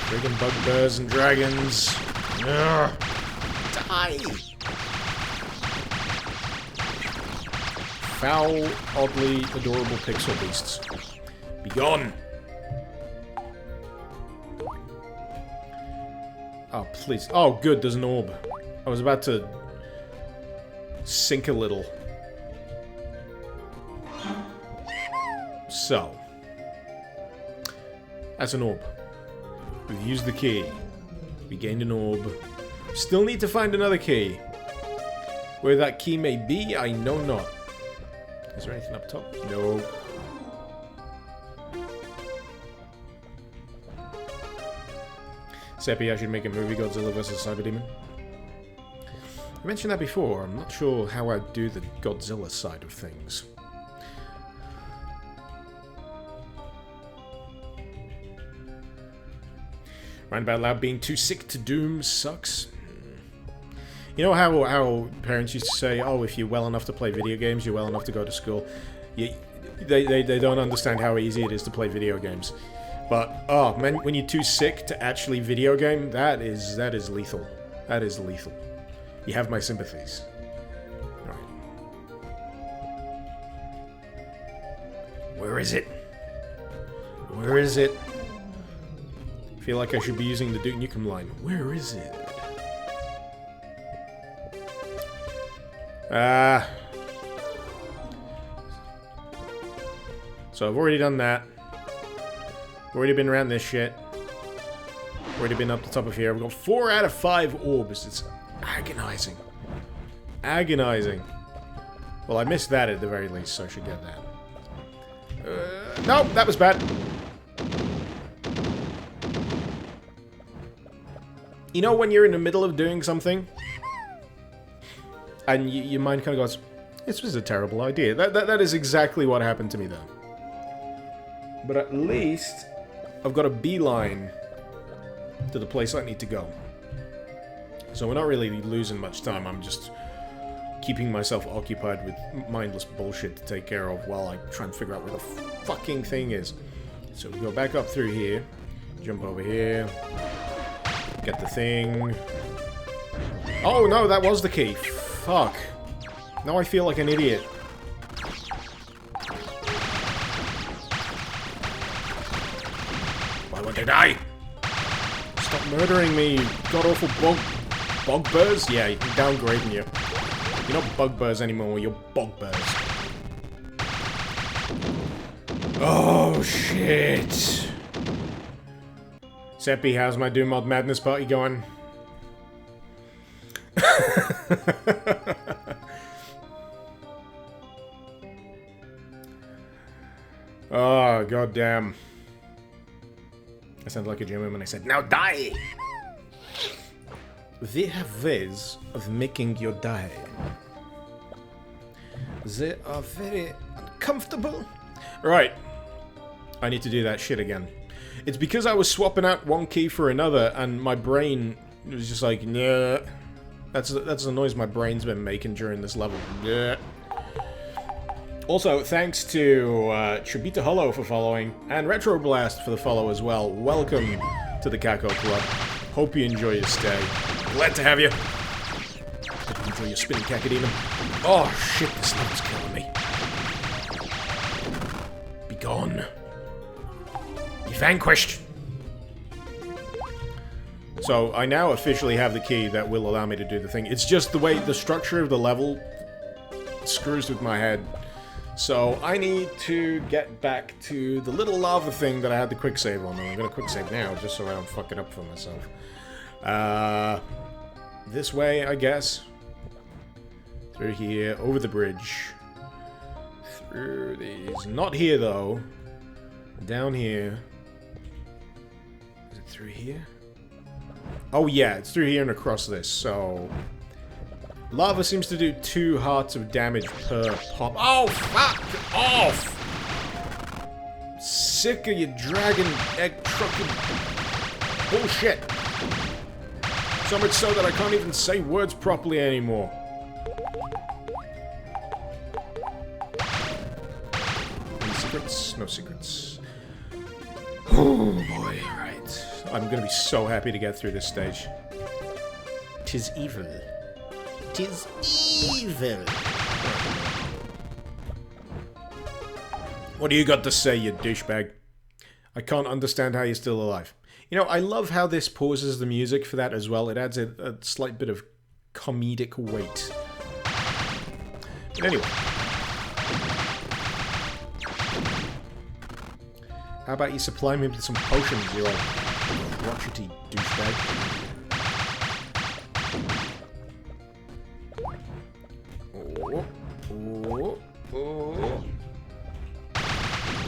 Friggin' bugbears and dragons. Ugh. Die! Foul, oddly adorable pixel beasts. Be gone! Oh, please. Oh, good, there's an orb. I was about to sink a little. So. That's an orb. We've used the key. We gained an orb. Still need to find another key. Where that key may be, I know not. Is there anything up top? No. Seppi, I should make a movie, Godzilla vs. Cyberdemon. I mentioned that before. I'm not sure how I'd do the Godzilla side of things. Roundabout loud, being too sick to doom sucks. You know how parents used to say, oh, if you're well enough to play video games, you're well enough to go to school. They don't understand how easy it is to play video games. But, oh, man, when you're too sick to actually video game, that is lethal. That is lethal. You have my sympathies. Right. Where is it? Where is it? I feel like I should be using the Duke Nukem line. Where is it? So I've already done that. Already been around this shit. Already been up the top of here. We've got 4 out of 5 orbs. It's agonizing. Agonizing. Well, I missed that at the very least, so I should get that. No, that was bad. You know when you're in the middle of doing something, and your mind kind of goes, this was a terrible idea. That is exactly what happened to me then. But at least I've got a beeline to the place I need to go. So we're not really losing much time. I'm just keeping myself occupied with mindless bullshit to take care of while I try and figure out where the fucking thing is. So we go back up through here, jump over here, get the thing. Oh no, that was the key. Fuck. Now I feel like an idiot. Why won't they die? Stop murdering me, you god-awful bugbears? Yeah, you're downgrading you. You're not bugbears anymore, you're bugbears. Oh, shit. Seppi, how's my Doom Mod Madness party going? Oh, goddamn. I sounded like a German when I said, now die! They have ways of making you die. They are very uncomfortable. Right. I need to do that shit again. It's because I was swapping out one key for another, and my brain was just like, nah. That's the noise my brain's been making during this level. Yeah. Also, thanks to Chibita Hollow for following, and Retroblast for the follow as well. Welcome to the Kako Club. Hope you enjoy your stay. Glad to have you. Hope you enjoy your spinning cacodemon. Oh shit, this level's killing me. Be gone. Be vanquished. So, I now officially have the key that will allow me to do the thing. It's just the way the structure of the level screws with my head. So, I need to get back to the little lava thing that I had the quick save on. I'm gonna quick save now, just so I don't fuck it up for myself. This way, I guess. Through here, over the bridge. Through these. Not here, though. Down here. Is it through here? Oh yeah, it's through here and across this, so... Lava seems to do 2 hearts of damage per pop. Oh, fuck off! Sick of your dragon egg trucking bullshit. So much so that I can't even say words properly anymore. Any secrets? No secrets. Oh boy, alright. I'm gonna be so happy to get through this stage. 'Tis evil. 'Tis evil. What do you got to say, you douchebag? I can't understand how you're still alive. You know, I love how this pauses the music for that as well. It adds a slight bit of comedic weight. But anyway. How about you supply me with some potions, you old crotchety douchebag? Oh.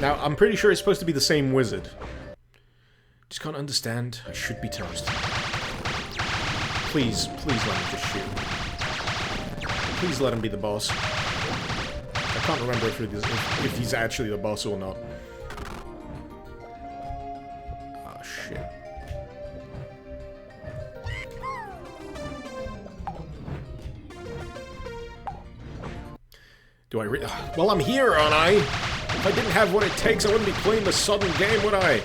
Now, I'm pretty sure it's supposed to be the same wizard. Just can't understand. I should be toast. Please let him just shoot. Please let him be the boss. I can't remember if he's actually the boss or not. Oh, shit. Do I well, I'm here, aren't I? If I didn't have what it takes, I wouldn't be playing the sudden game, would I?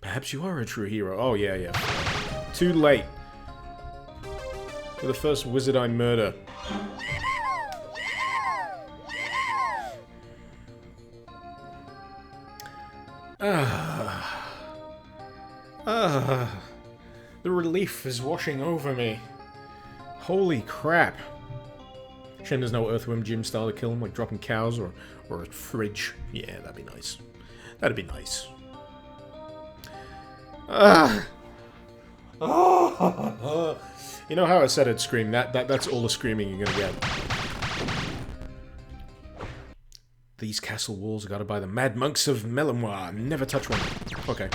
Perhaps you are a true hero. Oh, yeah, yeah. Too late. You're the first wizard I murder. The relief is washing over me. Holy crap. Shame there's no Earthworm Jim style to kill him, like dropping cows or a fridge. Yeah, that'd be nice. That'd be nice. You know how I said I'd scream? That's all the screaming you're gonna get. These castle walls are guarded by the Mad Monks of Melamoir. Never touch one. Okay.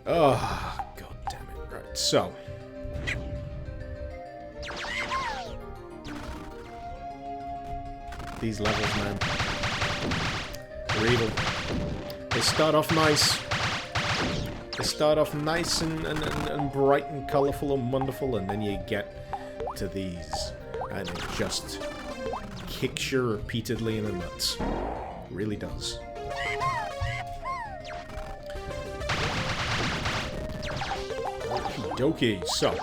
Oh, god damn it. Right, so. These levels, man. They're evil. They start off nice. They start off nice and bright and colourful and wonderful, and then you get to these. And it just kicks you repeatedly in the nuts. It really does. Okie dokie. So,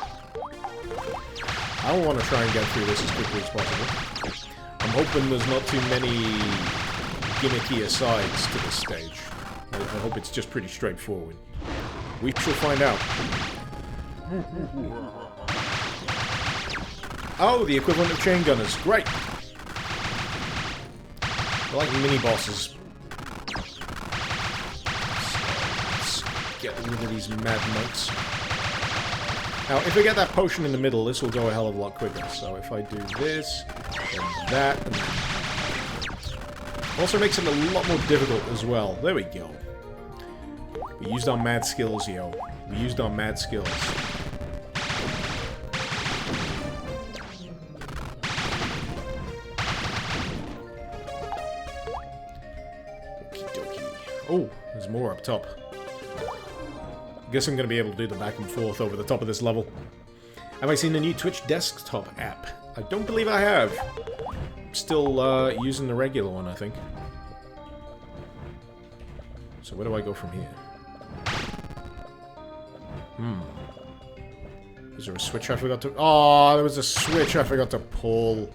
I don't want to try and get through this as quickly as possible. I'm hoping there's not too many gimmicky asides to this stage. I hope it's just pretty straightforward. We shall find out. Oh, the equivalent of chain gunners. Great! I like mini-bosses. Let's get rid of these mad monks. Now, if I get that potion in the middle, this will go a hell of a lot quicker. So if I do this, and that, and that. Also makes it a lot more difficult as well. There we go. We used our mad skills, yo. We used our mad skills. Oh, there's more up top. I guess I'm going to be able to do the back and forth over the top of this level. Have I seen the new Twitch desktop app? I don't believe I have. I'm still using the regular one, I think. So where do I go from here? Is there a switch I forgot to... Oh, there was a switch I forgot to pull.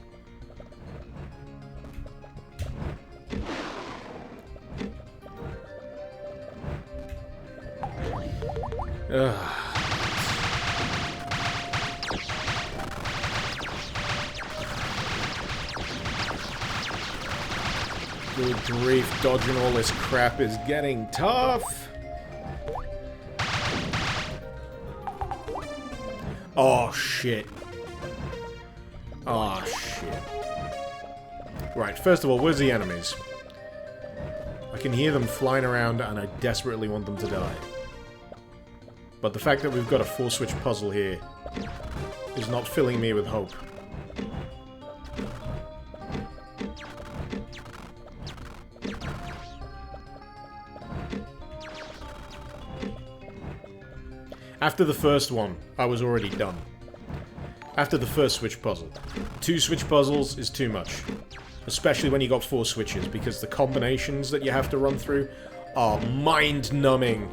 Good grief, dodging all this crap is getting tough. Oh, shit. Oh, shit. Right, first of all, where's the enemies? I can hear them flying around and I desperately want them to die. But the fact that we've got a 4-switch puzzle here is not filling me with hope. After the first one, I was already done. After the first switch puzzle. 2 switch puzzles is too much. Especially when you got 4 switches, because the combinations that you have to run through are mind-numbing.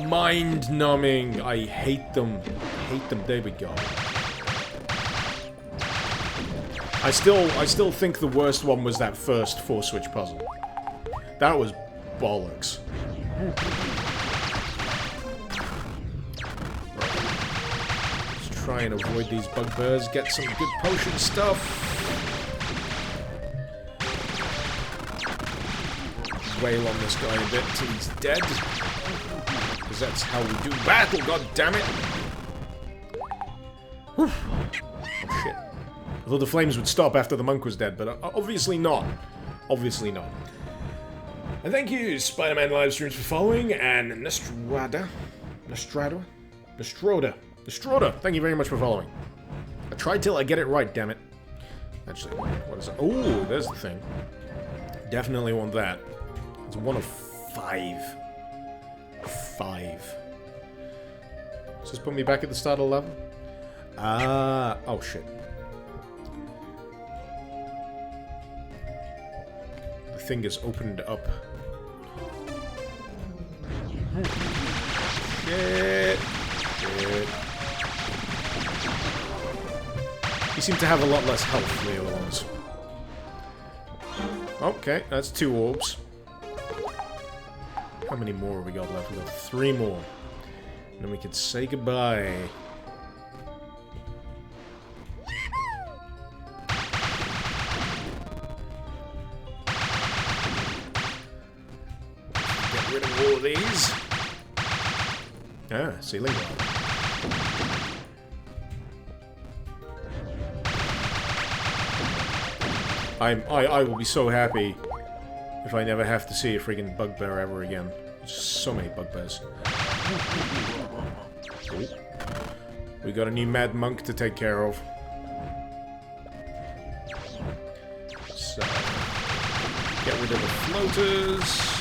Mind-numbing. I hate them. Hate them. There we go. I still think the worst one was that first 4-switch puzzle. That was bollocks. Let's try and avoid these bugbears. Get some good potion stuff. Wail on this guy a bit till he's dead. Because that's how we do battle, god damn it! Whew. Oh shit. I thought the flames would stop after the monk was dead, but obviously not. Obviously not. And thank you, Spider-Man Livestreams, for following, and Nestroda, thank you very much for following. I tried till I get it right, damn it. Actually, what is that? Oh, there's the thing. Definitely want that. It's 1 of 5. 5. Does this put me back at the start of the level? Ah, oh shit. The thing is opened up. Shit. Shit. You seem to have a lot less health than the other ones. Okay, that's 2 orbs. How many more have we got left? We've got 3 more. And then we can say goodbye. Get rid of all of these. Ah, ceiling guard. I will be so happy if I never have to see a friggin' bugbear ever again. There's so many bugbears. Ooh. We got a new mad monk to take care of. So, get rid of the floaters.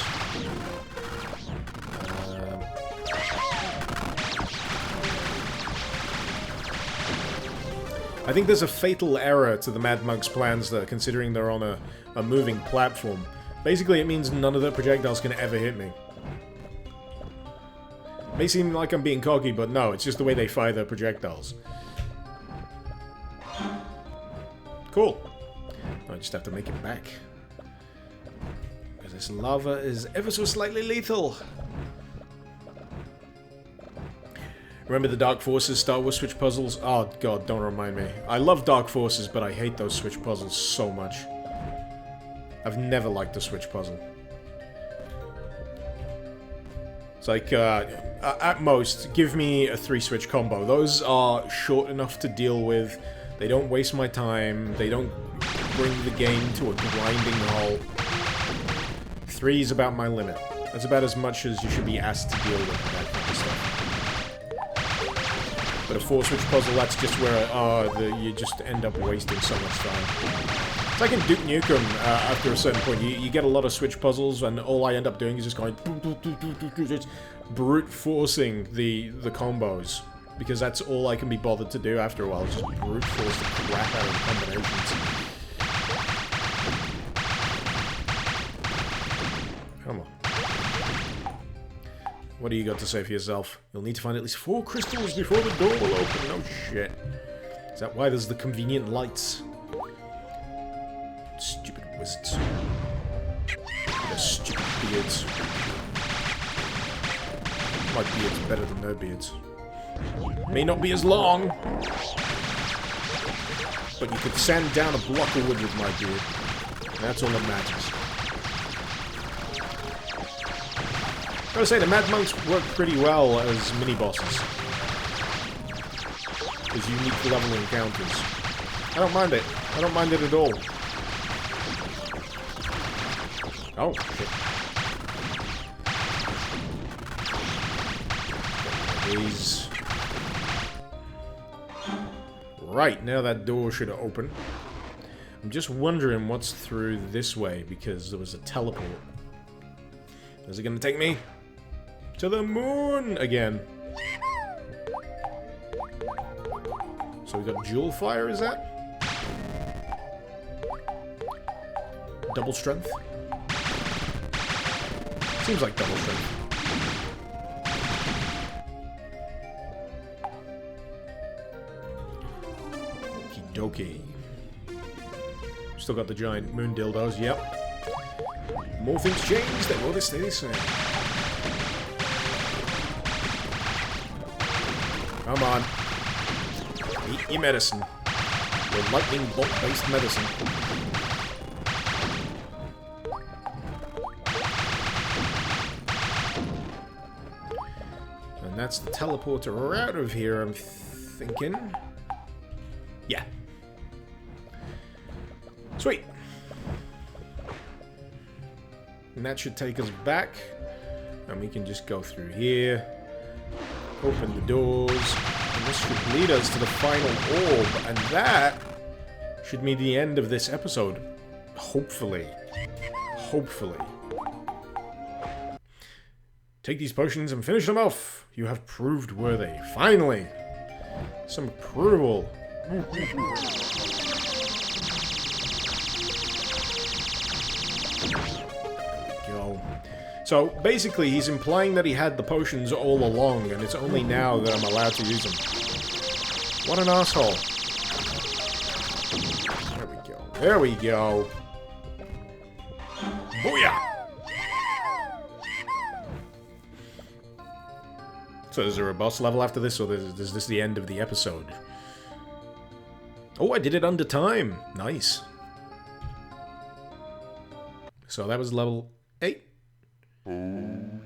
I think there's a fatal error to the Mad Monk's plans there, considering they're on a moving platform. Basically, it means none of their projectiles can ever hit me. May seem like I'm being cocky, but no, it's just the way they fire their projectiles. Cool. I just have to make it back. Because this lava is ever so slightly lethal. Remember the Dark Forces Star Wars Switch puzzles? Oh god, don't remind me. I love Dark Forces, but I hate those Switch puzzles so much. I've never liked the Switch puzzle. It's like, at most, give me a 3-switch combo. Those are short enough to deal with. They don't waste my time. They don't bring the game to a grinding halt. 3 is about my limit. That's about as much as you should be asked to deal with that kind of stuff. But a 4-switch puzzle, that's just where you just end up wasting so much time. It's like in Duke Nukem, after a certain point, you get a lot of switch puzzles, and all I end up doing is just going... just brute forcing the combos. Because that's all I can be bothered to do after a while, just brute force the crap out of the combinations. Come on. What do you got to say for yourself? You'll need to find at least 4 crystals before the door will open. No shit. Is that why there's the convenient lights? Stupid wizards. Their stupid beards. My beard's better than their beards. May not be as long, but you could sand down a block of wood with my beard. And that's all that matters. Gotta say, the Mad Monks work pretty well as mini-bosses. As unique level encounters. I don't mind it. I don't mind it at all. Oh, shit. These. Right, now that door should open. I'm just wondering what's through this way, because there was a teleport. Is it gonna take me to the moon again? So we got Jewel Fire, is that? Double strength? Seems like double strength. Okie dokie. Still got the giant moon dildos, yep. More things change, then will they stay the same? Come on. Eat your medicine. Your lightning bolt-based medicine. And that's the teleporter out of here, I'm thinking. Yeah. Sweet. And that should take us back. And we can just go through here. Open the doors. And this should lead us to the final orb. And that should be the end of this episode. Hopefully. Hopefully. Take these potions and finish them off. You have proved worthy. Finally! Some approval. Go. So, basically, he's implying that he had the potions all along, and it's only now that I'm allowed to use them. What an asshole. There we go. There we go. Booyah! So is there a boss level after this, or is this the end of the episode? Oh, I did it under time. Nice. So that was level 8. Oh,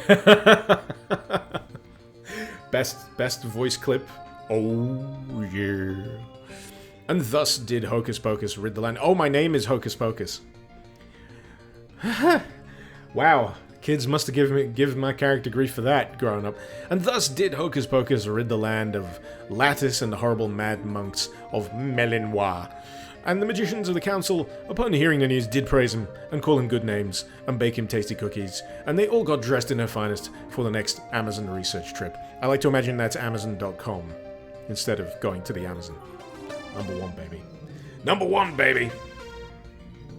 yeah. Best voice clip. Oh, yeah. And thus did Hocus Pocus rid the land. Oh, my name is Hocus Pocus. Wow. Kids must have given my character grief for that growing up. And thus did Hocus Pocus rid the land of Lattice and the horrible mad monks of Melinois. And the magicians of the council, upon hearing the news, did praise him, and call him good names, and bake him tasty cookies, and they all got dressed in their finest for the next Amazon research trip. I like to imagine that's Amazon.com, instead of going to the Amazon. Number 1, baby. Number 1, baby!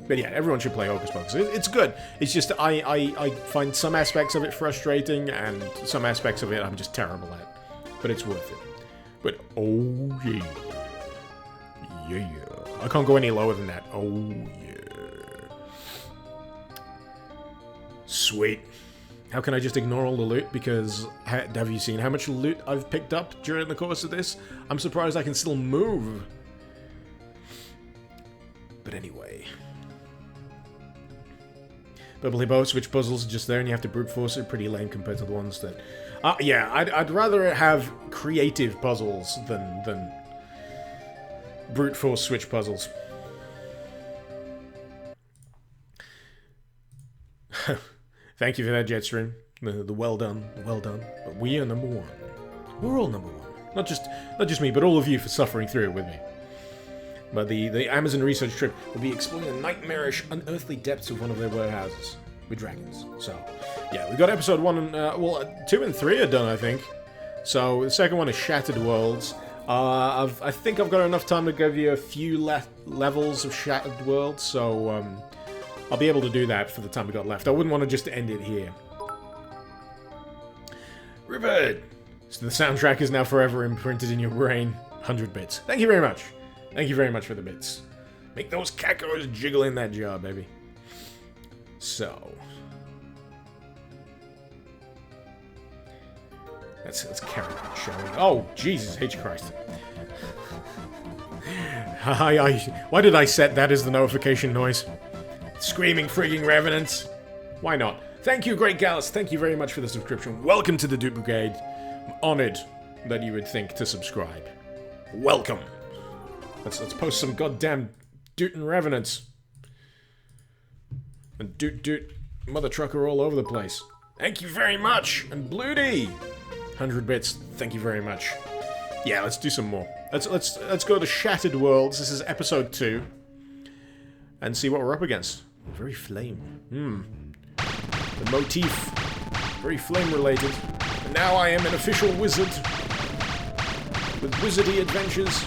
But yeah, everyone should play Hocus Pocus. It's good. It's just, I find some aspects of it frustrating, and some aspects of it I'm just terrible at. But it's worth it. But, oh yeah. Yeah. I can't go any lower than that. Oh, yeah. Sweet. How can I just ignore all the loot? Because, have you seen how much loot I've picked up during the course of this? I'm surprised I can still move. But anyway. Bubbly Boat, switch puzzles are just there and you have to brute force it. Pretty lame compared to the ones that... yeah, I'd rather have creative puzzles than brute force switch puzzles. Thank you for that, Jetstream. The well done, well done. But we are number 1. We're all number 1. Not just me, but all of you for suffering through it with me. But the Amazon research trip will be exploring the nightmarish, unearthly depths of one of their warehouses with dragons. So, yeah, we got episode 1 and, well, 2 and 3 are done, I think. So, the second one is Shattered Worlds. I think I've got enough time to give you a few levels of Shattered Worlds, so, I'll be able to do that for the time we got left. I wouldn't want to just end it here. Revert! So the soundtrack is now forever imprinted in your brain. 100 bits. Thank you very much. Thank you very much for the bits. Make those cacos jiggle in that jar, baby. So. Let's carry on, shall we? Oh, Jesus H. Christ. Why did I set that as the notification noise? Screaming frigging revenants. Why not? Thank you, Great Gallus. Thank you very much for the subscription. Welcome to the Dupe Brigade. I'm honored that you would think to subscribe. Welcome. Let's post some goddamn dootin' revenants. And doot mother trucker all over the place. Thank you very much. And Bloody. 100 bits. Thank you very much. Yeah, let's do some more. Let's go to Shattered Worlds. This is episode 2. And see what we're up against. Very flame. The motif. Very flame related. And now I am an official wizard. With wizardy adventures.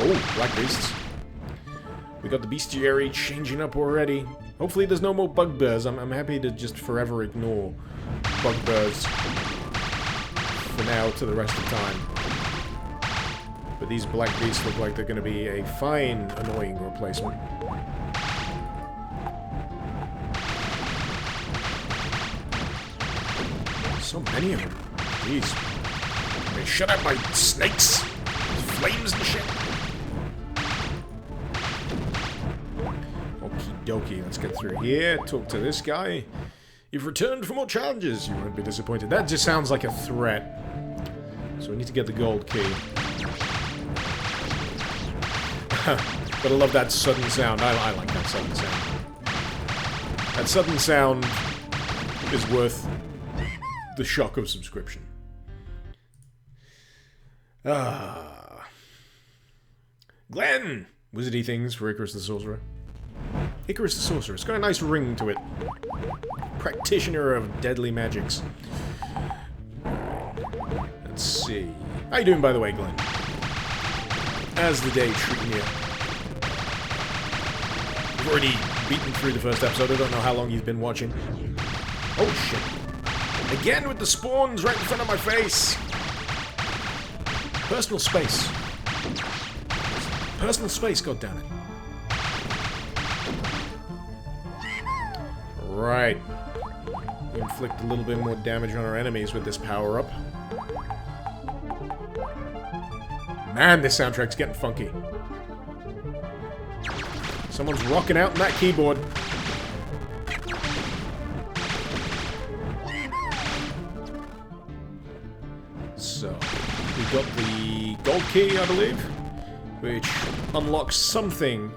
Oh, black beasts. We got the bestiary changing up already. Hopefully there's no more bugbears. I'm happy to just forever ignore bugbears. For now, to the rest of the time. But these black beasts look like they're going to be a fine, annoying replacement. So many of them. Jeez. Hey, shut up, my snakes! Flames and shit! Okie dokie, let's get through here, talk to this guy. You've returned for more challenges, you won't be disappointed. That just sounds like a threat. So we need to get the gold key. Gotta love that sudden sound. I like that sudden sound. That sudden sound is worth the shock of subscription. Glenn! Wizardy things for Icarus the Sorcerer. Icarus the Sorcerer. It's got a nice ring to it. Practitioner of deadly magics. Let's see. How you doing, by the way, Glenn? How's the day treating you? I've already beaten through the first episode. I don't know how long you've been watching. Oh, shit. Again with the spawns right in front of my face. Personal space. Personal space, goddammit. Right. We inflict a little bit more damage on our enemies with this power-up. Man, this soundtrack's getting funky. Someone's rocking out in that keyboard. So, we got the gold key, I believe, which unlocks something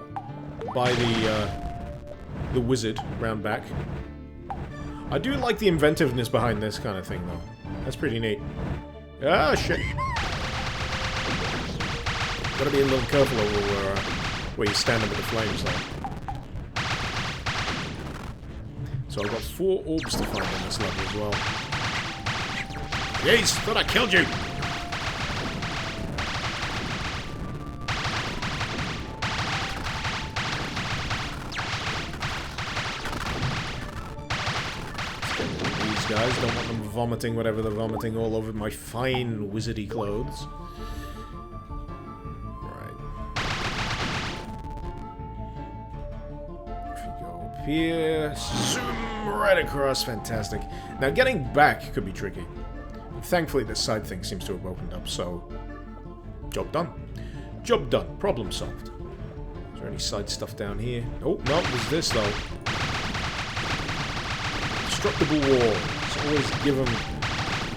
by the wizard round back. I do like the inventiveness behind this kind of thing, though. That's pretty neat. Ah, shit. Gotta be a little careful over where you're standing with the flames, though. So I've got 4 orbs to find on this level as well. Jeez, thought I killed you! These guys, don't want them vomiting whatever they're vomiting all over my fine wizardy clothes. Here, zoom right across, fantastic. Now getting back could be tricky. Thankfully this side thing seems to have opened up, so... Job done. Job done. Problem solved. Is there any side stuff down here? Oh, no, there's this though. Destructible wall. Let's always give them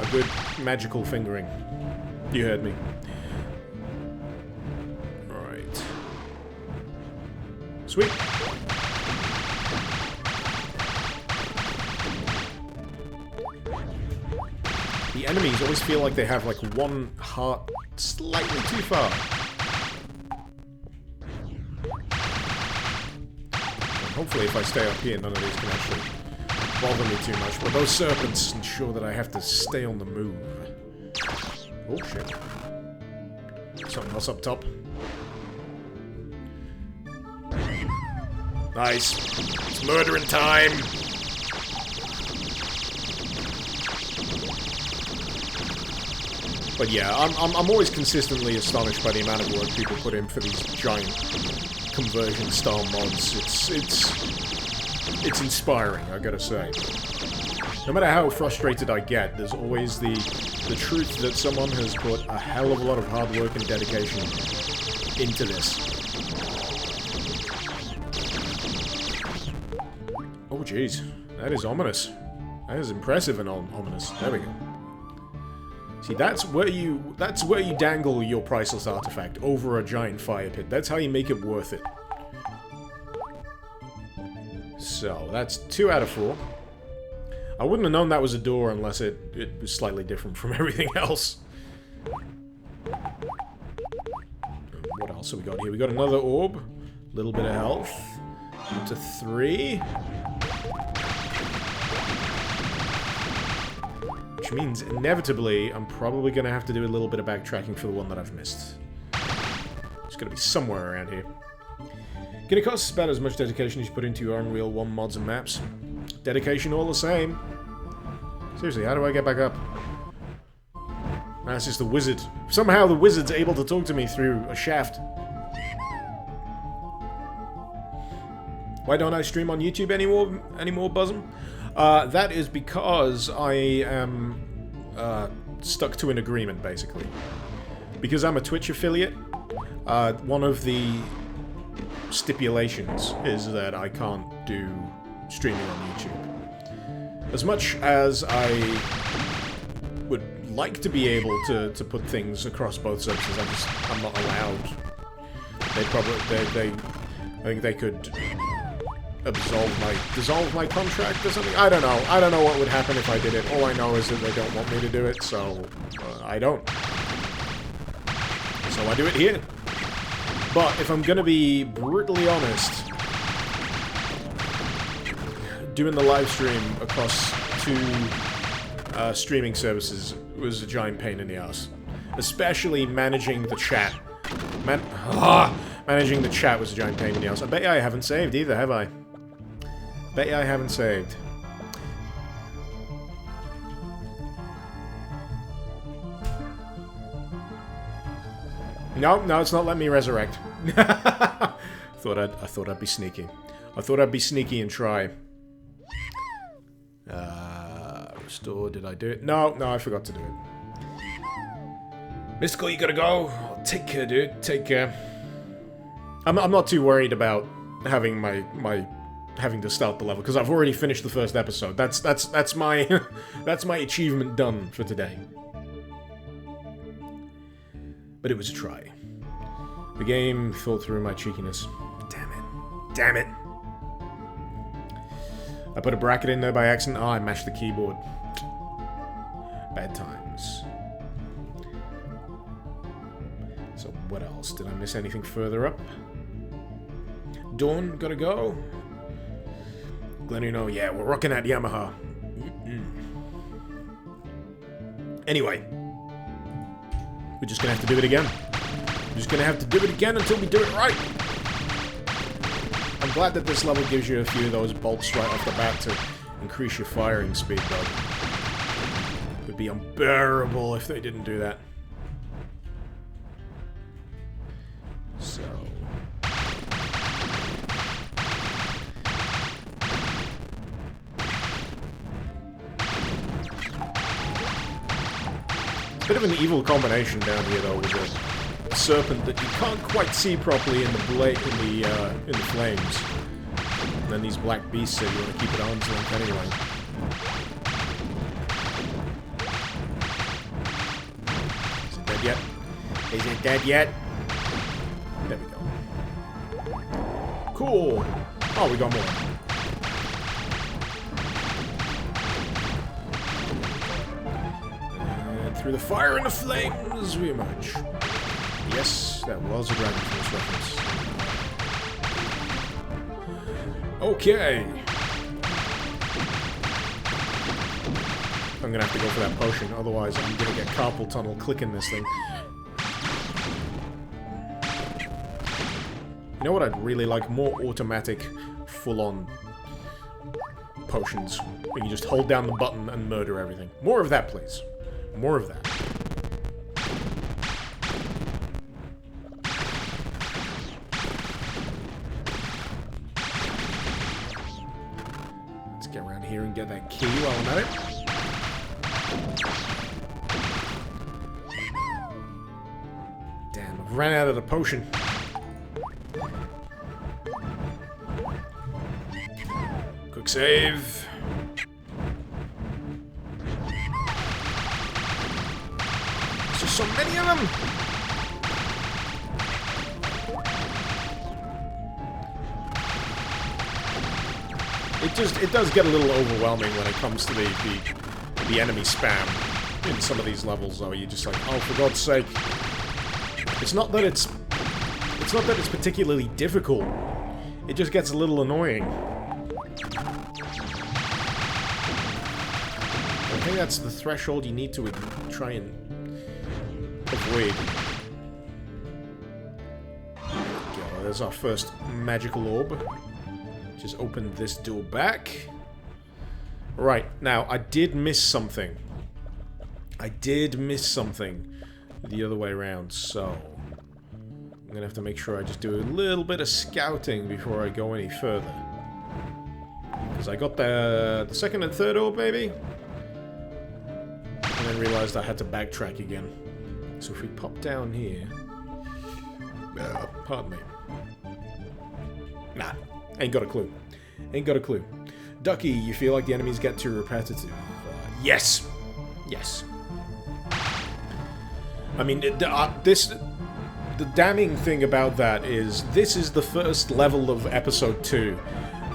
a good magical fingering. You heard me. Alright. Sweet. The enemies always feel like they have, like, one heart slightly too far. And hopefully if I stay up here, none of these can actually bother me too much. But those serpents ensure that I have to stay on the move. Oh, shit. Something else up top. Nice. It's murdering time! But yeah, I'm always consistently astonished by the amount of work people put in for these giant conversion-style mods. It's inspiring, I gotta say. No matter how frustrated I get, there's always the truth that someone has put a hell of a lot of hard work and dedication into this. Oh jeez, that is ominous. That is impressive and ominous. There we go. See, that's where you dangle your priceless artifact over a giant fire pit. That's how you make it worth it. So, that's 2 out of 4. I wouldn't have known that was a door unless it was slightly different from everything else. What else have we got here? We got another orb. A little bit of health. Up to 3. Which means, inevitably, I'm probably going to have to do a little bit of backtracking for the one that I've missed. It's going to be somewhere around here. Gonna cost about as much dedication as you put into your Unreal 1 mods and maps. Dedication all the same. Seriously, how do I get back up? That's just the wizard. Somehow the wizard's able to talk to me through a shaft. Why don't I stream on YouTube anymore, Buzzum? That is because I am stuck to an agreement, basically. Because I'm a Twitch affiliate, one of the stipulations is that I can't do streaming on YouTube. As much as I would like to be able to put things across both services, I'm not allowed. I think they could dissolve my contract or something. I don't know what would happen if I did it. All I know is that they don't want me to do it, so I don't. So I do it here. But if I'm gonna be brutally honest, doing the live stream across 2 streaming services was a giant pain in the ass. Especially managing the chat. Managing the chat was a giant pain in the ass. I bet you I haven't saved either, have I? Bet you I haven't saved. No, it's not letting me resurrect. I thought I'd be sneaky. I thought I'd be sneaky and try. Restore, did I do it? No, I forgot to do it. Mystical, you gotta go. Take care, dude. Take care. I'm not too worried about having having to start the level, because I've already finished the first episode. That's my that's my achievement done for today. But it was a try. The game fell through my cheekiness. Damn it. Damn it. I put a bracket in there by accident. Oh, I mashed the keyboard. Bad times. So what else? Did I miss anything further up? Dawn, gotta go. Glenuno, yeah, we're rocking that Yamaha. Anyway. We're just gonna have to do it again. We're just gonna have to do it again until we do it right. I'm glad that this level gives you a few of those bolts right off the bat to increase your firing speed, though. It would be unbearable if they didn't do that. So... bit of an evil combination down here, though, with a serpent that you can't quite see properly in the flames, and then these black beasts that you want to keep at arm's length anyway. Is it dead yet? Is it dead yet? There we go. Cool. Oh, we got more. Through the fire and the flames we emerge. Yes, that was a Dragon Force reference. Okay. I'm gonna have to go for that potion, otherwise I'm gonna get carpal tunnel clicking this thing. You know what I'd really like? More automatic, full-on potions. Where you just hold down the button and murder everything. More of that, please. More of that. Let's get around here and get that key while I'm at it. Damn, I've ran out of the potion. Quick save. So many of them! It does get a little overwhelming when it comes to the enemy spam in some of these levels, though. You're just like, oh, for God's sake. It's not that it's particularly difficult. It just gets a little annoying. I think that's the threshold you need to try and avoid. Go, there's our first magical orb. Just open this door back. Right, now, I did miss something. I did miss something the other way around, so... I'm gonna have to make sure I just do a little bit of scouting before I go any further. Because I got the second and third orb, maybe? And then realized I had to backtrack again. So if we pop down here... pardon me. Nah, ain't got a clue. Ain't got a clue. Ducky, you feel like the enemies get too repetitive. Yes! Yes. I mean, the damning thing about that is, this is the first level of Episode 2,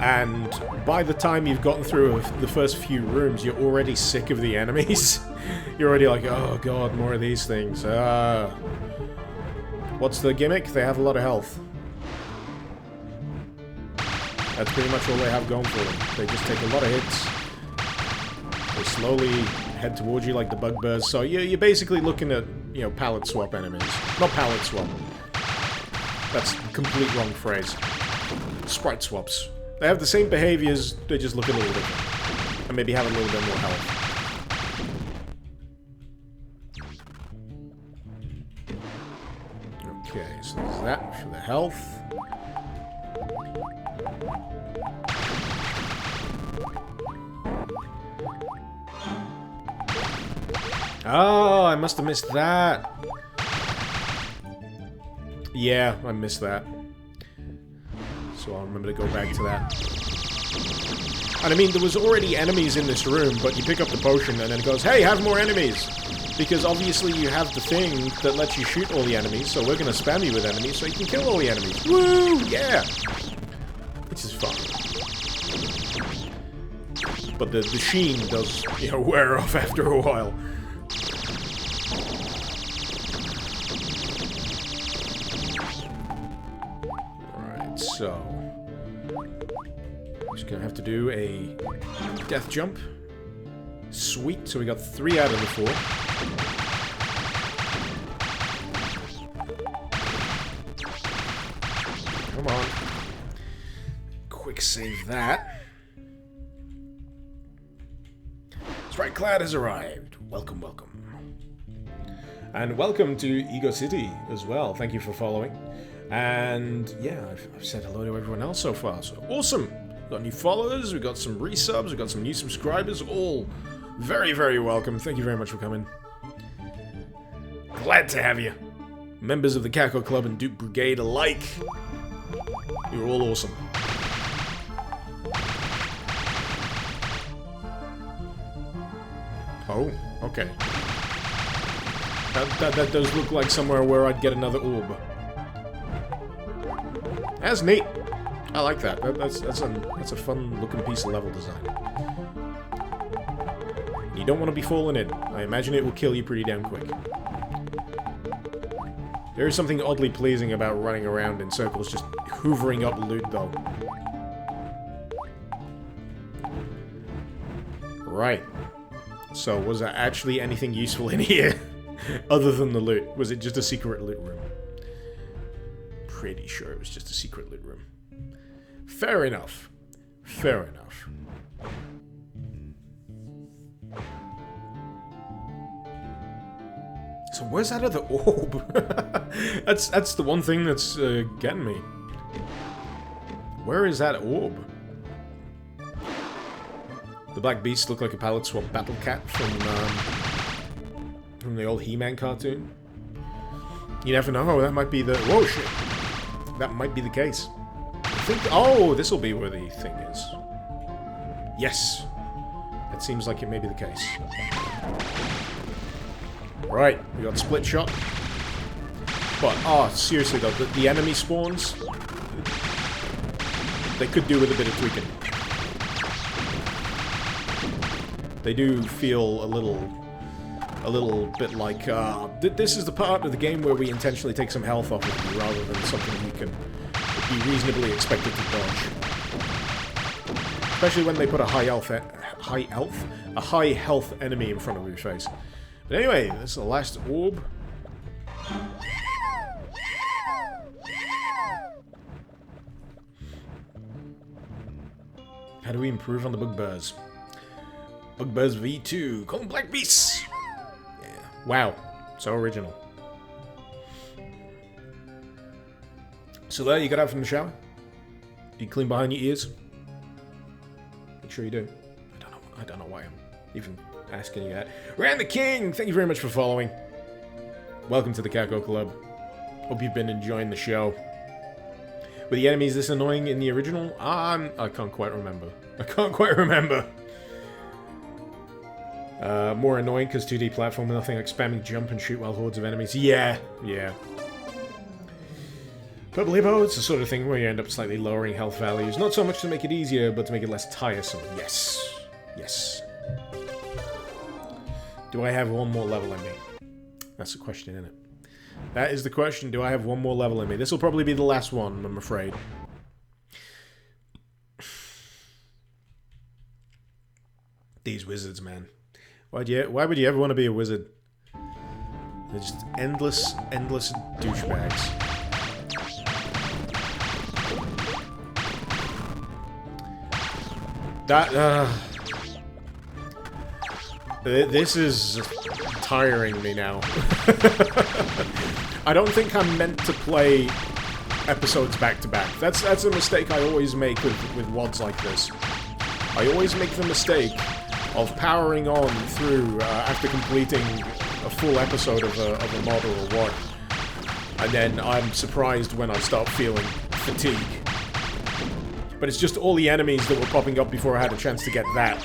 and by the time you've gotten through the first few rooms, you're already sick of the enemies. You're already like, oh god, more of these things. What's the gimmick? They have a lot of health. That's pretty much all they have going for them. They just take a lot of hits. They slowly head towards you like the bugbears. So you're basically looking at, you know, palette swap enemies. Not palette swap. That's a complete wrong phrase. Sprite swaps. They have the same behaviors, they just look a little different. And maybe have a little bit more health. Okay, so there's that for the health. Oh, I must have missed that. Yeah, I missed that. So I'll remember to go back to that. And I mean, there was already enemies in this room, but you pick up the potion and then it goes, hey, have more enemies! Because obviously you have the thing that lets you shoot all the enemies, so we're gonna spam you with enemies so you can kill all the enemies. Woo! Yeah! Which is fun. But the sheen does, you know, wear off after a while. So, just gonna have to do a death jump. Sweet, so we got 3 out of the 4. Come on. Quick save that. Sprite Cloud has arrived. Welcome, welcome. And welcome to Ego City as well. Thank you for following. And yeah, I've said hello to everyone else so far, so awesome! We've got new followers, we've got some resubs, we've got some new subscribers, all very, very welcome. Thank you very much for coming. Glad to have you. Members of the Caco Club and Duke Brigade alike. You're all awesome. Oh, okay. That does look like somewhere where I'd get another orb. That's neat. I like that. That's a fun looking piece of level design. You don't want to be falling in. I imagine it will kill you pretty damn quick. There is something oddly pleasing about running around in circles, just hoovering up loot, though. Right. So, was there actually anything useful in here? Other than the loot? Was it just a secret loot room? Pretty sure it was just a secret loot room. Fair enough. Fair enough. So where's that other orb? that's the one thing that's getting me. Where is that orb? The Black Beasts look like a palette swap battle cat from the old He-Man cartoon. You never know, that might be the... Whoa, shit! That might be the case. I think... Oh, this'll be where the thing is. Yes! That seems like it may be the case. Right, we got split shot. But, oh, seriously though, the enemy spawns... They could do with a bit of tweaking. They do feel a little bit like, this is the part of the game where we intentionally take some health off of you, rather than something you can be reasonably expected to dodge. Especially when they put a high health enemy in front of your face. But anyway, this is the last orb. How do we improve on the bugbears? Bugbears V2, call them Black Beasts! Yeah. Wow, so original. So there, you got out from the shower? You clean behind your ears? Make sure you do. I don't know why I'm even asking you that. Rand the King, thank you very much for following. Welcome to the Caco Club. Hope you've been enjoying the show. Were the enemies this annoying in the original? I can't quite remember. More annoying because 2D platform, nothing like spamming jump and shoot while hordes of enemies. Yeah. Purple Hippo, it's the sort of thing where you end up slightly lowering health values. Not so much to make it easier, but to make it less tiresome. Yes. Do I have one more level in me? That's the question, isn't it? That is the question. Do I have one more level in me? This will probably be the last one, I'm afraid. These wizards, man. Why would you ever want to be a wizard? They're just endless douchebags. This is tiring me now. I don't think I'm meant to play episodes back to back. That's a mistake I always make with WODs like this. I always make the mistake of powering on through after completing a full episode of a mod or a WOD, and then I'm surprised when I start feeling fatigue. But it's just all the enemies that were popping up before I had a chance to get that,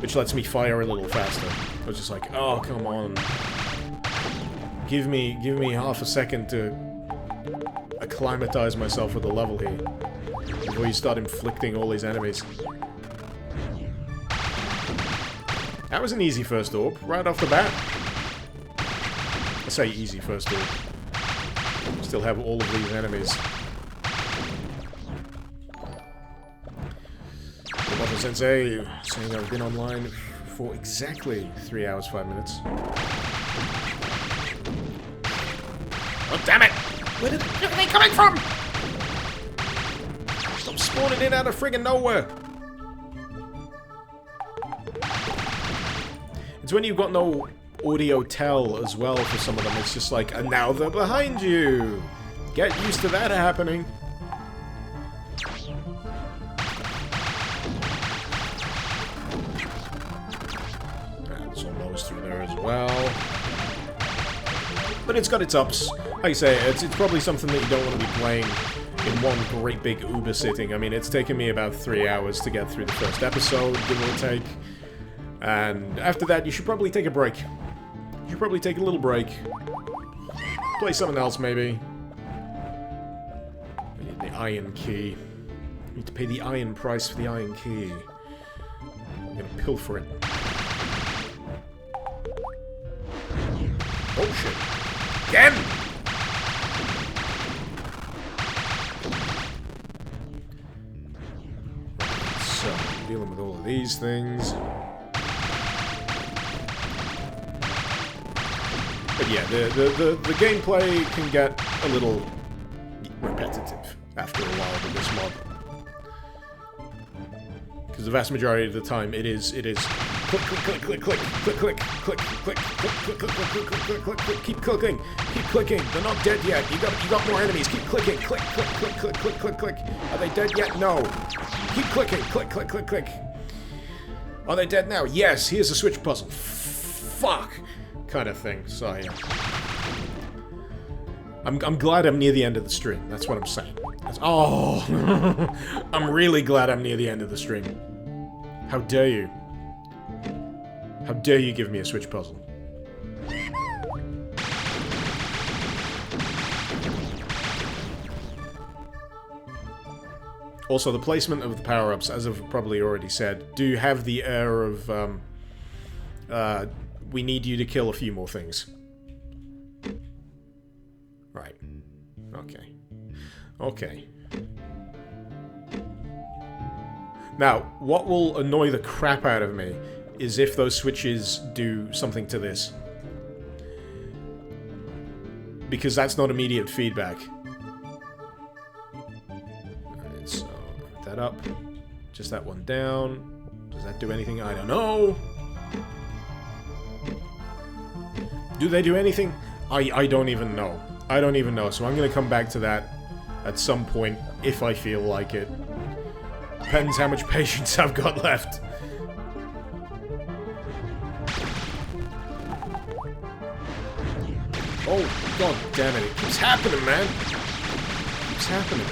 which lets me fire a little faster. I was just like, oh, come on. Give me half a second to acclimatize myself with the level here before you start inflicting all these enemies. That was an easy first orb, right off the bat. I say easy first orb. Still have all of these enemies. Roboto Sensei saying I've been online for exactly 3 hours, 5 minutes. Oh, damn it! Where are they coming from? Stop spawning in out of friggin' nowhere! It's when you've got no audio tell as well for some of them. It's just like, and now they're behind you! Get used to that happening. That's almost through there as well. But it's got its ups. Like I say, it's probably something that you don't want to be playing in one great big uber sitting. I mean, it's taken me about 3 hours to get through the first episode, give or take. And after that, you should probably take a break. You should probably take a little break. Play something else, maybe. We need the iron key. We need to pay the iron price for the iron key. I'm gonna pilfer it. Oh shit. Again! So, dealing with all of these things. But yeah, the gameplay can get a little repetitive after a while with this mod. Because the vast majority of the time it is click, click, click, click, click, click, click, click, click, click, click, click, click, click, click, click, keep clicking, keep clicking. They're not dead yet. You got more enemies. Keep clicking, click, click, click, click, click, click, click. Are they dead yet? No. Keep clicking, click, click, click, click. Are they dead now? Yes. Here's a switch puzzle. Fuck. Kind of thing. So yeah. I'm glad I'm near the end of the stream. That's what I'm saying. Oh, I'm really glad I'm near the end of the stream. How dare you? How dare you give me a switch puzzle? Also, the placement of the power-ups, as I've probably already said, do have the air of, we need you to kill a few more things. Right. Okay. Okay. Now, what will annoy the crap out of me is if those switches do something to this. Because that's not immediate feedback. Alright, so, that up. Just that one down. Does that do anything? I don't know. Do they do anything? I don't even know. I don't even know, so I'm gonna come back to that at some point, if I feel like it. Depends how much patience I've got left. Oh, god damn it. It keeps happening, man. It keeps happening.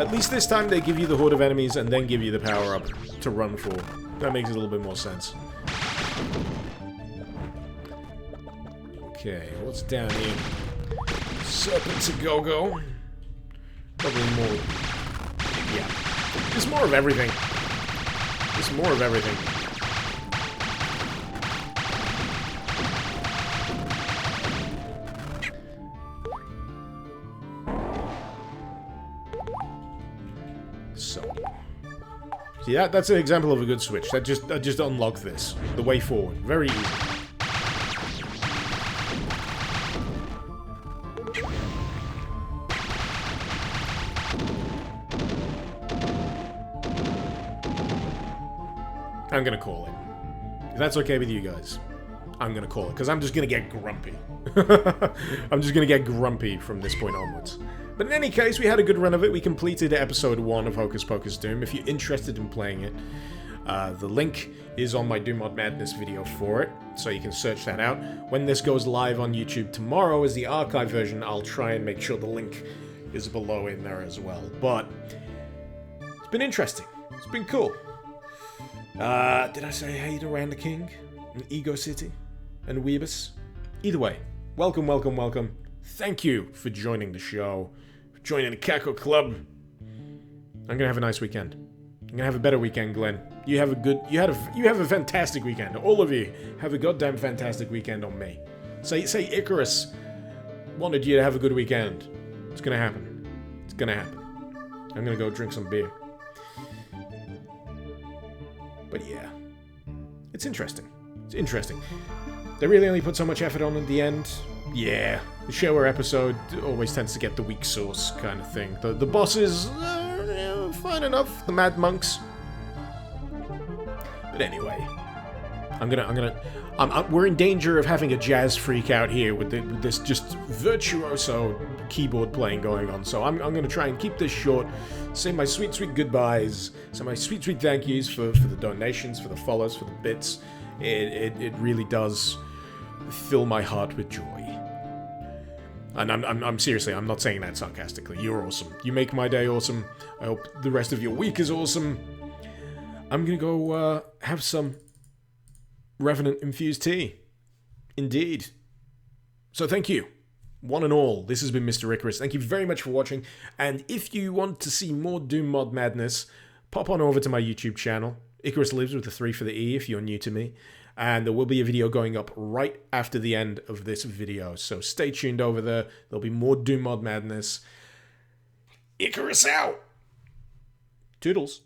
At least this time they give you the horde of enemies and then give you the power-up to run for. That makes a little bit more sense. Okay, what's down here? Serpents a go-go. Probably more... yeah. There's more of everything. There's more of everything. See, that's an example of a good switch. That just unlocked this. The way forward. Very easy. I'm gonna call it. If that's okay with you guys, I'm gonna call it, because I'm just gonna get grumpy. I'm just gonna get grumpy from this point onwards. But in any case, we had a good run of it. We completed episode 1 of Hocus Pocus Doom. If you're interested in playing it, the link is on my Doom Mod Madness video for it, so you can search that out. When this goes live on YouTube tomorrow as the archive version, I'll try and make sure the link is below in there as well. But it's been interesting. It's been cool. Did I say hey to Randa King? And Ego City? And Weebus? Either way, welcome, welcome, welcome. Thank you for joining the show. For joining the Cackle Club. I'm gonna have a nice weekend. I'm gonna have a better weekend, Glenn. You have a fantastic weekend. All of you have a goddamn fantastic weekend on me. Say Icarus wanted you to have a good weekend. It's gonna happen. It's gonna happen. I'm gonna go drink some beer. But yeah, it's interesting. It's interesting. They really only put so much effort on at the end. Yeah, the shower episode always tends to get the weak sauce kind of thing. The bosses, fine enough. The Mad Monks. But anyway, we're in danger of having a jazz freak out here with this just virtuoso keyboard playing going on. So I'm gonna try and keep this short. Say my sweet, sweet goodbyes. Say my sweet, sweet thank yous for the donations, for the follows, for the bits. It really does fill my heart with joy. And I'm seriously, I'm not saying that sarcastically. You're awesome. You make my day awesome. I hope the rest of your week is awesome. I'm gonna go have some Revenant infused tea. Indeed. So thank you, one and all. This has been Mr. Icarus. Thank you very much for watching. And if you want to see more Doom Mod Madness, pop on over to my YouTube channel. IcarusLIVES with a 3 for the E if you're new to me. And there will be a video going up right after the end of this video. So stay tuned over there. There'll be more Doom Mod Madness. Icarus out! Toodles.